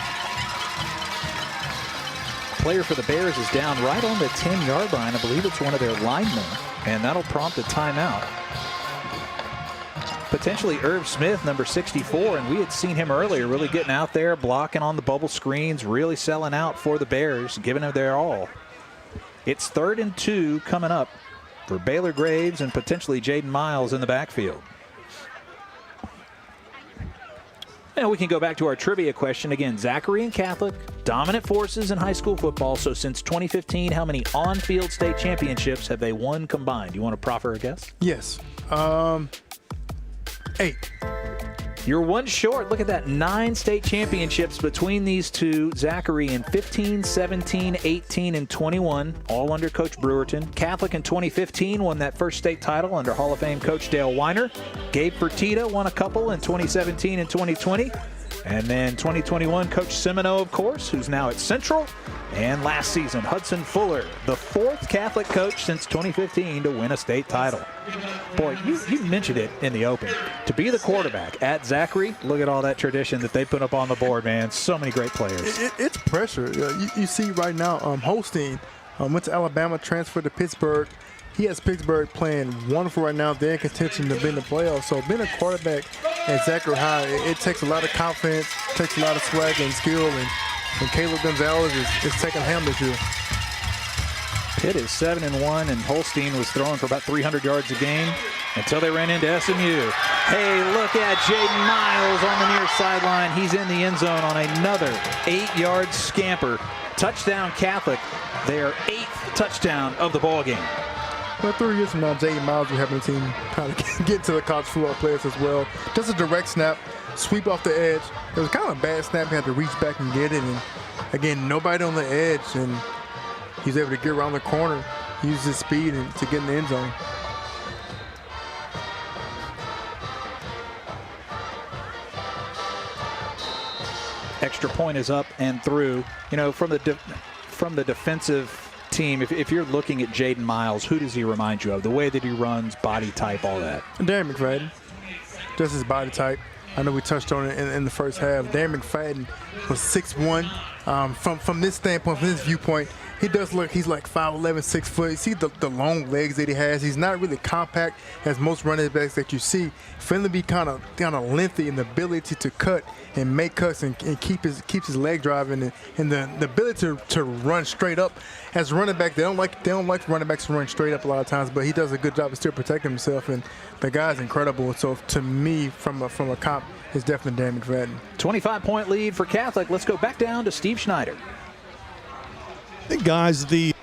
Player for the Bears is down right on the 10-yard line. I believe it's one of their linemen, and that'll prompt a timeout. Potentially Irv Smith, number 64, and we had seen him earlier really getting out there, blocking on the bubble screens, really selling out for the Bears, giving them their all. It's 3rd and 2 coming up for Baylor Graves and potentially Jaden Miles in the backfield. And we can go back to our trivia question again. Zachary and Catholic, dominant forces in high school football. So since 2015, how many on-field state championships have they won combined? You want to proffer a guess? Yes. 8. You're one short. Look at that. 9 state championships between these two. Zachary in 15, 17, 18, and 21, all under Coach Brewerton. Catholic in 2015 won that first state title under Hall of Fame Coach Dale Weiner. Gabe Fertitta won a couple in 2017 and 2020. And then 2021, Coach Semino, of course, who's now at Central. And last season, Hudson Fuller, the 4th Catholic coach since 2015 to win a state title. Boy, you mentioned it in the open. To be the quarterback at Zachary, look at all that tradition that they put up on the board, man. So many great players. It's pressure. You see right now, Holstein went to Alabama, transferred to Pittsburgh. He has Pittsburgh playing wonderful right now. They're in contention to be in the playoffs. So being a quarterback at Zachary High, it takes a lot of confidence, takes a lot of swag and skill, and Caleb Gonzalez is taking him this year. Pitt is 7-1, and Holstein was throwing for about 300 yards a game until they ran into SMU. Hey, look at Jaden Miles on the near sideline. He's in the end zone on another 8-yard scamper. Touchdown Catholic. Their 8th touchdown of the ball game. Well, 3 years from now, Jaden Miles will have a team kind of get to the college football players as well. Just a direct snap, sweep off the edge. It was kind of a bad snap. He had to reach back and get it. And again, nobody on the edge, and he's able to get around the corner, use his speed to get in the end zone. Extra point is up and through. You know, from the defensive team, if you're looking at Jaden Miles, who does he remind you of? The way that he runs, body type, all that. Darren McFadden, just his body type. I know we touched on it in the first half. Darren McFadden was 6'1". From this standpoint, from this viewpoint, he does look, he's like 5'11", 6 foot. You see the long legs that he has. He's not really compact as most running backs that you see. For him to be kind of lengthy in the ability to cut and make cuts and keeps his leg driving and the ability to run straight up. As a running back, they don't like running backs to run straight up a lot of times, but he does a good job of still protecting himself, and the guy's incredible. So to me, from a comp, it's definitely Darren McFadden. 25-point lead for Catholic. Let's go back down to Steve Schneider. Hey guys, the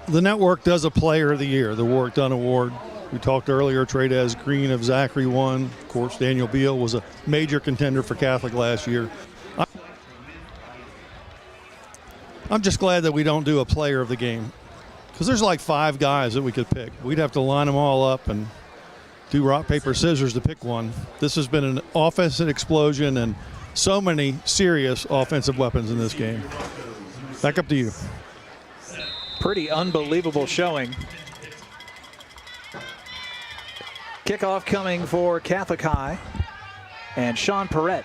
network does a Player of the Year, the Warwick Dunn Award. We talked earlier, Trades Green of Zachary won. Of course, Daniel Beal was a major contender for Catholic last year. I'm just glad that we don't do a player of the game, because there's like 5 guys that we could pick. We'd have to line them all up and do rock, paper, scissors to pick one. This has been an offensive explosion and so many serious offensive weapons in this game. Back up to you. Pretty unbelievable showing. Kickoff coming for Catholic High. And Sean Perrette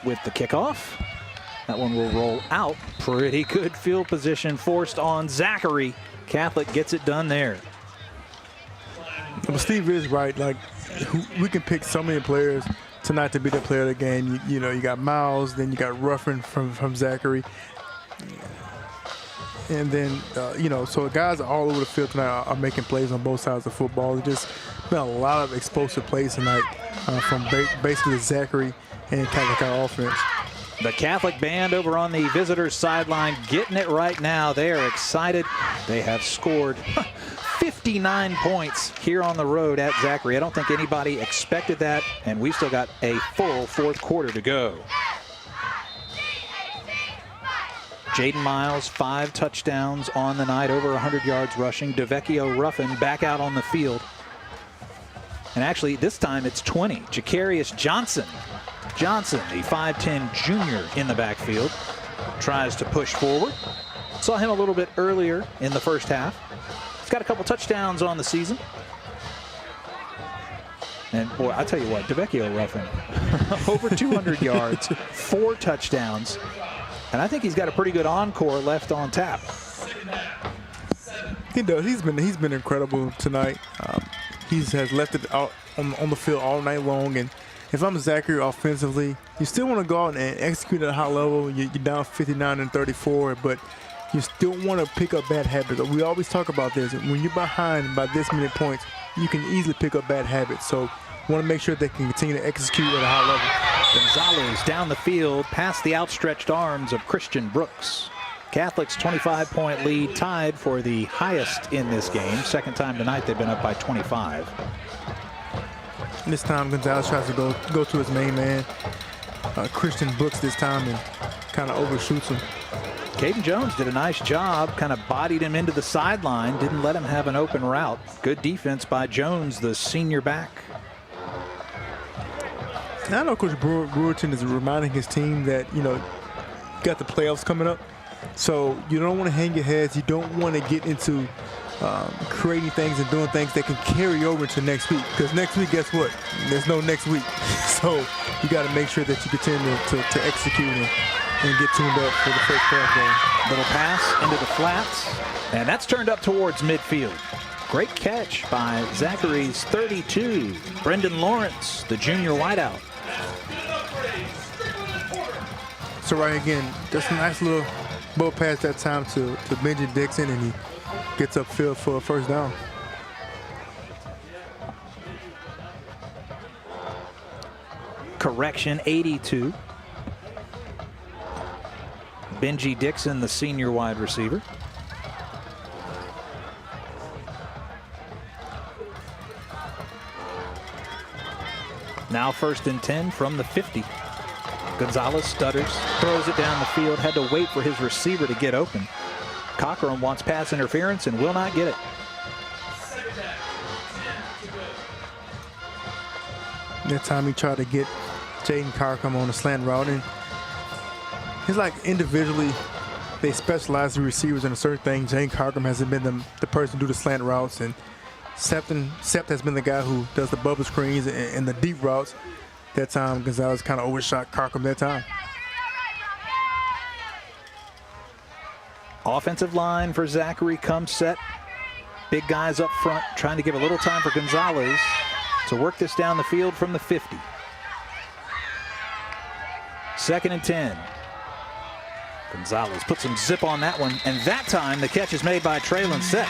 with the kickoff. That one will roll out. Pretty good field position forced on Zachary. Catholic gets it done there. Well, Steve is right. Like, we can pick so many players tonight to be the player of the game. You know, you got Miles, then you got Ruffin from Zachary. And then, you know, so guys all over the field tonight are making plays on both sides of football. There's just been a lot of explosive plays tonight from basically Zachary and Catholic High offense. The Catholic band over on the visitors' sideline getting it right now. They are excited. They have scored 59 points here on the road at Zachary. I don't think anybody expected that, and we've still got a full fourth quarter to go. Jaden Miles, 5 touchdowns on the night, over 100 yards rushing. DeVecchio Ruffin back out on the field. And actually, this time it's 20. Jacarius Johnson, the 5'10 junior in the backfield, tries to push forward. Saw him a little bit earlier in the first half. He's got a couple touchdowns on the season. And boy, I tell you what, DeVecchio Ruffin, over 200 yards, 4 touchdowns. And I think he's got a pretty good encore left on tap. He does. He's been incredible tonight. He has left it out on the field all night long. And if I'm Zachary offensively, you still want to go out and execute at a high level. You're down 59-34, but you still want to pick up bad habits. We always talk about this. When you're behind by this many points, you can easily pick up bad habits. So want to make sure they can continue to execute at a high level. Gonzalez down the field past the outstretched arms of Christian Brooks. Catholic's 25-point lead tied for the highest in this game. Second time tonight they've been up by 25. And this time Gonzalez tries to go to his main man, Christian Brooks this time, and kind of overshoots him. Caden Jones did a nice job, kind of bodied him into the sideline, didn't let him have an open route. Good defense by Jones, the senior back. Now I know Coach Brewerton is reminding his team that, you know, you got the playoffs coming up. So you don't want to hang your heads. You don't want to get into creating things and doing things that can carry over to next week. Because next week, guess what? There's no next week. So you got to make sure that you continue to execute and get tuned up for the first playoff game. Little pass into the flats, and that's turned up towards midfield. Great catch by Zachary's 32, Brendan Lawrence, the junior wideout. So right again, just a nice little ball pass that time to Benji Dixon, and he gets upfield for a first down. Correction, 82. Benji Dixon, the senior wide receiver. Now 1st and 10 from the 50. Gonzalez stutters, throws it down the field, had to wait for his receiver to get open. Cochran wants pass interference and will not get it. That time he tried to get Jaden Carcom on a slant route, and it's like individually they specialize the receivers in a certain thing. Jaden Carcom hasn't been the person to do the slant routes, and Sept has been the guy who does the bubble screens and the deep routes. That time Gonzalez kind of overshot Carcom that time. Offensive line for Zachary comes set. Big guys up front trying to give a little time for Gonzalez to work this down the field from the 50. 2nd and 10. Gonzalez put some zip on that one, and that time the catch is made by Traylon Set.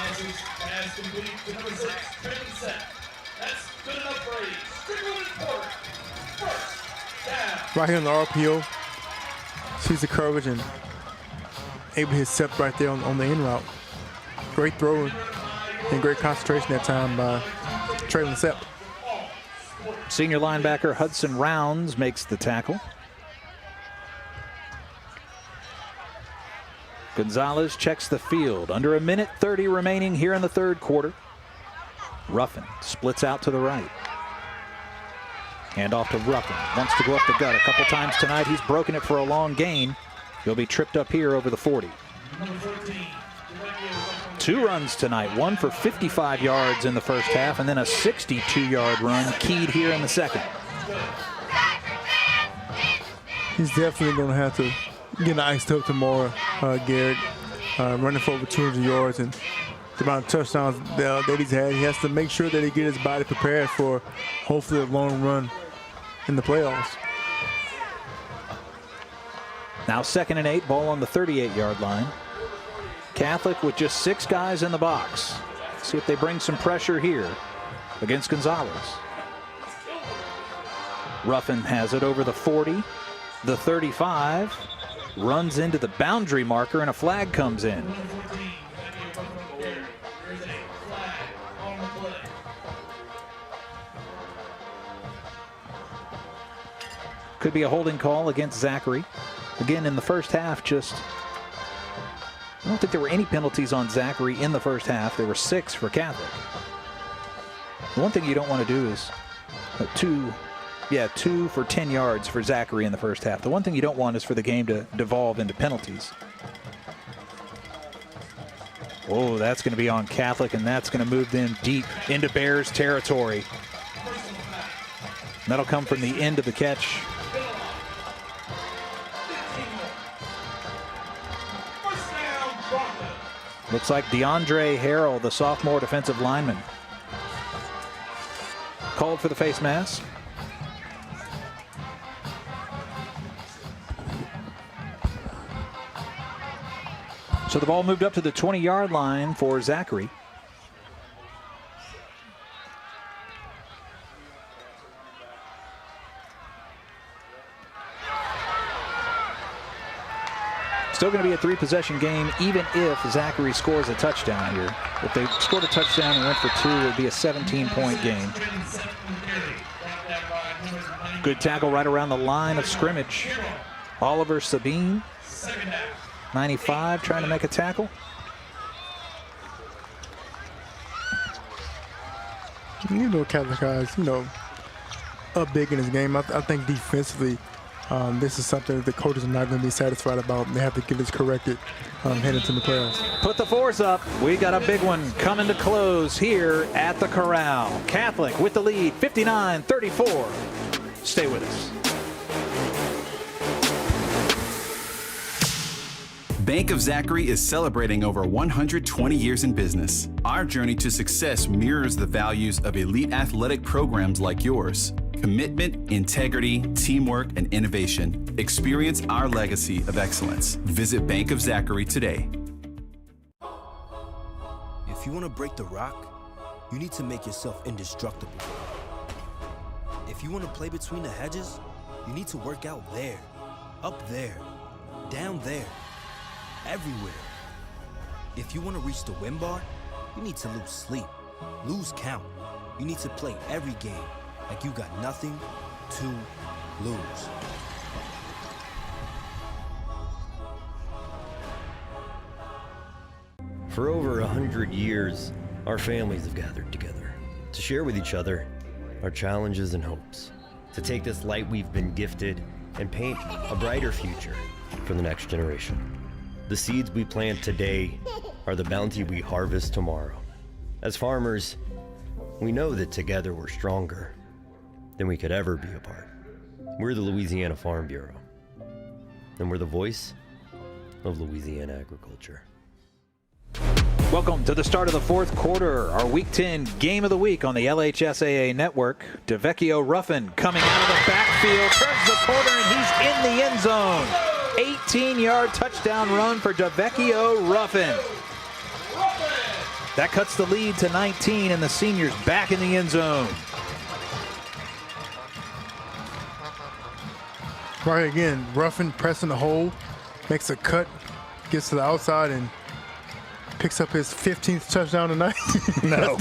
Right here on the RPO, sees the coverage and able to hit Sept right there on the in route. Great throw and great concentration that time by Traylon Sept. Senior linebacker Hudson Rounds makes the tackle. Gonzalez checks the field. Under 1:30 remaining here in the third quarter. Ruffin splits out to the right. Hand off to Ruffin. Wants to go up the gut a couple times tonight. He's broken it for a long gain. He'll be tripped up here over the 40. 2 runs tonight, one for 55 yards in the first half, and then a 62-yard run keyed here in the second. He's definitely going to have to get iced up tomorrow, Garrett. Running for over 200 yards and the amount of touchdowns that he's had. He has to make sure that he gets his body prepared for hopefully a long run in the playoffs. Now 2nd and 8, ball on the 38-yard line. Catholic with just 6 guys in the box. See if they bring some pressure here against Gonzalez. Ruffin has it over the 40, the 35, runs into the boundary marker, and a flag comes in. Could be a holding call against Zachary. Again, in the first half, I don't think there were any penalties on Zachary in the first half. There were 6 for Catholic. The one thing you don't want to do is 2 for 10 yards for Zachary in the first half. The one thing you don't want is for the game to devolve into penalties. Oh, that's going to be on Catholic, and that's going to move them deep into Bears territory. That'll come from the end of the catch. Looks like DeAndre Harrell, the sophomore defensive lineman, called for the face mask. So the ball moved up to the 20-yard line for Zachary. Still going to be a 3-possession game, even if Zachary scores a touchdown here. If they scored a touchdown and went for 2, it would be a 17-point game. Good tackle right around the line of scrimmage. Oliver Sabine, 95, trying to make a tackle. You know, Catholic guys, up big in this game. I think defensively, this is something that the coaches are not going to be satisfied about. They have to get this corrected heading to the playoffs. Put the force up. We got a big one coming to close here at the Corral. Catholic with the lead, 59-34. Stay with us. Bank of Zachary is celebrating over 120 years in business. Our journey to success mirrors the values of elite athletic programs like yours. Commitment, integrity, teamwork, and innovation. Experience our legacy of excellence. Visit Bank of Zachary today. If you want to break the rock, you need to make yourself indestructible. If you want to play between the hedges, you need to work out there, up there, down there, everywhere. If you want to reach the win bar, you need to lose sleep, lose count. You need to play every game like you got nothing to lose. For over 100 years, our families have gathered together to share with each other our challenges and hopes, to take this light we've been gifted and paint a brighter future for the next generation. The seeds we plant today are the bounty we harvest tomorrow. As farmers, we know that together we're stronger than we could ever be apart. We're the Louisiana Farm Bureau, and we're the voice of Louisiana agriculture. Welcome to the start of the fourth quarter, our Week 10 Game of the Week on the LHSAA Network. DeVecchio Ruffin coming out of the backfield, turns the corner, and he's in the end zone. 18-yard touchdown run for DeVecchio Ruffin. That cuts the lead to 19, and the senior's back in the end zone. Right again, Ruffin pressing the hole, makes a cut, gets to the outside, and picks up his 15th touchdown tonight. No.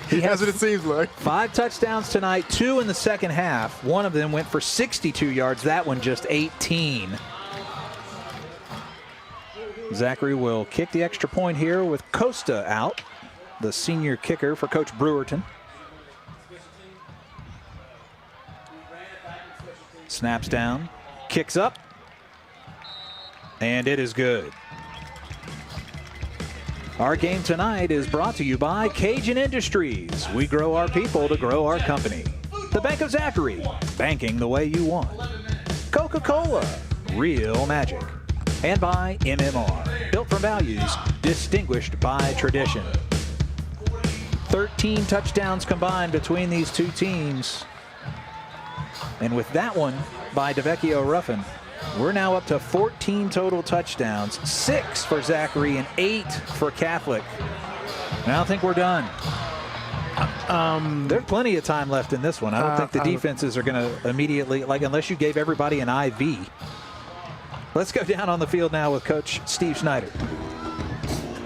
he That's what it seems like. 5 touchdowns tonight, 2 in the second half. One of them went for 62 yards. That one just 18. Zachary will kick the extra point here with Costa out, the senior kicker for Coach Brewerton. Snaps down, kicks up, and it is good. Our game tonight is brought to you by Cajun Industries. We grow our people to grow our company. The Bank of Zachary, banking the way you want. Coca-Cola, real magic. And by MMR, built for values, distinguished by tradition. 13 touchdowns combined between these two teams. And with that one by DeVecchio Ruffin, we're now up to 14 total touchdowns, 6 for Zachary and 8 for Catholic. And I don't think we're done. There's plenty of time left in this one. I don't think the defenses are going to immediately, unless you gave everybody an IV. Let's go down on the field now with Coach Steve Snyder.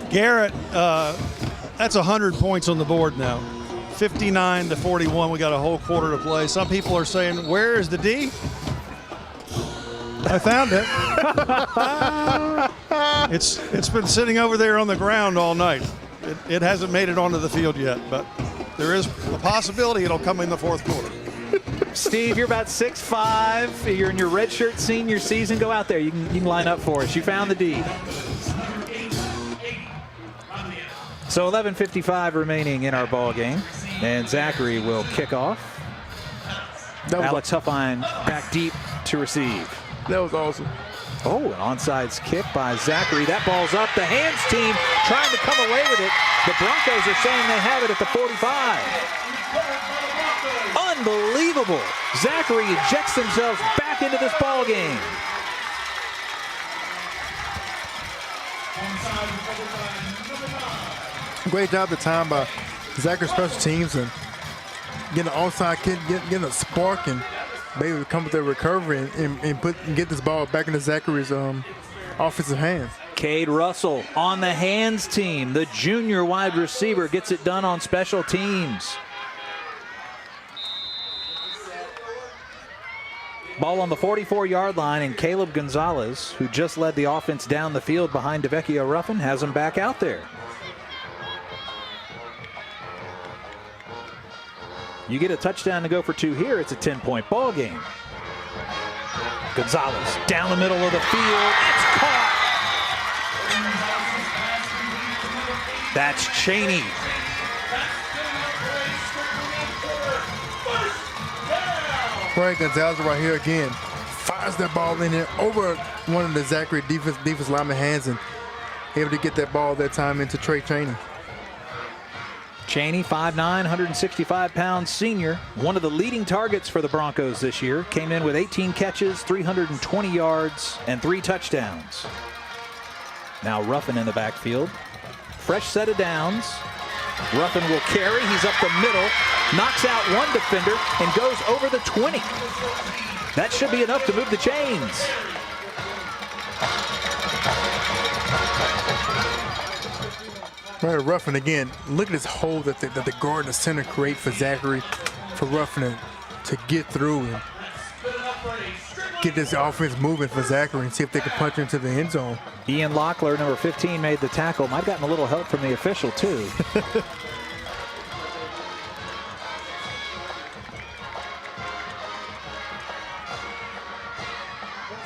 Garrett, that's 100 points on the board now. 59-41. We got a whole quarter to play. Some people are saying, where is the D? I found it. It's been sitting over there on the ground all night. It hasn't made it onto the field yet, but there is a possibility it'll come in the fourth quarter. Steve, you're about 6'5". You're in your redshirt senior season. Go out there. You can line up for us. You found the D. So 11:55 remaining in our ball game, and Zachary will kick off. Alex Huffine back deep to receive. That was awesome. Oh, an onside kick by Zachary. That ball's up. The hands team trying to come away with it. The Broncos are saying they have it at the 45. Unbelievable. Zachary ejects themselves back into this ball game. Great job at the time by Zachary special teams and getting an onside kick, getting a spark and be able to come with their recovery and get this ball back into Zachary's offensive hands. Cade Russell on the hands team. The junior wide receiver gets it done on special teams. Ball on the 44-yard line, and Caleb Gonzalez, who just led the offense down the field behind DeVecchio Ruffin, has him back out there. You get a touchdown to go for 2 here, it's a 10-point ball game. Gonzalez down the middle of the field. It's caught. That's Cheney. Right, Gonzalez right here again. Fires that ball in there over one of the Zachary defense lineman hands and able to get that ball that time into Trey Cheney. Cheney, 5'9", 165-pound senior, one of the leading targets for the Broncos this year. Came in with 18 catches, 320 yards, and 3 touchdowns. Now Ruffin in the backfield. Fresh set of downs. Ruffin will carry. He's up the middle, knocks out one defender, and goes over the 20. That should be enough to move the chains. Right, Ruffin again. Look at this hole that the guard and the center create for Zachary, for Ruffin to get through and get this offense moving for Zachary and see if they can punch into the end zone. Ian Locklear, number 15, made the tackle. Might have gotten a little help from the official, too.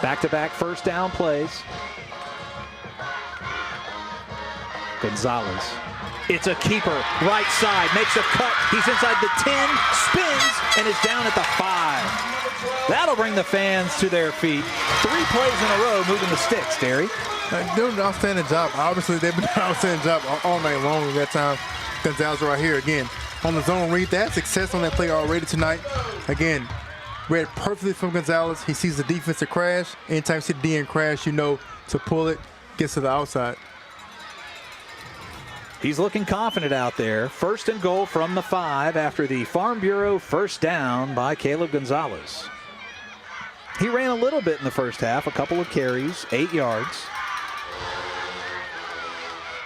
Back-to-back first down plays. Gonzalez. It's a keeper, right side, makes a cut. He's inside the 10, spins, and is down at the 5. That'll bring the fans to their feet. 3 plays in a row moving the sticks, Derry. They're doing an outstanding job. Obviously, they've been doing an outstanding job all night long. At that time, Gonzalez right here again on the zone read. They had success on that play already tonight. Again, read perfectly from Gonzalez. He sees the defensive crash. Anytime you see the DN crash, you know to pull it, gets to the outside. He's looking confident out there. First and goal from the 5 after the Farm Bureau first down by Caleb Gonzalez. He ran a little bit in the first half, a couple of carries, 8 yards.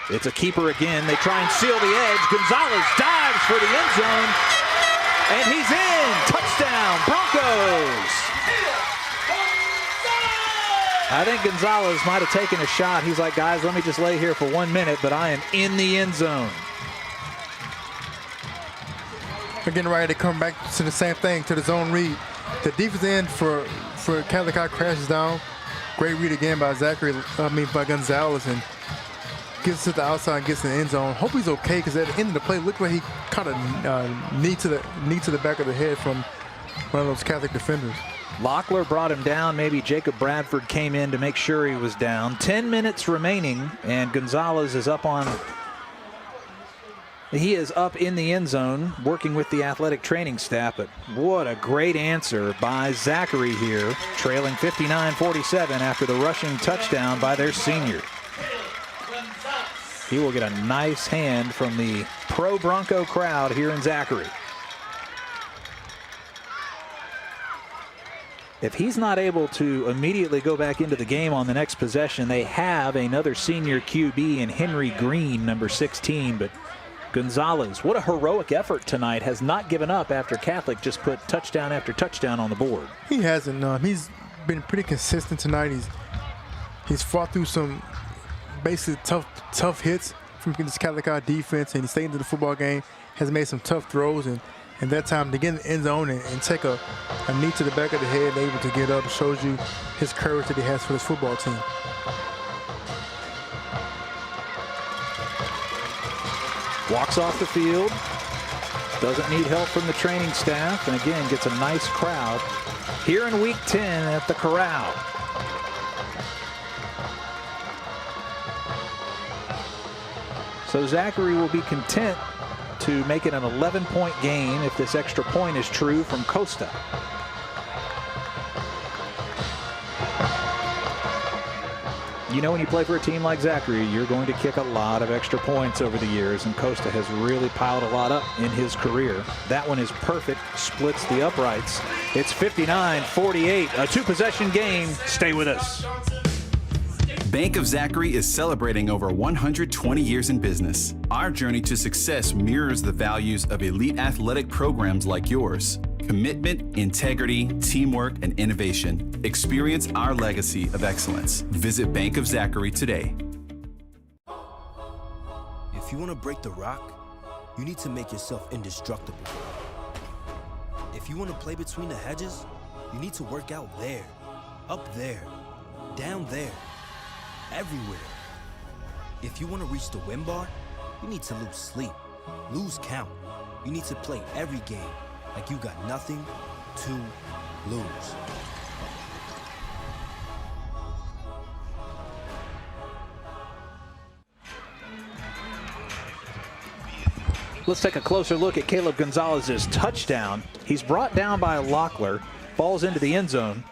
It's a keeper again. They try and seal the edge. Gonzalez dives for the end zone, and he's in. Touchdown, Broncos. I think Gonzalez might have taken a shot. He's like, guys, let me just lay here for 1 minute, but I am in the end zone. We're getting ready to come back to the same thing, to the zone read. The defense end for Catholic crashes down. Great read again by by Gonzalez, and gets to the outside, gets in the end zone. Hope he's okay, because at the end of the play, looked like he caught a knee to the back of the head from one of those Catholic defenders. Locklear brought him down. Maybe Jacob Bradford came in to make sure he was down. 10 minutes remaining, and Gonzalez is up on. He is up in the end zone working with the athletic training staff, but what a great answer by Zachary here, trailing 59-47 after the rushing touchdown by their senior. He will get a nice hand from the pro-Bronco crowd here in Zachary. If he's not able to immediately go back into the game on the next possession, they have another senior QB in Henry Green, number 16, but Gonzalez, what a heroic effort tonight, has not given up after Catholic just put touchdown after touchdown on the board. He hasn't. He's been pretty consistent tonight. He's fought through some basically tough hits from this Catholic-B.R defense, and he stayed into the football game, has made some tough throws, and that time to get in the end zone and take a knee to the back of the head, able to get up, shows you his courage that he has for his football team. Walks off the field, doesn't need help from the training staff, and again gets a nice crowd here in week 10 at the Corral. So Zachary will be content to make it an 11-point game if this extra point is true from Costa. You know, when you play for a team like Zachary, you're going to kick a lot of extra points over the years, and Costa has really piled a lot up in his career. That one is perfect, splits the uprights. It's 59-48, a two-possession game. Stay with us. Bank of Zachary is celebrating over 120 years in business. Our journey to success mirrors the values of elite athletic programs like yours. Commitment, integrity, teamwork, and innovation. Experience our legacy of excellence. Visit Bank of Zachary today. If you want to break the rock, you need to make yourself indestructible. If you want to play between the hedges, you need to work out there, up there, down there, everywhere. If you want to reach the win bar, you need to lose sleep, lose count. You need to play every game like you got nothing to lose. Let's take a closer look at Caleb Gonzalez's touchdown. He's brought down by Locklear, falls into the end zone,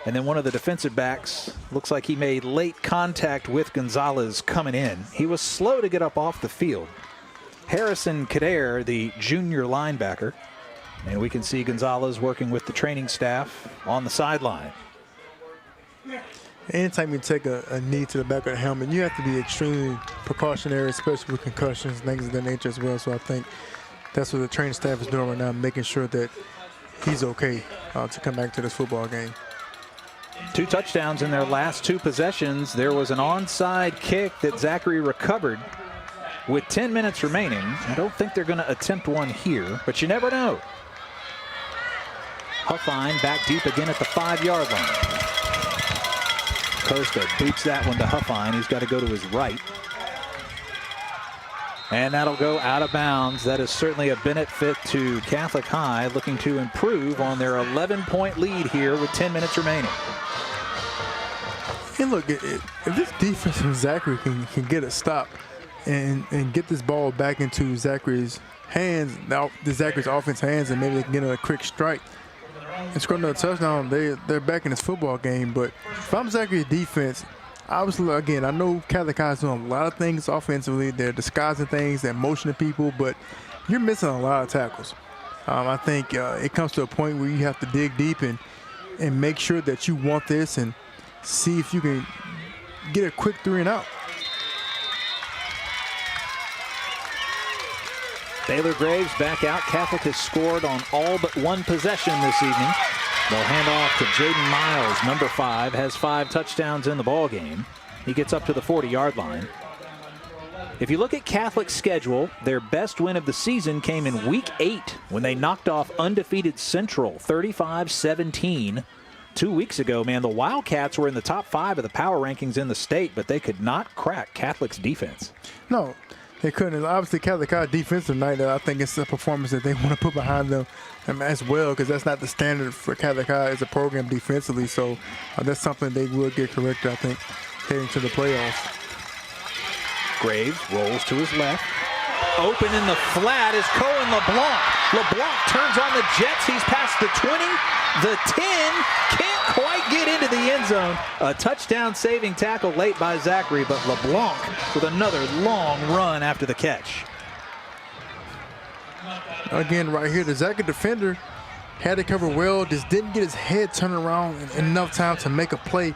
and then one of the defensive backs looks like he made late contact with Gonzalez coming in. He was slow to get up off the field. Harrison Kader, the junior linebacker, and we can see Gonzalez working with the training staff on the sideline. Anytime you take a knee to the back of the helmet, you have to be extremely precautionary, especially with concussions, things of that nature as well. So I think that's what the training staff is doing right now, making sure that he's okay to come back to this football game. 2 touchdowns in their last 2 possessions. There was an onside kick that Zachary recovered with 10 minutes remaining. I don't think they're going to attempt one here, but you never know. Ruffin back deep again at the 5-yard line. Costa boots that one to Ruffin. He's got to go to his right. And that'll go out of bounds. That is certainly a benefit to Catholic High, looking to improve on their 11-point lead here with 10 minutes remaining. And look, if this defense from Zachary can get a stop and get this ball back into Zachary's hands, now the Zachary's offense hands, and maybe they can get a quick strike and score another touchdown, they're back in this football game. But if I'm Zachary's defense, obviously, again, I know Catholic High is doing a lot of things offensively. They're disguising things, they're motioning people, but you're missing a lot of tackles. I think it comes to a point where you have to dig deep and make sure that you want this and see if you can get a quick 3 and out. Baylor Graves back out. Catholic has scored on all but 1 possession this evening. They'll hand off to Jaden Miles, number 5, has 5 touchdowns in the ball game. He gets up to the 40-yard line. If you look at Catholic's schedule, their best win of the season came in week 8 when they knocked off undefeated Central 35-17 2 weeks ago, man, the Wildcats were in the top 5 of the power rankings in the state, but they could not crack Catholic's defense. No, they couldn't. And obviously, Catholic defense tonight, I think it's a performance that they want to put behind them as well, because that's not the standard for Catholic as a program defensively. So that's something they will get corrected, I think, heading to the playoffs. Graves rolls to his left. Open in the flat is Cohen LeBlanc. LeBlanc turns on the Jets. He's past the 20, the 10. Can't quite get into the end zone. A touchdown saving tackle late by Zachary, but LeBlanc with another long run after the catch. Again, right here, the Zachary defender had it covered well, just didn't get his head turned around in enough time to make a play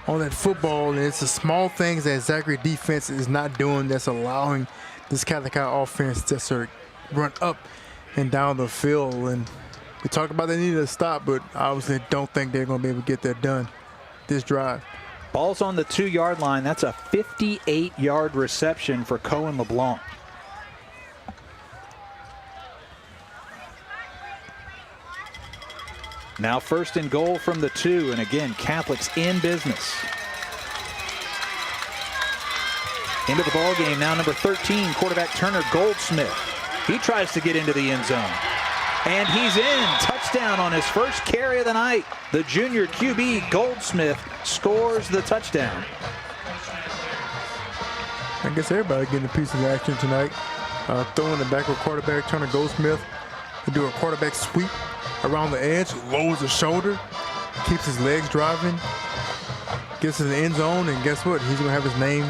on that football. And it's the small things that Zachary defense is not doing that's allowing this Catholic offense to sort of run up and down the field. And we talked about they needed a stop, but obviously don't think they're going to be able to get that done this drive. Ball's on the 2-yard line. That's a 58-yard reception for Cohen LeBlanc. Now 1st and goal from the 2, and again, Catholics in business. Into the ball game now, number 13, quarterback Turner Goldsmith. He tries to get into the end zone. And he's in. Touchdown on his first carry of the night. The junior QB Goldsmith scores the touchdown. I guess everybody getting a piece of the action tonight. Throwing the backward quarterback Turner Goldsmith to do a quarterback sweep around the edge, lowers the shoulder, keeps his legs driving, gets to the end zone, and guess what? He's going to have his name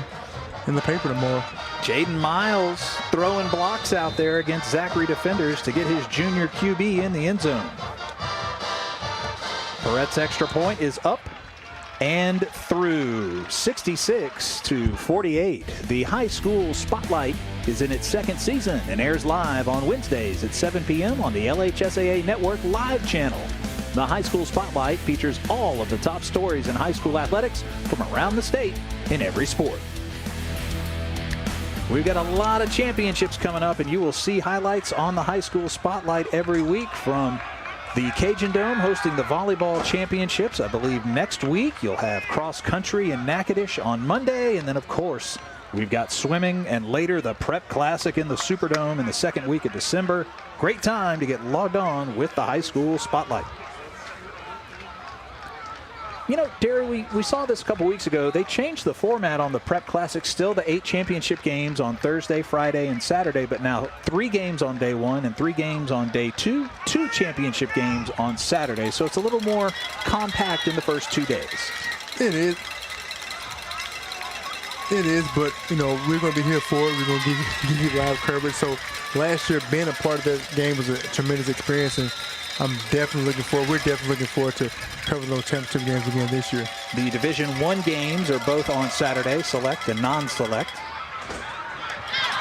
in the paper tomorrow. Jaden Miles throwing blocks out there against Zachary defenders to get his junior QB in the end zone. Barrett's extra point is up and through. 66-48. The high school spotlight is in its 2nd season and airs live on Wednesdays at 7 p.m. on the LHSAA Network Live channel. The high school spotlight features all of the top stories in high school athletics from around the state in every sport. We've got a lot of championships coming up, and you will see highlights on the high school spotlight every week, from the Cajun Dome hosting the volleyball championships. I believe next week you'll have cross country in Natchitoches on Monday, and then of course we've got swimming, and later the Prep Classic in the Superdome in the 2nd week of December. Great time to get logged on with the high school spotlight. You know, Derry, we saw this a couple weeks ago. They changed the format on the Prep Classic. Still the 8 championship games on Thursday, Friday, and Saturday, but now 3 games on day 1 and 3 games on day 2, 2 championship games on Saturday. So it's a little more compact in the first 2 days. It is. It is, but, you know, we're going to be here for it. We're going to give you live coverage. So last year, being a part of that game was a tremendous experience, and we're definitely looking forward to covering those championship games again this year. The Division I games are both on Saturday, select and non-select.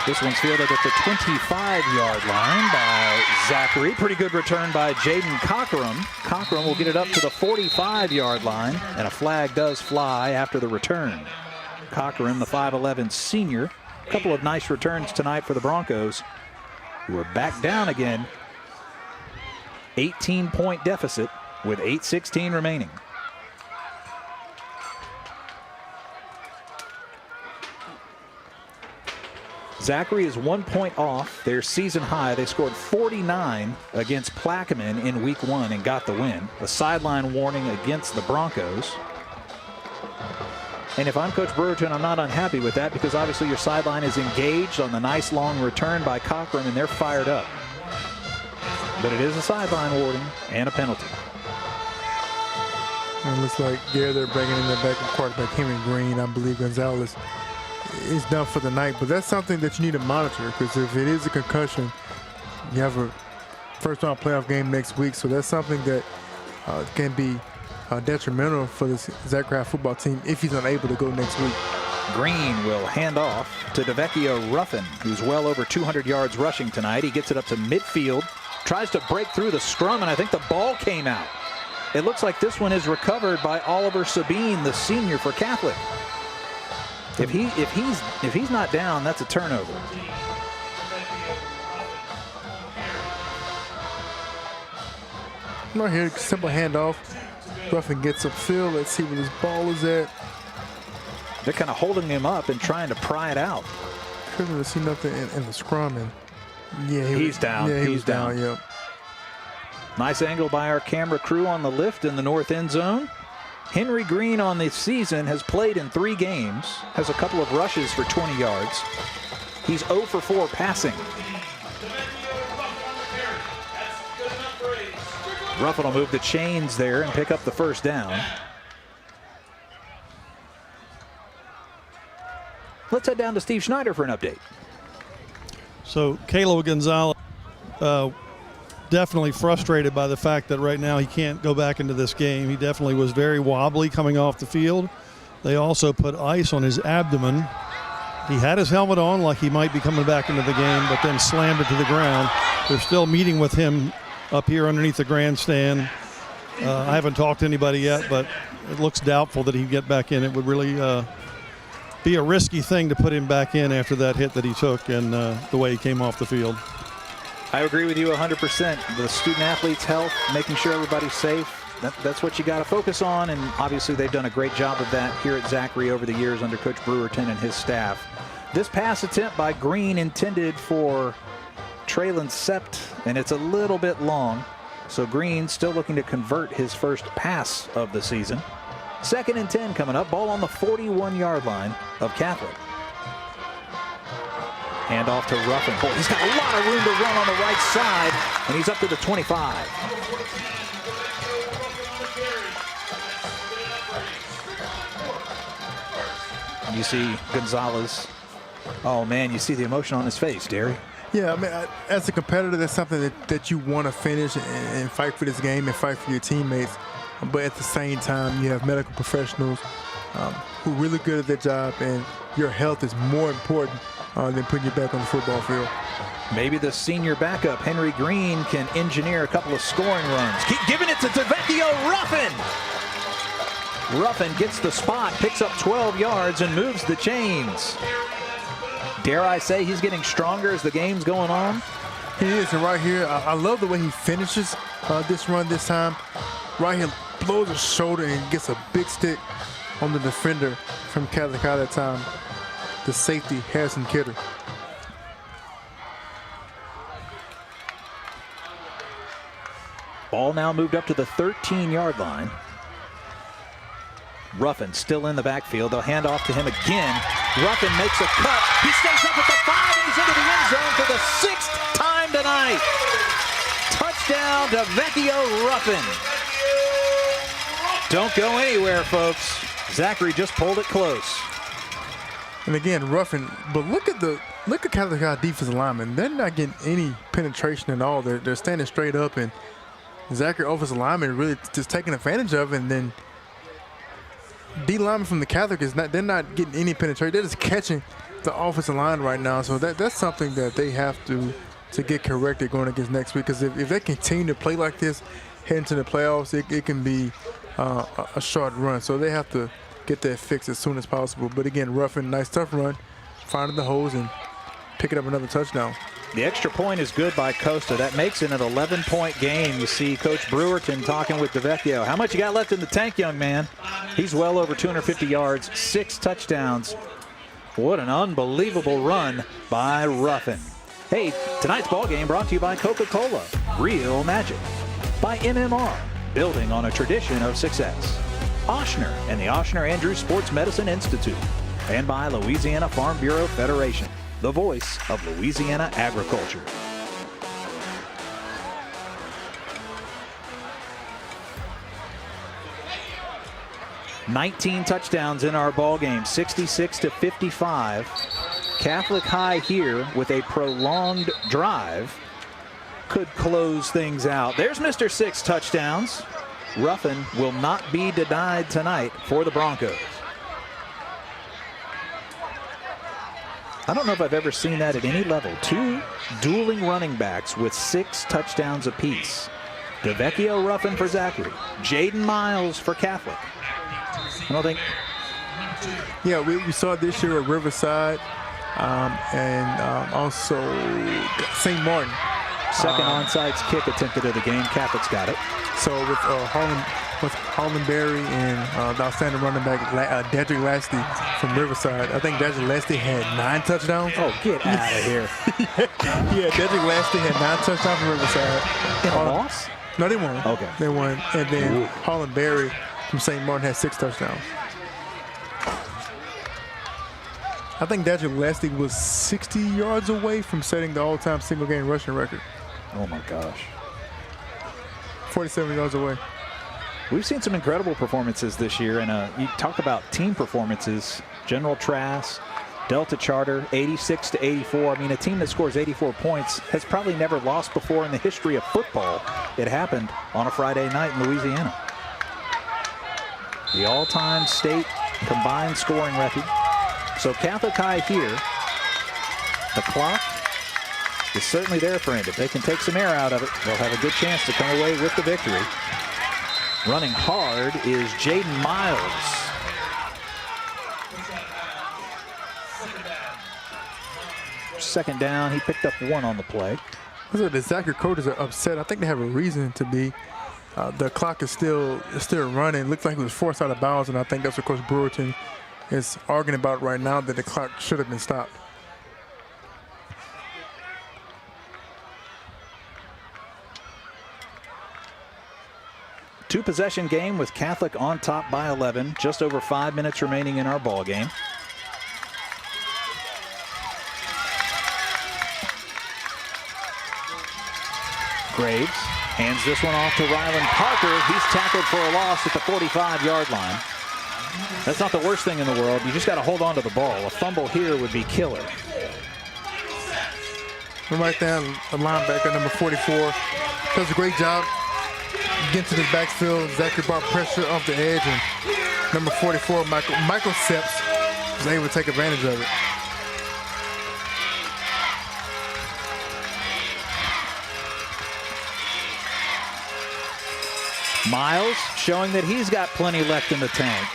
This one's fielded at the 25-yard line by Zachary. Pretty good return by Jaden Cockrum. Cockrum will get it up to the 45-yard line, and a flag does fly after the return. Cockrum, the 5'11 senior. A couple of nice returns tonight for the Broncos, who are back down again. 18-point deficit with 8:16 remaining. Zachary is 1 point off their season high. They scored 49 against Plaquemine in week 1 and got the win. A sideline warning against the Broncos. And if I'm Coach Brewerton, I'm not unhappy with that, because obviously your sideline is engaged on the nice long return by Cochran, and they're fired up. But it is a sideline warning and a penalty. And it looks like, yeah, they're bringing in the backup quarterback, Henry Green. I believe Gonzalez is done for the night. But that's something that you need to monitor, because if it is a concussion, you have a first-round playoff game next week. So that's something that can be detrimental for this Zachary football team if he's unable to go next week. Green will hand off to DeVecchio Ruffin, who's well over 200 yards rushing tonight. He gets it up to midfield, tries to break through the scrum, and I think the ball came out. It looks like this one is recovered by Oliver Sabine, the senior for Catholic. If he's not down, that's a turnover. Right here, simple handoff. Ruffin gets upfield. Let's see where this ball is at. They're kind of holding him up and trying to pry it out. Couldn't really see nothing in the scrum. And yeah, he's down. Yeah, he's down. Yep. Nice angle by our camera crew on the lift in the north end zone. Henry Green on this season has played in 3 games, has a couple of rushes for 20 yards. He's 0 for 4 passing. Ruffin will move the chains there and pick up the first down. Let's head down to Steve Schneider for an update. So Caleb Gonzalez definitely frustrated by the fact that right now he can't go back into this game. He definitely was very wobbly coming off the field. They also put ice on his abdomen. He had his helmet on like he might be coming back into the game, but then slammed it to the ground. They're still meeting with him up here underneath the grandstand. I haven't talked to anybody yet, but it looks doubtful that he'd get back in. It would really be a risky thing to put him back in after that hit that he took and the way he came off the field. I agree with you 100%. The student-athletes' health, making sure everybody's safe, that's what you got to focus on, and obviously they've done a great job of that here at Zachary over the years under Coach Brewerton and his staff. This pass attempt by Green intended for Traylon Sept, and it's a little bit long, so Green still looking to convert his first pass of the season. 2nd and 10 coming up, ball on the 41-yard line of Catholic. Hand off to Ruffin. Boy, he's got a lot of room to run on the right side, and he's up to the 25. And you see Gonzalez. Oh, man, you see the emotion on his face, Derry. Yeah, I mean, as a competitor, that's something that you want to finish and fight for this game and fight for your teammates. But at the same time, you have medical professionals who are really good at their job, and your health is more important than putting you back on the football field. Maybe the senior backup, Henry Green, can engineer a couple of scoring runs. Keep giving it to Devecchio Ruffin. Ruffin gets the spot, picks up 12 yards, and moves the chains. Dare I say he's getting stronger as the game's going on? He is, and right here, I love the way he finishes this run this time. Right here, blows his shoulder and gets a big stick on the defender from Catholic High that time. The safety, Harrison Kidder. Ball now moved up to the 13-yard line. Ruffin still in the backfield. They'll hand off to him again. Ruffin makes a cut. He stays up at the 5 and he's into the end zone for the 6th time tonight. Touchdown to Devecchio Ruffin. Don't go anywhere, folks. Zachary just pulled it close. And again, Ruffin, but look at Catholic High defensive linemen. They're not getting any penetration at all. They're standing straight up, and Zachary offensive lineman really just taking advantage of it. And then D lineman from the Catholic they're not getting any penetration. They're just catching the offensive line right now. So that's something that they have to get corrected going against next week. Because if they continue to play like this, heading to the playoffs, it can be a short run. So they have to get that fixed as soon as possible. But again, Ruffin, nice tough run, finding the holes and picking up another touchdown. The extra point is good by Costa. That makes it an 11-point game. You see Coach Brewerton talking with Devecchio. How much you got left in the tank, young man? He's well over 250 yards, 6 touchdowns. What an unbelievable run by Ruffin. Hey, tonight's ball game brought to you by Coca-Cola, real magic. By MMR, building on a tradition of success. Ochsner and the Ochsner Andrews Sports Medicine Institute. And by Louisiana Farm Bureau Federation, the voice of Louisiana agriculture. $19 touchdowns in our ball game, 66-55. Catholic High here with a prolonged drive could close things out. There's Mr. 6 touchdowns. Ruffin will not be denied tonight for the Broncos. I don't know if I've ever seen that at any level. 2 dueling running backs with 6 touchdowns apiece. Devecchio Ruffin for Zachary. Jaden Miles for Catholic. I don't think. Yeah, we saw it this year at Riverside and also St. Martin. Second onside kick attempted of the game. Catholic's got it. So with was Hollenberry and the outstanding running back, Dedrick Lashley from Riverside. I think Dedrick Lashley had 9 touchdowns. Oh, get out of here. Yeah, Dedrick Lashley had 9 touchdowns from Riverside. In a loss? No, they won. Okay. They won. And then Hollenberry from St. Martin had 6 touchdowns. I think Dedrick Lashley was 60 yards away from setting the all-time single-game rushing record. Oh, my gosh. 47 yards away. We've seen some incredible performances this year, and you talk about team performances. General Trask, Delta Charter, 86-84. I mean, a team that scores 84 points has probably never lost before in the history of football. It happened on a Friday night in Louisiana. The all-time state combined scoring record. So Catholic High here, the clock is certainly their friend. If they can take some air out of it, they'll have a good chance to come away with the victory. Running hard is Jaden Miles. Second down, he picked up 1 on the play. The Zachary coaches are upset. I think they have a reason to be. The clock is still running. Looks like it was forced out of bounds, and I think that's what Coach Brewerton is arguing about right now, that the clock should have been stopped. Two-possession game with Catholic on top by 11. Just over 5 minutes remaining in our ball game. Graves hands this one off to Ryland Parker. He's tackled for a loss at the 45-yard line. That's not the worst thing in the world. You just got to hold on to the ball. A fumble here would be killer. Right there, the linebacker, number 44, does a great job getting to the backfield. Zachary brought pressure off the edge, and number 44, Michael Seps, was able to take advantage of it. Miles showing that he's got plenty left in the tank.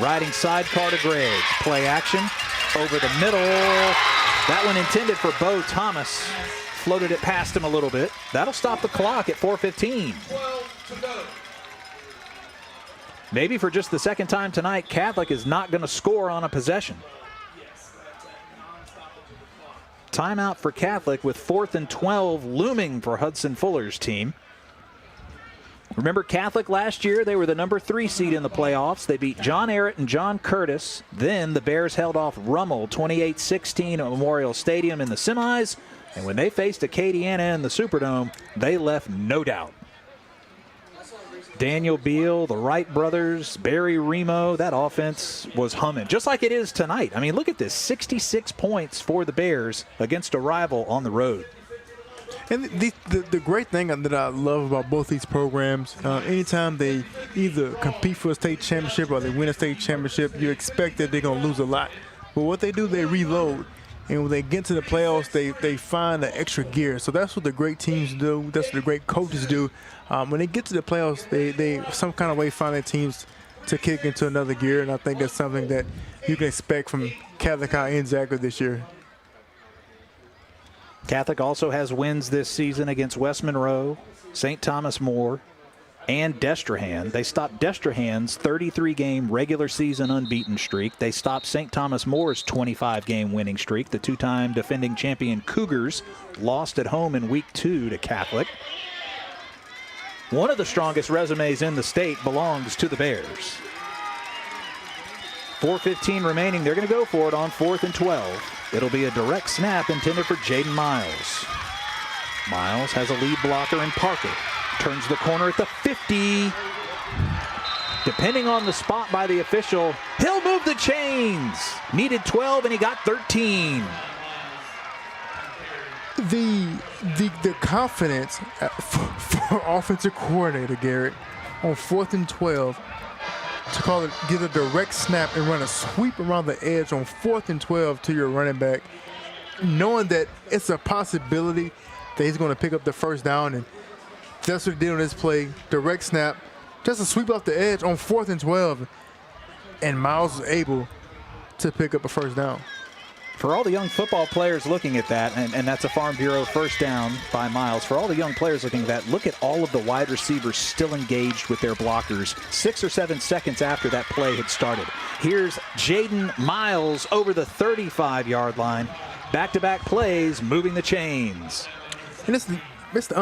Riding sidecar to Graves. Play action over the middle. That one intended for Bo Thomas. Floated it past him a little bit. That'll stop the clock at 4:15. Maybe for just the second time tonight, Catholic is not going to score on a possession. Timeout for Catholic with 4th and 12 looming for Hudson Fuller's team. Remember Catholic last year, they were the number 3 seed in the playoffs. They beat John Ehret and John Curtis. Then the Bears held off Rummel 28-16 at Memorial Stadium in the semis. And when they faced Acadiana in the Superdome, they left no doubt. Daniel Beal, the Wright brothers, Barry Remo, that offense was humming, just like it is tonight. I mean, look at this, 66 points for the Bears against a rival on the road. And the great thing that I love about both these programs, anytime they either compete for a state championship or they win a state championship, you expect that they're going to lose a lot. But what they do, they reload. And when they get to the playoffs, they find the extra gear. So that's what the great teams do. That's what the great coaches do. When they get to the playoffs, they some kind of way find their teams to kick into another gear. And I think that's something that you can expect from Catholic High and Zachary this year. Catholic also has wins this season against West Monroe, St. Thomas More, and Destrehan. They stopped Destrehan's 33-game regular season unbeaten streak. They stopped St. Thomas More's 25-game winning streak. The 2-time defending champion Cougars lost at home in Week 2 to Catholic. One of the strongest resumes in the state belongs to the Bears. 4:15 remaining. They're going to go for it on 4th and 12. It'll be a direct snap intended for Jaden Miles. Miles has a lead blocker in Parker. Turns the corner at the 50. Depending on the spot by the official, he'll move the chains. Needed 12 and he got 13. The confidence for offensive coordinator Garrett on 4th and 12 to call it, get a direct snap and run a sweep around the edge on 4th and 12 to your running back, knowing that it's a possibility that he's going to pick up the first down, and that's what he did on this play. Direct snap, just a sweep off the edge on 4th and 12, and Miles was able to pick up a first down. For all the young football players looking at that, and that's a Farm Bureau first down by Miles. For all the young players looking at that, look at all of the wide receivers still engaged with their blockers 6 or 7 seconds after that play had started. Here's Jaden Miles over the 35-yard line. Back-to-back plays, moving the chains. And it's the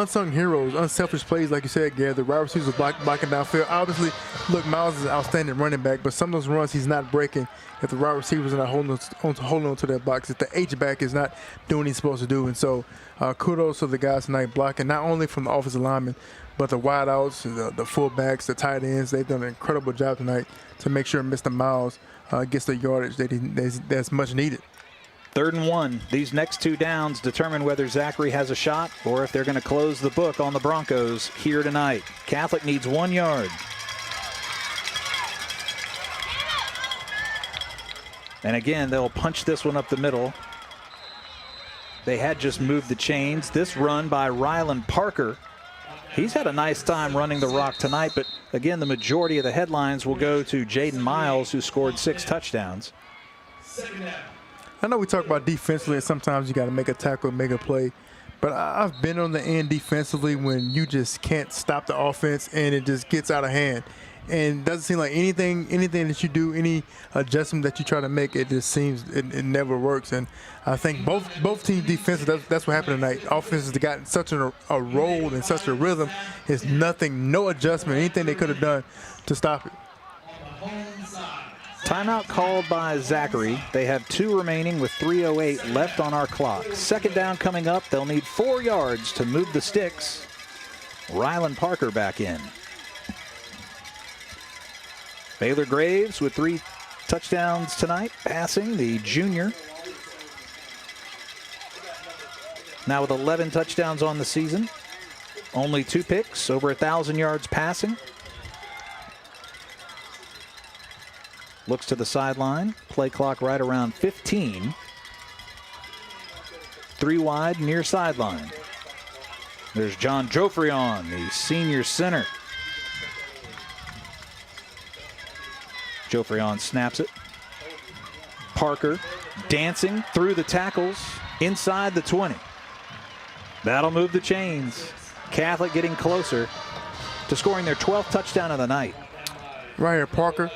unsung heroes, unselfish plays, like you said, Gary. The wide receivers are blocking downfield. Obviously, look, Miles is an outstanding running back, but some of those runs he's not breaking if the wide receivers are not holding on to their blocks, if the H-back is not doing what he's supposed to do. And so kudos to the guys tonight blocking, not only from the offensive linemen, but the wideouts, the fullbacks, the tight ends. They've done an incredible job tonight to make sure Mr. Miles gets the yardage that's much needed. 3rd and 1. These next 2 downs determine whether Zachary has a shot or if they're going to close the book on the Broncos here tonight. Catholic needs 1 yard. And again, they'll punch this one up the middle. They had just moved the chains. This run by Rylan Parker. He's had a nice time running the rock tonight, but again, the majority of the headlines will go to Jaden Miles, who scored 6 touchdowns. I know we talk about defensively, and sometimes you got to make a tackle, make a play. But I've been on the end defensively when you just can't stop the offense and it just gets out of hand. And it doesn't seem like anything that you do, any adjustment that you try to make, it just seems it never works. And I think both teams defensive, that's what happened tonight. Offenses have gotten such a roll and such a rhythm. It's nothing, no adjustment, anything they could have done to stop it. Timeout called by Zachary. They have 2 remaining with 3:08 left on our clock. 2nd down coming up. They'll need 4 yards to move the sticks. Rylan Parker back in. Baylor Graves with 3 touchdowns tonight, passing, the junior. Now with 11 touchdowns on the season. Only 2 picks, over 1,000 yards passing. Looks to the sideline. Play clock right around 15. 3 wide, near sideline. There's John Jofrion, the senior center. Jofrion snaps it. Parker dancing through the tackles inside the 20. That'll move the chains. Catholic getting closer to scoring their 12th touchdown of the night. Right here, Parker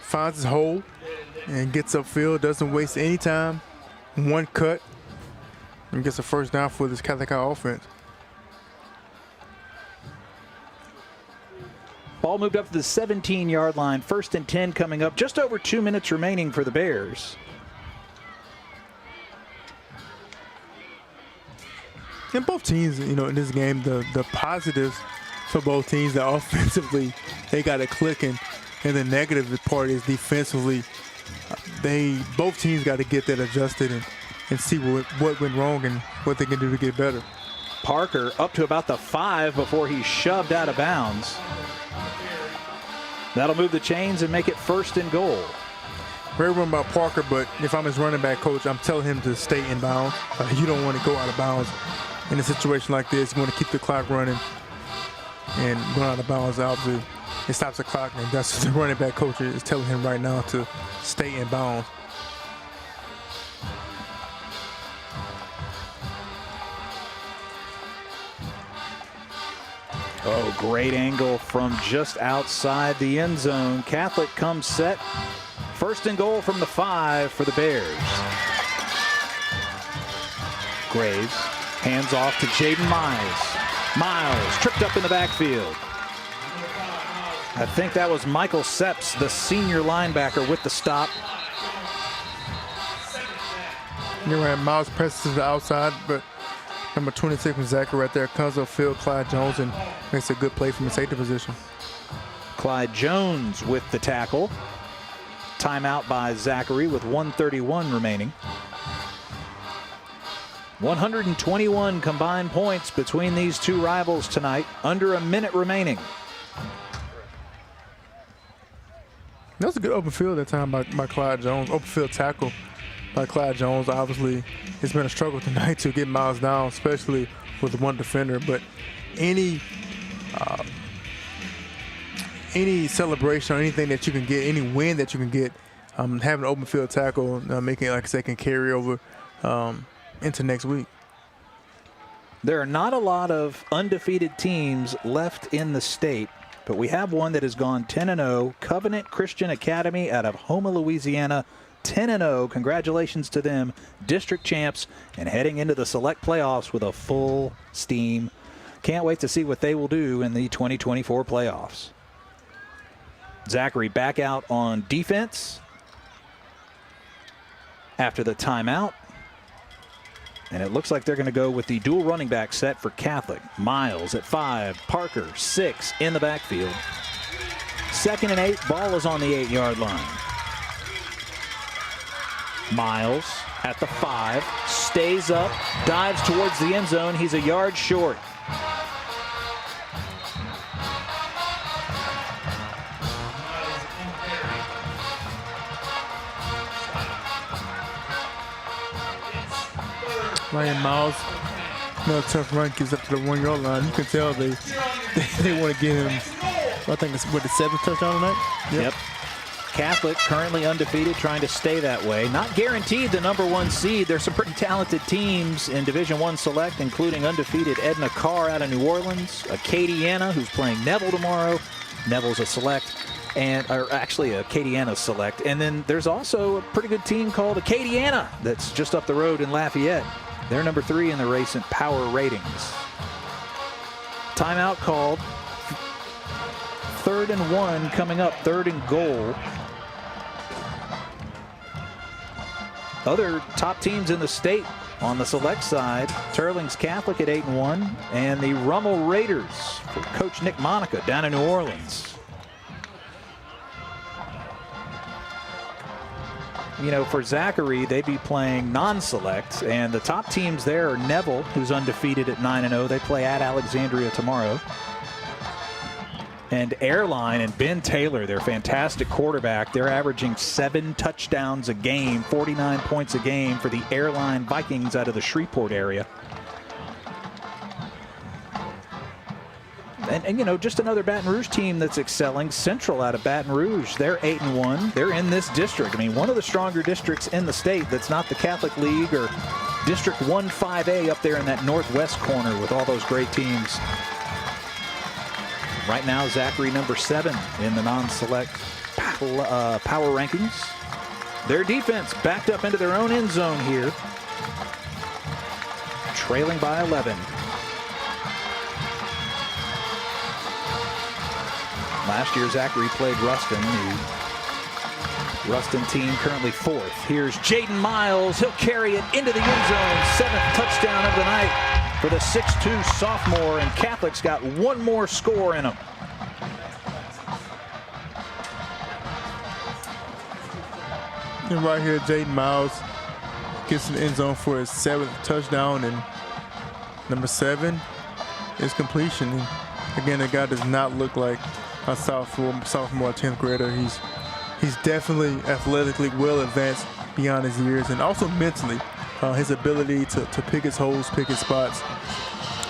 finds his hole and gets upfield, doesn't waste any time. 1 cut and gets a first down for this Catholic-B.R offense. Ball moved up to the 17-yard line. 1st and 10 coming up. Just over 2 minutes remaining for the Bears. And both teams, in this game, the positives for both teams, that offensively they got it clicking, and the negative part is defensively, both teams got to get that adjusted and see what went wrong and what they can do to get better. Parker up to about the 5 before he's shoved out of bounds. That'll move the chains and make it 1st and goal. Great run by Parker, but if I'm his running back coach, I'm telling him to stay in bounds. You don't want to go out of bounds in a situation like this. You want to keep the clock running, and going out of bounds, obviously, it stops the clock, and that's what the running back coach is telling him right now, to stay in bounds. Oh, great angle from just outside the end zone. Catholic comes set. 1st and goal from the 5 for the Bears. Graves hands off to Jaden Miles. Miles tripped up in the backfield. I think that was Michael Sepps, the senior linebacker, with the stop. You're right, Miles presses to the outside, but number 26 from Zachary right there comes upfield, Clyde Jones, and makes a good play from the safety position. Clyde Jones with the tackle. Timeout by Zachary with 1:31 remaining. 121 combined points between these 2 rivals tonight. Under a minute remaining. That was a good open field that time by Clyde Jones. Open field tackle by Clyde Jones. Obviously, it's been a struggle tonight to get Miles down, especially with 1 defender. But any celebration or anything that you can get, any win that you can get having an open field tackle, making it like a second carryover into next week. There are not a lot of undefeated teams left in the state, but we have one that has gone 10-0, Covenant Christian Academy out of Houma, Louisiana, 10-0. Congratulations to them, district champs, and heading into the select playoffs with a full steam. Can't wait to see what they will do in the 2024 playoffs. Zachary back out on defense after the timeout. And it looks like they're going to go with the dual running back set for Catholic. Miles at 5, Parker 6 in the backfield. 2nd and 8, ball is on the 8-yard line. Miles at the 5, stays up, dives towards the end zone. He's a yard short. Ryan Miles, another tough run, gets up to the 1-yard line. You can tell they want to get him. I think it's the 7th touchdown tonight. Yep. Catholic currently undefeated, trying to stay that way. Not guaranteed the number 1 seed. There's some pretty talented teams in Division I Select, including undefeated Edna Carr out of New Orleans, Acadiana, who's playing Neville tomorrow. Neville's a select. Or actually a Acadiana select. And then there's also a pretty good team called Acadiana that's just up the road in Lafayette. They're number 3 in the recent power ratings. Timeout called. 3rd and 1 coming up, 3rd and goal. Other top teams in the state on the select side, Turling's Catholic at 8-1, and the Rummel Raiders for Coach Nick Monica down in New Orleans. You know, for Zachary, they'd be playing non-select, and the top teams there are Neville, who's undefeated at 9-0. They play at Alexandria tomorrow. And Airline and Ben Taylor, their fantastic quarterback, they're averaging 7 touchdowns a game, 49 points a game for the Airline Vikings out of the Shreveport area. And you know, just another Baton Rouge team that's excelling. Central out of Baton Rouge, they're 8-1. They're in this district. I mean, one of the stronger districts in the state that's not the Catholic League or District 1-5A up there in that northwest corner with all those great teams. Right now, Zachary number 7 in the non-select power rankings. Their defense backed up into their own end zone here. Trailing by 11. Last year, Zachary played Rustin. The Rustin team currently 4th. Here's Jaden Miles. He'll carry it into the end zone. 7th touchdown of the night for the 6'2 sophomore, and Catholic's got one more score in them. And right here, Jaden Miles gets in the end zone for his 7th touchdown, and number 7 is completion. And again, the guy does not look like a sophomore 10th grader. He's definitely athletically well advanced beyond his years, and also mentally, his ability to pick his holes, pick his spots.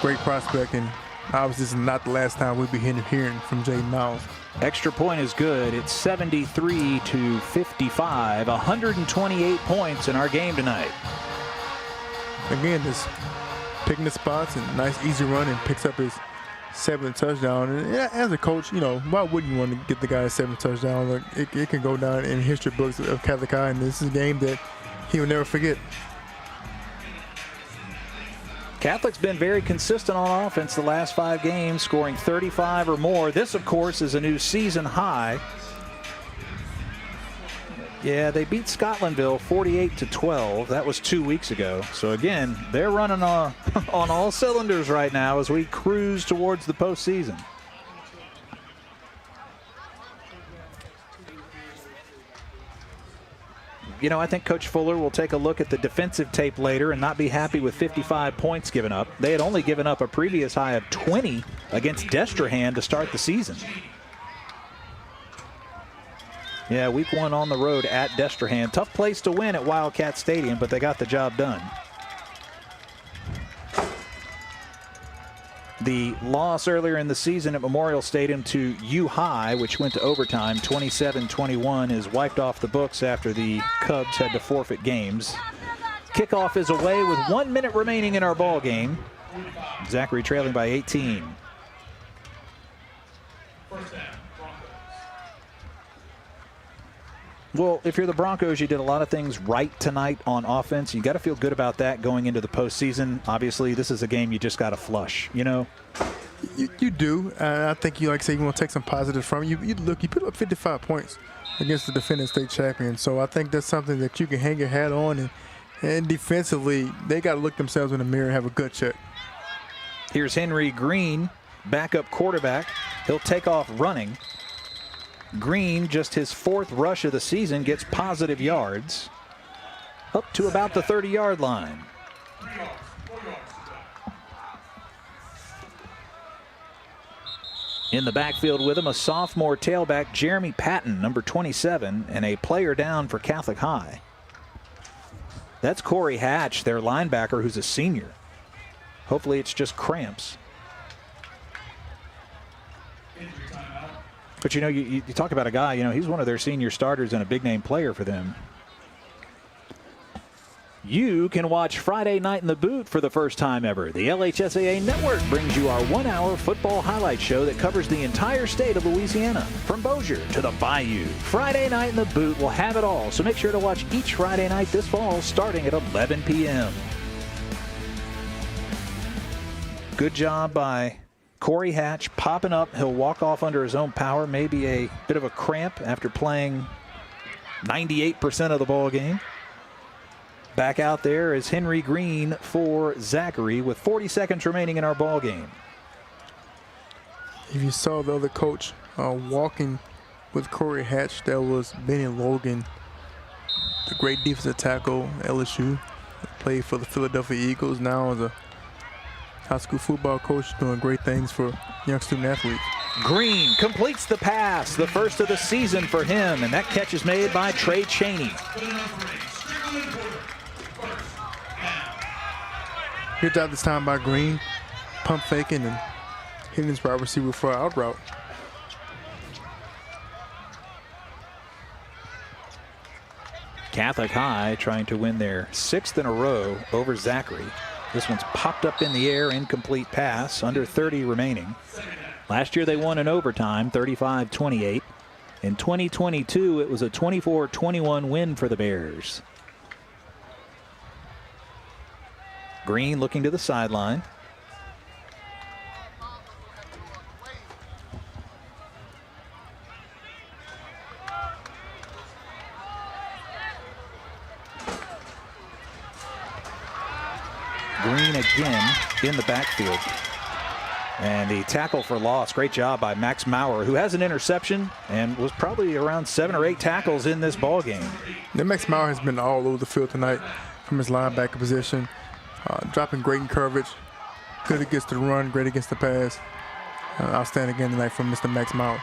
Great prospect, and obviously this is not the last time we'll be hearing from Jaden Miles. Extra point is good. It's 73-55, 128 points in our game tonight. Again, just picking the spots and nice easy run, and picks up his 7th touchdown. And as a coach, you know, why wouldn't you want to get the guy a 7th touchdown? Look, it can go down in history books of Catholic High, and this is a game that he will never forget. Catholic's been very consistent on offense the last 5 games, scoring 35 or more. This, of course, is a new season high. Yeah, they beat Scotlandville 48-12. That was 2 weeks ago. So again, they're running on all cylinders right now as we cruise towards the postseason. You know, I think Coach Fuller will take a look at the defensive tape later and not be happy with 55 points given up. They had only given up a previous high of 20 against Destrehan to start the season. Yeah, week 1 on the road at Destrehan. Tough place to win at Wildcat Stadium, but they got the job done. The loss earlier in the season at Memorial Stadium to U High, which went to overtime, 27-21, is wiped off the books after the Cubs had to forfeit games. Kickoff is away with 1 minute remaining in our ball game. Zachary trailing by 18. Well, if you're the Broncos, you did a lot of things right tonight on offense. You got to feel good about that going into the postseason. Obviously, this is a game you just got to flush, you know? You do. I think you, like I say, you want to take some positives from you. You put up 55 points against the defending state champion. So I think that's something that you can hang your hat on. And defensively, they got to look themselves in the mirror and have a gut check. Here's Henry Green, backup quarterback. He'll take off running. Green, just his 4th rush of the season, gets positive yards up to about the 30-yard line. In the backfield with him, a sophomore tailback, Jeremy Patton, number 27, and a player down for Catholic High. That's Corey Hatch, their linebacker, who's a senior. Hopefully it's just cramps. But, you know, you talk about a guy, you know, he's one of their senior starters and a big-name player for them. You can watch Friday Night in the Boot for the first time ever. The LHSAA Network brings you our 1-hour football highlight show that covers the entire state of Louisiana, from Bossier to the Bayou. Friday Night in the Boot will have it all, so make sure to watch each Friday night this fall starting at 11 p.m. Good job by Corey Hatch popping up. He'll walk off under his own power. Maybe a bit of a cramp after playing 98% of the ball game. Back out there is Henry Green for Zachary with 40 seconds remaining in our ball game. If you saw the other coach walking with Corey Hatch, that was Benny Logan, the great defensive tackle, LSU, played for the Philadelphia Eagles, now as a high school football coach, doing great things for young student athletes. Green completes the pass, the first of the season for him, and that catch is made by Trey Cheney. Good job this time by Green, pump faking and hitting his wide receiver for an out route. Catholic High trying to win their 6th in a row over Zachary. This one's popped up in the air, incomplete pass, under 30 remaining. Last year they won in overtime, 35-28. In 2022, it was a 24-21 win for the Bears. Green looking to the sideline. Green again in the backfield. And the tackle for loss, great job by Max Maurer, who has an interception and was probably around 7 or 8 tackles in this ball game. Max Maurer has been all over the field tonight from his linebacker position. Dropping great in coverage, good against the run, great against the pass. Outstanding again tonight from Mr. Max Maurer.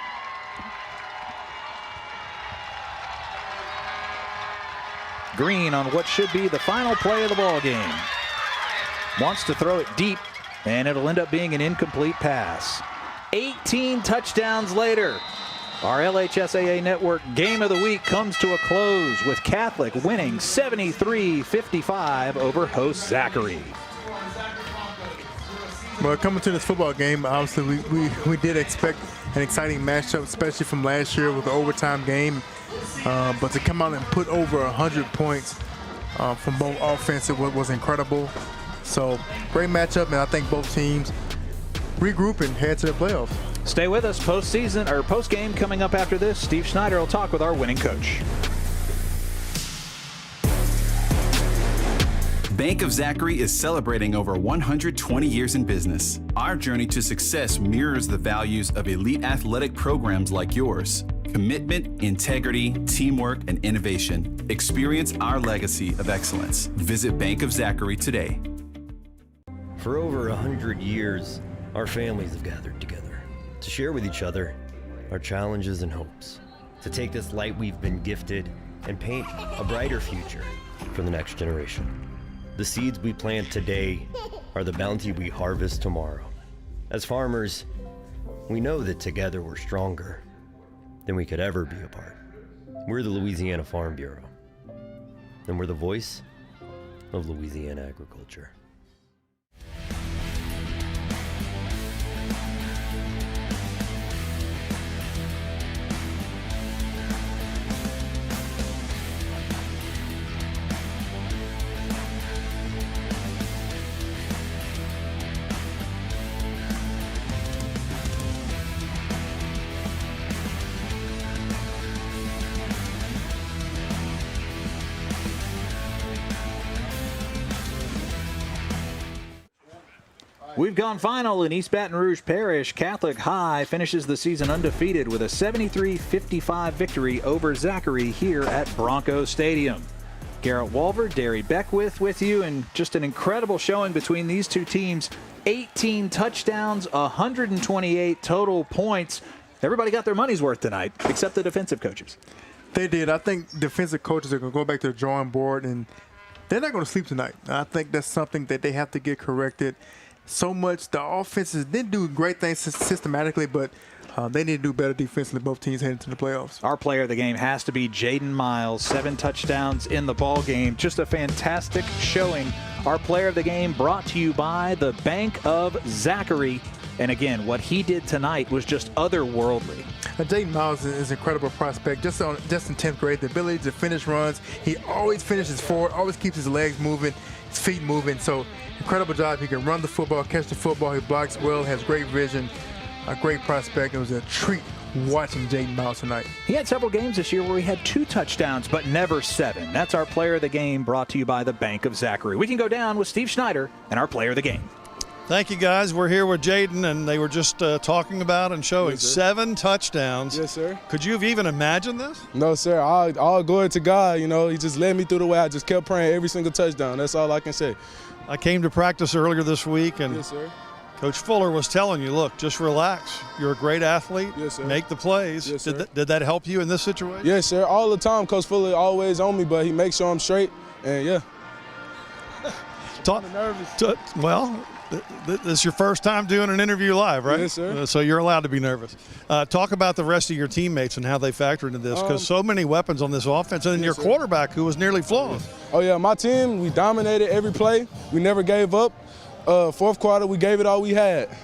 Green on what should be the final play of the ball game. Wants to throw it deep, and it'll end up being an incomplete pass. 18 touchdowns later, our LHSAA Network Game of the Week comes to a close with Catholic winning 73-55 over host Zachary. Well, coming to this football game, obviously we did expect an exciting matchup, especially from last year with the overtime game. But to come out and put over 100 points from both offensive was incredible. So great matchup, and I think both teams regroup and head to the playoffs. Stay with us. Postseason or post game coming up after this. Steve Schneider will talk with our winning coach. Bank of Zachary is celebrating over 120 years in business. Our journey to success mirrors the values of elite athletic programs like yours. Commitment, integrity, teamwork, and innovation. Experience our legacy of excellence. Visit Bank of Zachary today. For over 100 years, our families have gathered together to share with each other our challenges and hopes, to take this light we've been gifted and paint a brighter future for the next generation. The seeds we plant today are the bounty we harvest tomorrow. As farmers, we know that together we're stronger than we could ever be apart. We're the Louisiana Farm Bureau, and we're the voice of Louisiana agriculture. We've gone final in East Baton Rouge Parish. Catholic High finishes the season undefeated with a 73-55 victory over Zachary here at Broncos Stadium. Garrett Walver, Derry Beckwith with you, and just an incredible showing between these two teams. 18 touchdowns, 128 total points. Everybody got their money's worth tonight, except the defensive coaches. They did. I think defensive coaches are going to go back to the drawing board, and they're not going to sleep tonight. I think that's something that they have to get corrected. So much. The offenses didn't do great things systematically, but they need to do better defensively. Both teams heading to the playoffs. Our player of the game has to be Jaden Miles. 7 touchdowns in the ball game. Just a fantastic showing. Our player of the game brought to you by the Bank of Zachary. And again, what he did tonight was just otherworldly. Jaden Miles is an incredible prospect. Just in 10th grade, the ability to finish runs. He always finishes forward, always keeps his legs moving, his feet moving. So incredible job. He can run the football, catch the football. He blocks well, has great vision, a great prospect. It was a treat watching Jaden Miles tonight. He had several games this year where he had 2 touchdowns, but never 7. That's our player of the game brought to you by the Bank of Zachary. We can go down with Steve Schneider and our player of the game. Thank you, guys. We're here with Jaden, and they were just talking about and showing 7 touchdowns. Yes, sir. Could you have even imagined this? No, sir. All glory to God. You know, he just led me through the way. I just kept praying every single touchdown. That's all I can say. I came to practice earlier this week, and yes, sir. Coach Fuller was telling you, look, just relax. You're a great athlete. Yes, sir. Make the plays. Yes, sir. Did that help you in this situation? Yes, sir. All the time, Coach Fuller always on me, but he makes sure I'm straight, and yeah. I'm nervous. Well, this is your first time doing an interview live, right? Yes, sir. So you're allowed to be nervous. Talk about the rest of your teammates and how they factor into this, because so many weapons on this offense, and then your quarterback who was nearly flawless. Oh, yeah, my team, we dominated every play. We never gave up. Fourth quarter, we gave it all we had.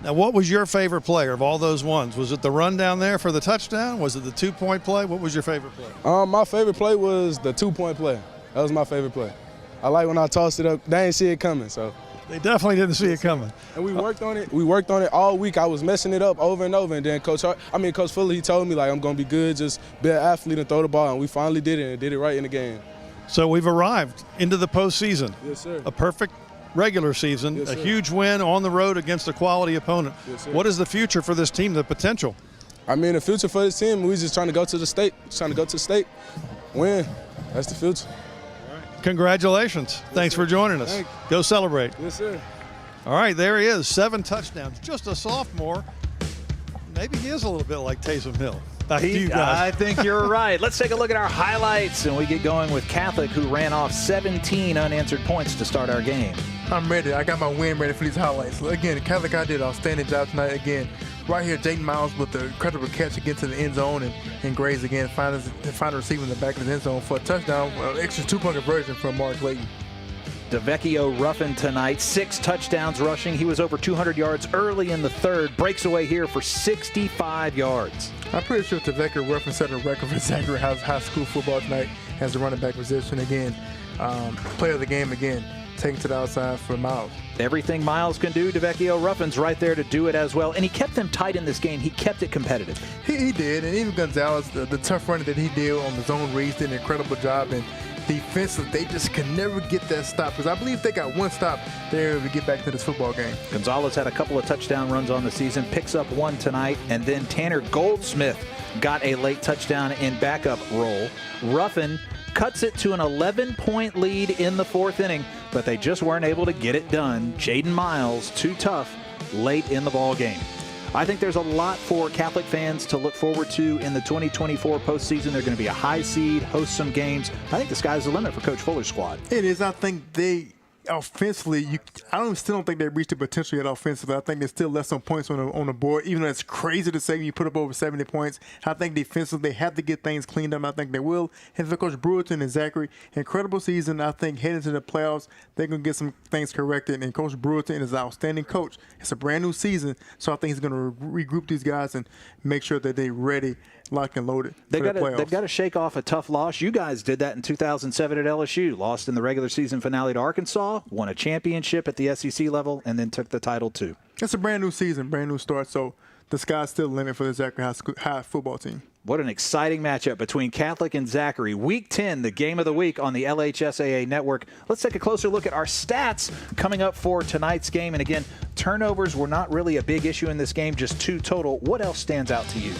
Now, what was your favorite player of all those ones? Was it the run down there for the touchdown? Was it the 2-point play? What was your favorite play? My favorite play was the 2-point play. That was my favorite play. I like when I tossed it up. They didn't see it coming, so. They definitely didn't see it coming. And we worked on it. We worked on it all week. I was messing it up over and over. And then Coach Fuller, he told me, like, I'm going to be good, just be an athlete and throw the ball. And we finally did it and did it right in the game. So we've arrived into the postseason. Yes, sir. A perfect regular season, yes, a huge win on the road against a quality opponent. Yes, sir. What is the future for this team, the potential? I mean, the future for this team, we're just trying to go to the state. Win. That's the future. Congratulations. Yes, Thanks sir. for joining us. Thanks. Go celebrate. Yes, sir. All right, there he is, 7 touchdowns. Just a sophomore. Maybe he is a little bit like Taysom Hill. Back to you guys. I think you're right. Let's take a look at our highlights, and we get going with Catholic, who ran off 17 unanswered points to start our game. I'm ready. I got my win ready for these highlights. Again, Catholic did an outstanding job tonight. Again, right here, Jaden Miles with the incredible catch against the end zone, and Graves again find a receiver in the back of the end zone for a touchdown, extra 2-point conversion from Mark Layton. DeVecchio Ruffin tonight, 6 touchdowns rushing. He was over 200 yards early in the third. Breaks away here for 65 yards. I'm pretty sure DeVecchio Ruffin set a record for Zachary high school football tonight as the running back position. Again, player of the game again, taken to the outside for Miles. Everything Miles can do, DeVecchio Ruffin's right there to do it as well. And he kept them tight in this game. He kept it competitive. He did, and even Gonzalez, the tough running that he did on the zone reads, did an incredible job. And defensive, they just can never get that stop, because I believe if they got one stop, they're able to get back to this football game. Gonzalez had a couple of touchdown runs on the season, picks up 1 tonight, and then Tanner Goldsmith got a late touchdown in backup role. Ruffin cuts it to an 11-point lead in the 4th inning, but they just weren't able to get it done. Jaden Miles, too tough late in the ball game. I think there's a lot for Catholic fans to look forward to in the 2024 postseason. They're going to be a high seed, host some games. I think the sky's the limit for Coach Fuller's squad. It is. I think they offensively, still don't think they reached the potential yet offensively. I think they still left some points on the board, even though it's crazy to say you put up over 70 points. I think defensively, they have to get things cleaned up. I think they will. And for Coach Brewerton and Zachary, incredible season. I think heading to the playoffs, they're going to get some things corrected. And Coach Brewerton is an outstanding coach. It's a brand new season, so I think he's going to regroup these guys and make sure that they're ready, locked and loaded for the playoffs. They've got to shake off a tough loss. You guys did that in 2007 at LSU. Lost in the regular season finale to Arkansas, won a championship at the SEC level, and then took the title too. It's a brand new season, brand new start, so the sky's still the limit for the Zachary High football team. What an exciting matchup between Catholic and Zachary. Week 10, the game of the week on the LHSAA network. Let's take a closer look at our stats coming up for tonight's game. And again, turnovers were not really a big issue in this game, just 2 total. What else stands out to you?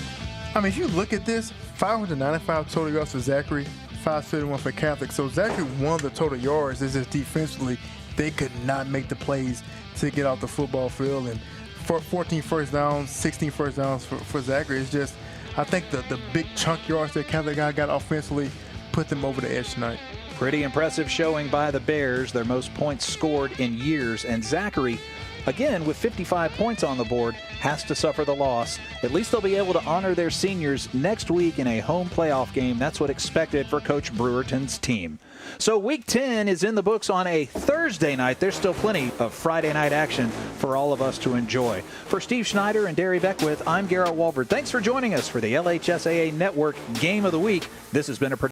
I mean, if you look at this, 595 total yards for Zachary, 571 for Catholic. So Zachary won the total yards. It's just defensively, they could not make the plays to get off the football field. And 14 first downs, 16 first downs for Zachary. It's just, I think the big chunk yards that Catholic guy got offensively put them over the edge tonight. Pretty impressive showing by the Bears, their most points scored in years. And Zachary, again, with 55 points on the board, has to suffer the loss. At least they'll be able to honor their seniors next week in a home playoff game. That's what expected for Coach Brewerton's team. So Week 10 is in the books on a Thursday night. There's still plenty of Friday night action for all of us to enjoy. For Steve Schneider and Derry Beckwith, I'm Garrett Walford. Thanks for joining us for the LHSAA Network Game of the Week. This has been a